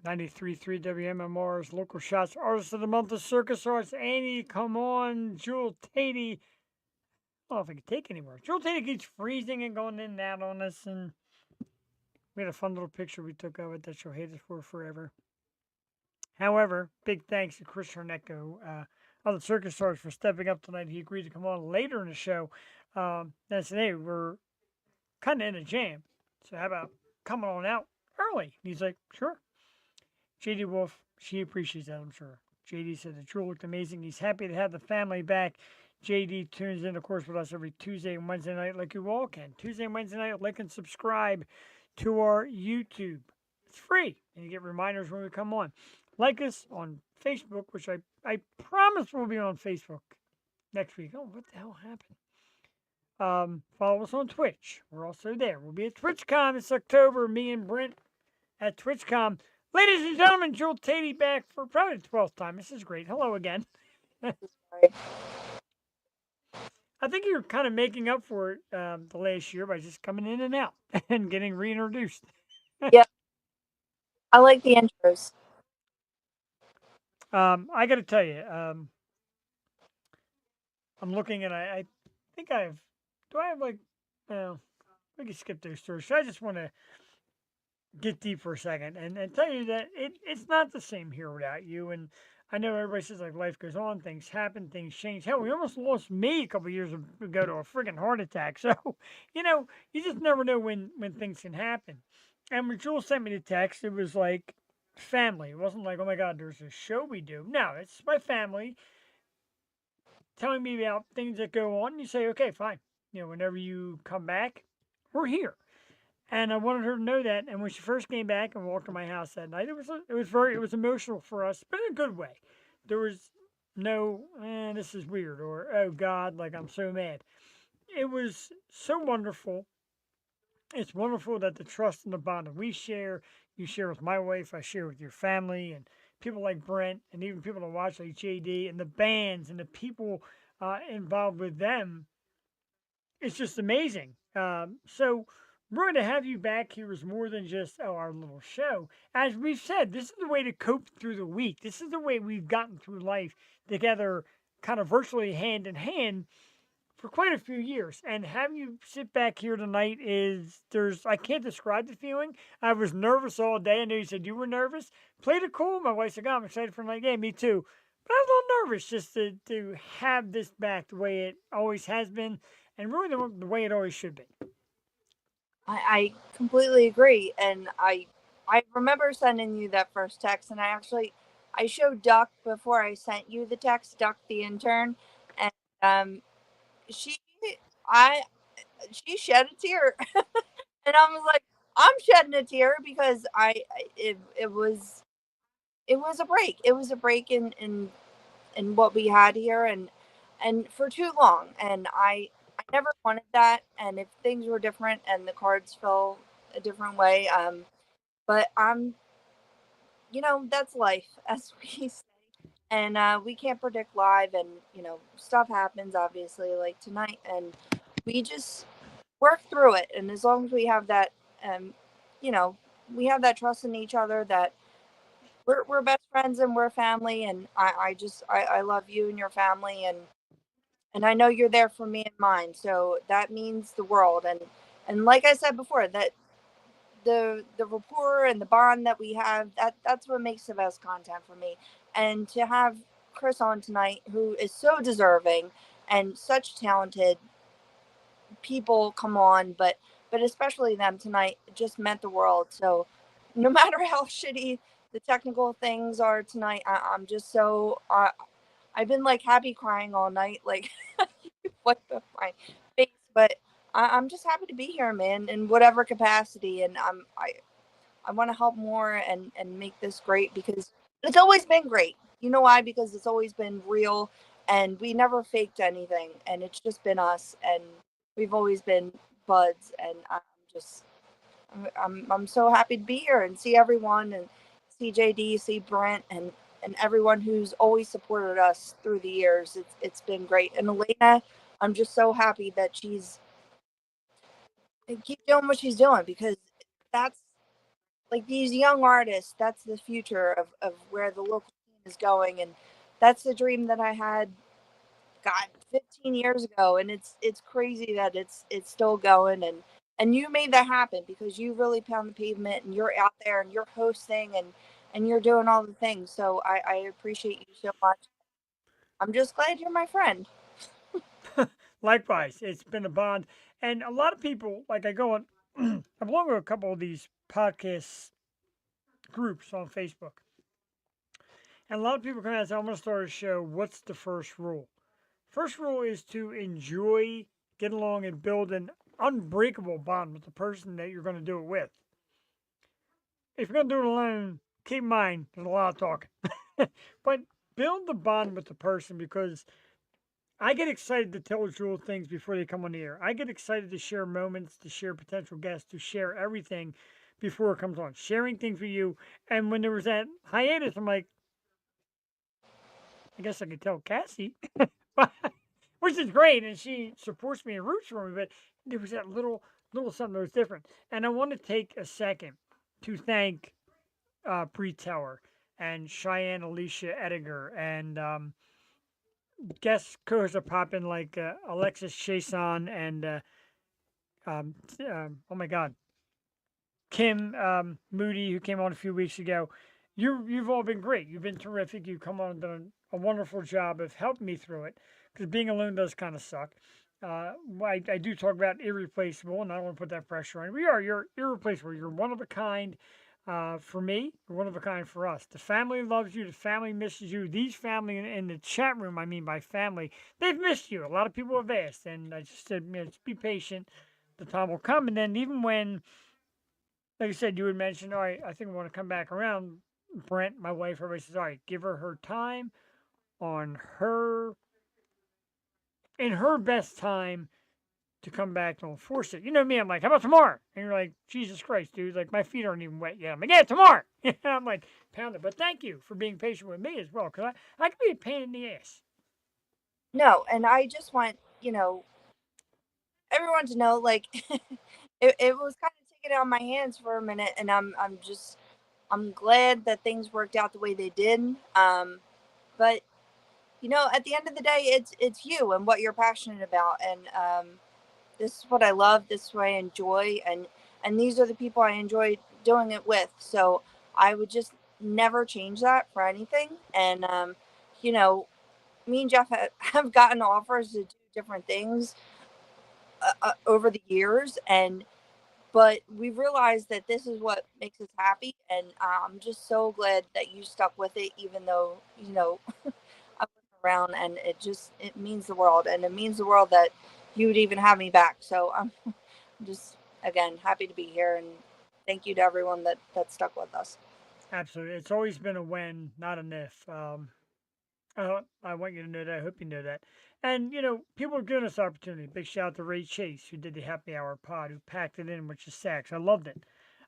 93.3 WMMR's Local Shots Artist of the Month of Circus Arts. Annie, come on. Jewel Tatey. I don't know if I can take anymore. Jewel Tatey keeps freezing and going in and out on us, and we had a fun little picture we took of it that she'll hate us for forever. However, big thanks to Chris Hornecko of the Circus Stars for stepping up tonight. He agreed to come on later in the show. And I said, hey, we're kind of in a jam, so how about coming on out early? And he's like, sure. JD Wolf, she appreciates that, I'm sure. JD said the tour looked amazing. He's happy to have the family back. JD tunes in, of course, with us every Tuesday and Wednesday night, like you all can. Tuesday and Wednesday night, like and subscribe to our YouTube. It's free, and you get reminders when we come on. Like us on Facebook, which I promise will be on Facebook next week. Oh, what the hell happened? Follow us on Twitch. We're also there. We'll be at TwitchCon this October. Me and Brent at TwitchCon. Ladies and gentlemen, Jewel Tatey back for probably the 12th time. This is great. Hello again. Sorry. I think you're kind of making up for it the last year by just coming in and out and getting reintroduced. I like the intros. I got to tell you, I'm looking and I think do I have like, well, we can skip those stories. So I just want to get deep for a second and tell you that it's not the same here without you. And I know everybody says like life goes on, things happen, things change. Hell, we almost lost me a couple years ago to a friggin' heart attack. So, you just never know when things can happen. And when Jules sent me the text, it was like family. It wasn't like, oh my God, there's a show we do. No, it's my family telling me about things that go on. And you say, okay, fine. Whenever you come back, we're here. And I wanted her to know that. And when she first came back and walked to my house that night, it was emotional for us, but in a good way. There was no, this is weird, or oh God, like I'm so mad. It was so wonderful. It's wonderful that the trust and the bond that we share, you share with my wife, I share with your family, and people like Brent, and even people that watch like JD, and the bands and the people involved with them. It's just amazing. So we're going to have you back here as more than just our little show. As we've said, this is the way to cope through the week. This is the way we've gotten through life together, kind of virtually hand in hand for quite a few years. And having you sit back here tonight I can't describe the feeling. I was nervous all day. I know you said you were nervous. Played it cool. My wife said, "God, I'm excited for my game." Me too. But I was a little nervous just to have this back the way it always has been and really the way it always should be. I completely agree, and I remember sending you that first text, and I showed Duck before I sent you the text, Duck the intern, and she I she shed a tear, and I was like, I'm shedding a tear because it was a break. It was a break in what we had here, and for too long, and I never wanted that. And if things were different and the cards fell a different way, but that's life, as we say, and we can't predict live, and stuff happens obviously like tonight, and we just work through it. And as long as we have that, um, you know, we have that trust in each other that we're best friends and we're family, and I love you and your family, and I know you're there for me and mine, so that means the world. And like I said before, that the rapport and the bond that we have, that's what makes the best content for me. And to have Chris on tonight, who is so deserving and such talented people come on, but especially them tonight, just meant the world. So no matter how shitty the technical things are tonight, I'm just so I've been like happy crying all night, like what the my face, but I'm just happy to be here, man, in whatever capacity, and I want to help more and make this great, because it's always been great. You know why? Because it's always been real, and we never faked anything, and it's just been us, and we've always been buds, and just I'm so happy to be here and see everyone, and see JD, see Brent, and everyone who's always supported us through the years. It's been great. And Elena, I'm just so happy that she's keep doing what she's doing, because that's like these young artists, that's the future of where the local scene is going, and that's the dream that I had, God, 15 years ago, and it's crazy that it's still going, and you made that happen because you really pound the pavement and you're out there and you're hosting and you're doing all the things. So I appreciate you so much. I'm just glad you're my friend. Likewise, it's been a bond. And a lot of people, like I go on, I belong to a couple of these podcast groups on Facebook. And a lot of people come out and say, I'm going to start a show. What's the first rule? First rule is to enjoy, get along, and build an unbreakable bond with the person that you're going to do it with. If you're going to do it alone, keep in mind there's a lot of talking. But build the bond with the person because I get excited to tell Jewel things before they come on the air. I get excited to share moments, to share potential guests, to share everything before it comes on. Sharing things with you. And when there was that hiatus, I'm like, I guess I could tell Cassie, which is great, and she supports me and roots for me. But there was that little something that was different. And I want to take a second to thank Bree Teller and Cheyenne Alicia Edinger and guest co-hosts are popping like Alexis Chason and oh my God, Kim Moody, who came on a few weeks ago. You've all been great. You've been terrific. You've come on and done a wonderful job of helping me through it because being alone does kind of suck. I do talk about irreplaceable, and I don't want to put that pressure on. You're irreplaceable. You're one of a kind. For me, you're one of a kind for us. The family loves you. The family misses you. These family in the chat room, I mean by family, they've missed you. A lot of people have asked, and I just said, just be patient. The time will come. And then even when, like I said, you would mention, all right, I think we want to come back around. Brent, my wife, everybody says, all right, give her time on her, in her best time to come back. Don't force it. You know me, I'm like, how about tomorrow? And you're like, Jesus Christ, dude, like my feet aren't even wet yet. I'm like, yeah, tomorrow. I'm like, pound it. But thank you for being patient with me as well, because I can be a pain in the ass. No, and I just want, everyone to know, like, it was kind of taken out of my hands for a minute, and I'm glad that things worked out the way they did. But at the end of the day, it's you and what you're passionate about, and this is what I love. This is what I enjoy, and these are the people I enjoy doing it with. So I would just never change that for anything. And me and Jeff have gotten offers to do different things over the years, but we realized that this is what makes us happy, and I'm just so glad that you stuck with it, even though I wasn't around, and it means the world, and it means the world that you would even have me back. So I'm just again happy to be here, and thank you to everyone that stuck with us. Absolutely. It's always been a when, not an if. I want you to know that. I hope you know that. And, people are giving us opportunity. Big shout out to Ray Chase, who did the happy hour pod, who packed it in with just sax. I loved it.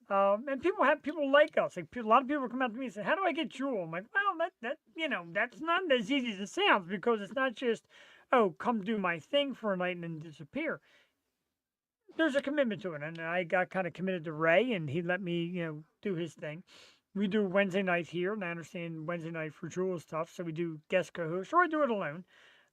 And people like us. Like a lot of people come out to me and say, "How do I get Jewel?" I'm like, "Well, that's not as easy as it sounds because it's not just, oh, come do my thing for a night and then disappear. There's a commitment to it, and I got kind of committed to Ray, and he let me, do his thing. We do Wednesday night here, and I understand Wednesday night for Jewel is tough, so we do guest co-host, or I do it alone.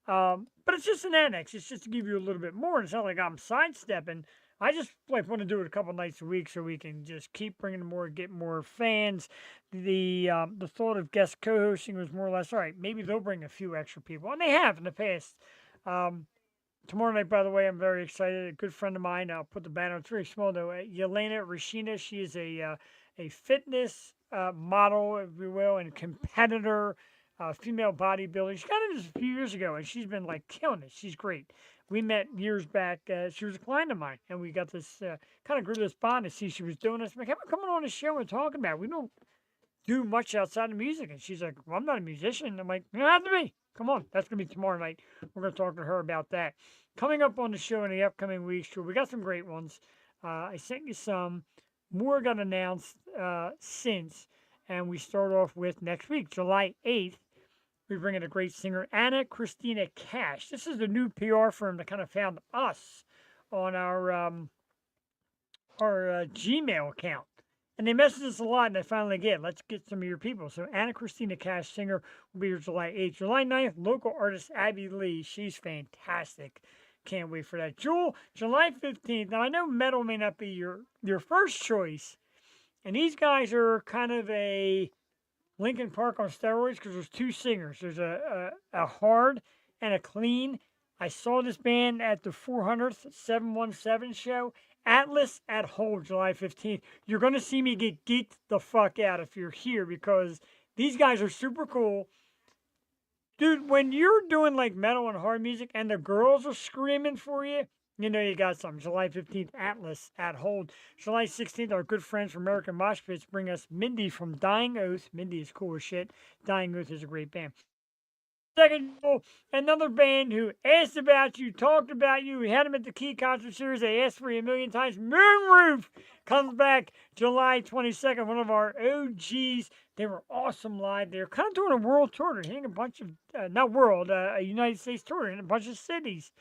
But it's just an annex. It's just to give you a little bit more. It's not like I'm sidestepping. I just like want to do it a couple nights a week so we can just keep bringing more, get more fans. The thought of guest co-hosting was more or less all right. Maybe they'll bring a few extra people, and they have in the past. Um, Tomorrow night, by the way, I'm very excited. A good friend of mine, I'll put the banner. It's very small though. Yelena Rashina. She is a fitness model, if you will, and competitor, female bodybuilder. She got into this a few years ago, and she's been like killing it. She's great. We met years back. She was a client of mine, and we got this kind of grew this bond to see she was doing this. I'm like, how about coming on the show and talking about it? We don't do much outside of music. And she's like, well, I'm not a musician. I'm like, you don't have to be. Come on. That's going to be tomorrow night. We're going to talk to her about that. Coming up on the show in the upcoming weeks, we got some great ones. I sent you some. More got announced since. And we start off with next week, July 8th. We bring in a great singer, Anna Christina Cash. This is the new PR firm that kind of found us on our Gmail account. And they message us a lot, and I finally get, let's get some of your people. So Anna Christina Cash, singer, will be here July 8th. July 9th, local artist Abby Lee. She's fantastic. Can't wait for that. Jewel, July 15th. Now, I know metal may not be your first choice, and these guys are kind of a Linkin Park on steroids because there's two singers. There's a hard and a clean. I saw this band at the 400th 717 show. Atlas at Hole, July 15th. You're going to see me get geeked the fuck out if you're here because these guys are super cool. Dude, when you're doing like metal and hard music and the girls are screaming for you, you know you got something. July 15th, Atlas at Hold. July 16th, our good friends from American Mosh Pits bring us Mindy from Dying Oath. Mindy is cool as shit. Dying Oath is a great band. Second, another band who asked about you, talked about you. We had them at the Key Concert Series. They asked for you a million times. Moonroof comes back July 22nd. One of our OGs. They were awesome live. They're kind of doing a world tour. They're hitting a bunch of, not world, a United States tour in a bunch of cities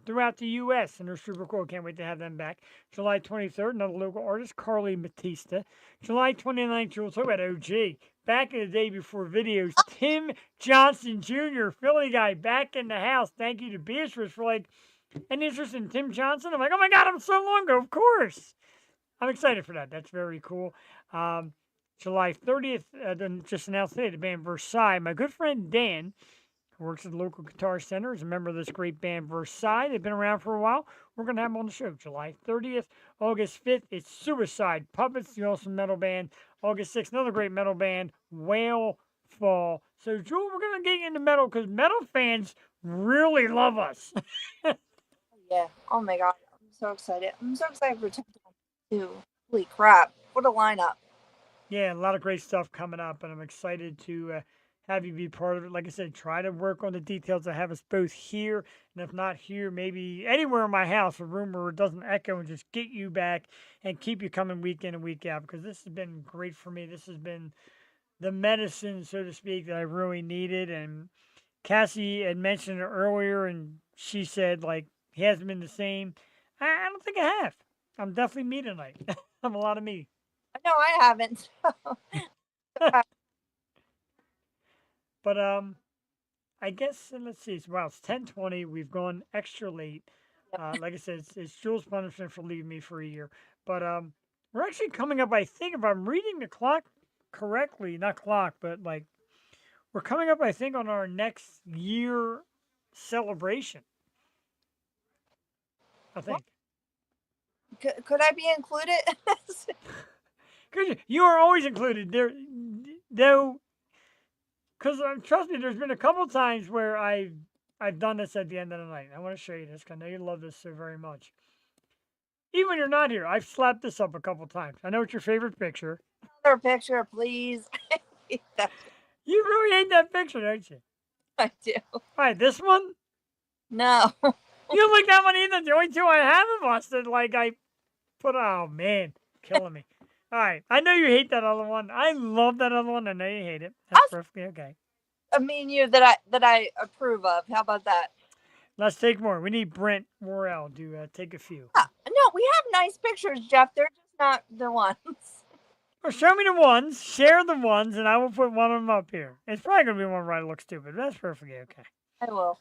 throughout the U.S. and they're super cool. Can't wait to have them back. July 23rd, another local artist, Carly Batista. July 29th, Jewel, talk about OG. Back in the day before videos, Tim Johnson Jr., Philly guy, back in the house. Thank you to Beatrice for like an interest in Tim Johnson. I'm like, oh my God, I'm so long ago. Of course. I'm excited for that. That's very cool. July 30th, just announced today, the band Versailles. My good friend Dan, who works at the local Guitar Center, is a member of this great band Versailles. They've been around for a while. We're going to have them on the show July 30th. August 5th, it's Suicide Puppets, the awesome metal band. August 6th, another great metal band, Whale Fall. So, Jewel, we're going to get into metal because metal fans really love us. Yeah. Oh my god. I'm so excited. I'm so excited for 2022. Holy crap. What a lineup. Yeah, a lot of great stuff coming up, and I'm excited to have you be part of it. Like I said, try to work on the details to have us both here, and if not here, maybe anywhere in my house, a room where it doesn't echo, and just get you back and keep you coming week in and week out because this has been great for me. This has been the medicine, so to speak, that I really needed. And Cassie had mentioned it earlier, and she said, like, he hasn't been the same. I don't think I have. I'm definitely me tonight. I'm a lot of me. No, I haven't. But I guess let's see. Wow, it's 10:20. We've gone extra late. Like I said, it's Jules' punishment for leaving me for a year. But we're actually coming up. I think if I'm reading the clock correctly, not clock, but like we're coming up. I think on our next year celebration. I think. Could I be included? Because you are always included there, though. Because trust me, there's been a couple times where I've done this at the end of the night. I want to show you this because I know you love this so very much. Even when you're not here, I've slapped this up a couple times. I know it's your favorite picture. Another picture, please. I hate that. You really hate that picture, don't you? I do. All right, this one? No. You don't like that one either. The only two I have of us that like I put. Oh man, killing me. All right, I know you hate that other one. I love that other one. I know you hate it. That's perfectly okay. I mean, you that I approve of. How about that? Let's take more. We need Brent Worrell to take a few. No, we have nice pictures, Jeff. They're just not the ones. Well, show me the ones, share the ones, and I will put one of them up here. It's probably going to be one where I look stupid, but that's perfectly okay. I will.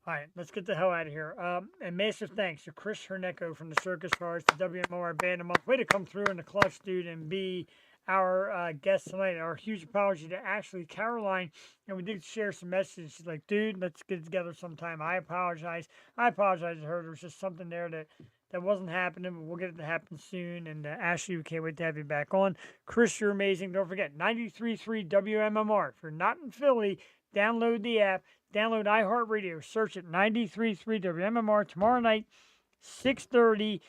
All right, let's get the hell out of here. And massive thanks to Chris Hernecco from the Circus Hearts, the WMOR Band of the Month. Way to come through in the clutch, dude, and be our guest tonight. Our huge apology to Ashley Caroline. And we did share some messages. She's like, dude, let's get together sometime. I apologize. I apologize to her. There was just something there that wasn't happening, but we'll get it to happen soon. And Ashley, we can't wait to have you back on. Chris, you're amazing. Don't forget, 93.3 WMMR. If you're not in Philly, download the app. Download iHeartRadio. Search it 93.3 WMMR tomorrow night, 6:30.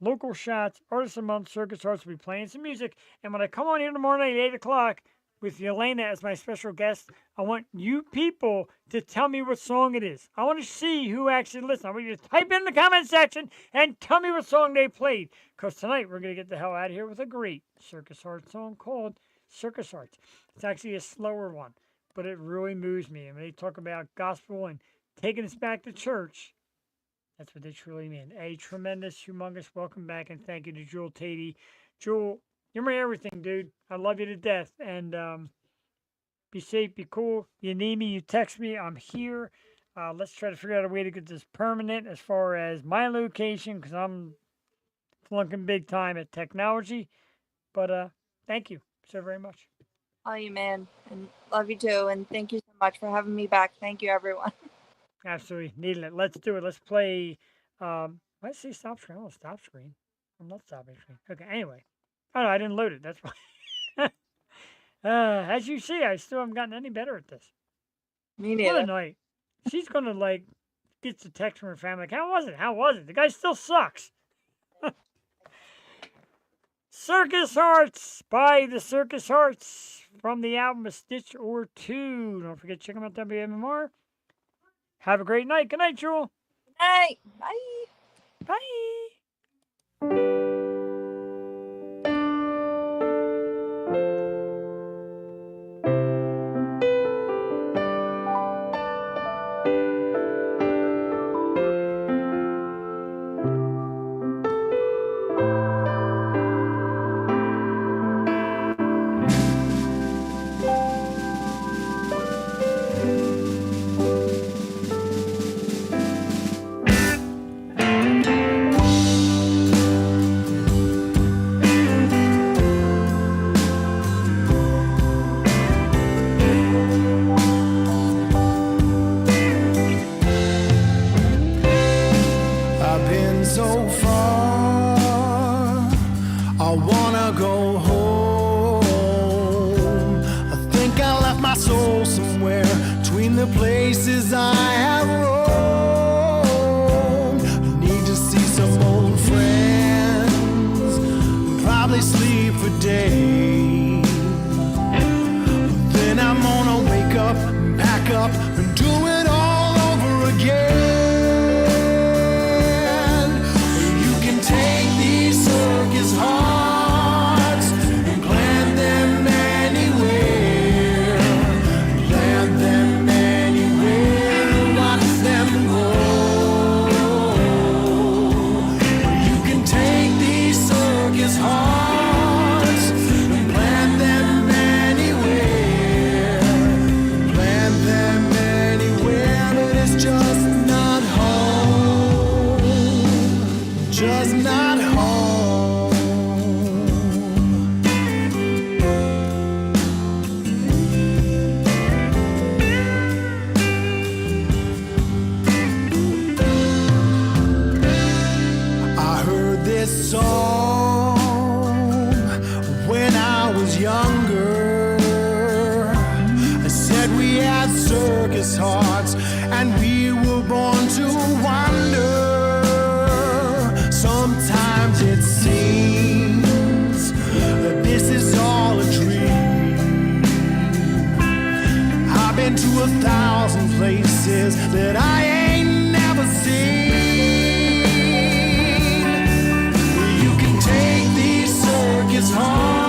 Local shots, Artist of the Month, Circus Arts will be playing some music. And when I come on here tomorrow night at 8 o'clock with Yelena as my special guest, I want you people to tell me what song it is. I want to see who actually listens. I want you to type in the comment section and tell me what song they played. Because tonight we're going to get the hell out of here with a great Circus Arts song called Circus Arts. It's actually a slower one, but it really moves me. And when they talk about gospel and taking us back to church, that's what they truly mean. A tremendous, humongous welcome back, and thank you to Jewel Tatey, Jewel, you're my everything, dude. I love you to death. And be safe, be cool. You need me, you text me. I'm here. Let's try to figure out a way to get this permanent as far as my location, because I'm flunking big time at technology. But thank you so very much. Love you, man, and love you too. And thank you so much for having me back. Thank you, everyone. Absolutely needed it. Let's do it. Let's play. Let's see. Stop screen. I want to stop screen. I'm not stopping screen. Okay. Anyway. Oh no, I didn't load it. That's why. As you see, I still haven't gotten any better at this. Me What a neither. night. She's gonna like get the text from her family. Like, how was it? How was it? The guy still sucks. Circus Hearts by the Circus Hearts from the album A Stitch or Two. Don't forget to check them out WMMR. Have a great night. Good night, Jewel. Hey, bye. Bye. I've been so far, I wanna go home. I think I left my soul somewhere between the places I have roamed. I need to see some old friends, probably sleep for days. Then I'm gonna wake up and pack up and do it all over again. You can take these circus hearts and plant them anywhere. Plant them anywhere, watch them grow. You can take these circus hearts and plant them anywhere. Plant them anywhere, but it's just not home. Just not home. I heard this song when I was younger. I said we had circus hearts and we were born to wander. Sometimes it seems that this is all a dream. I've been to 1,000 places that I ain't never seen. You can take these circus hearts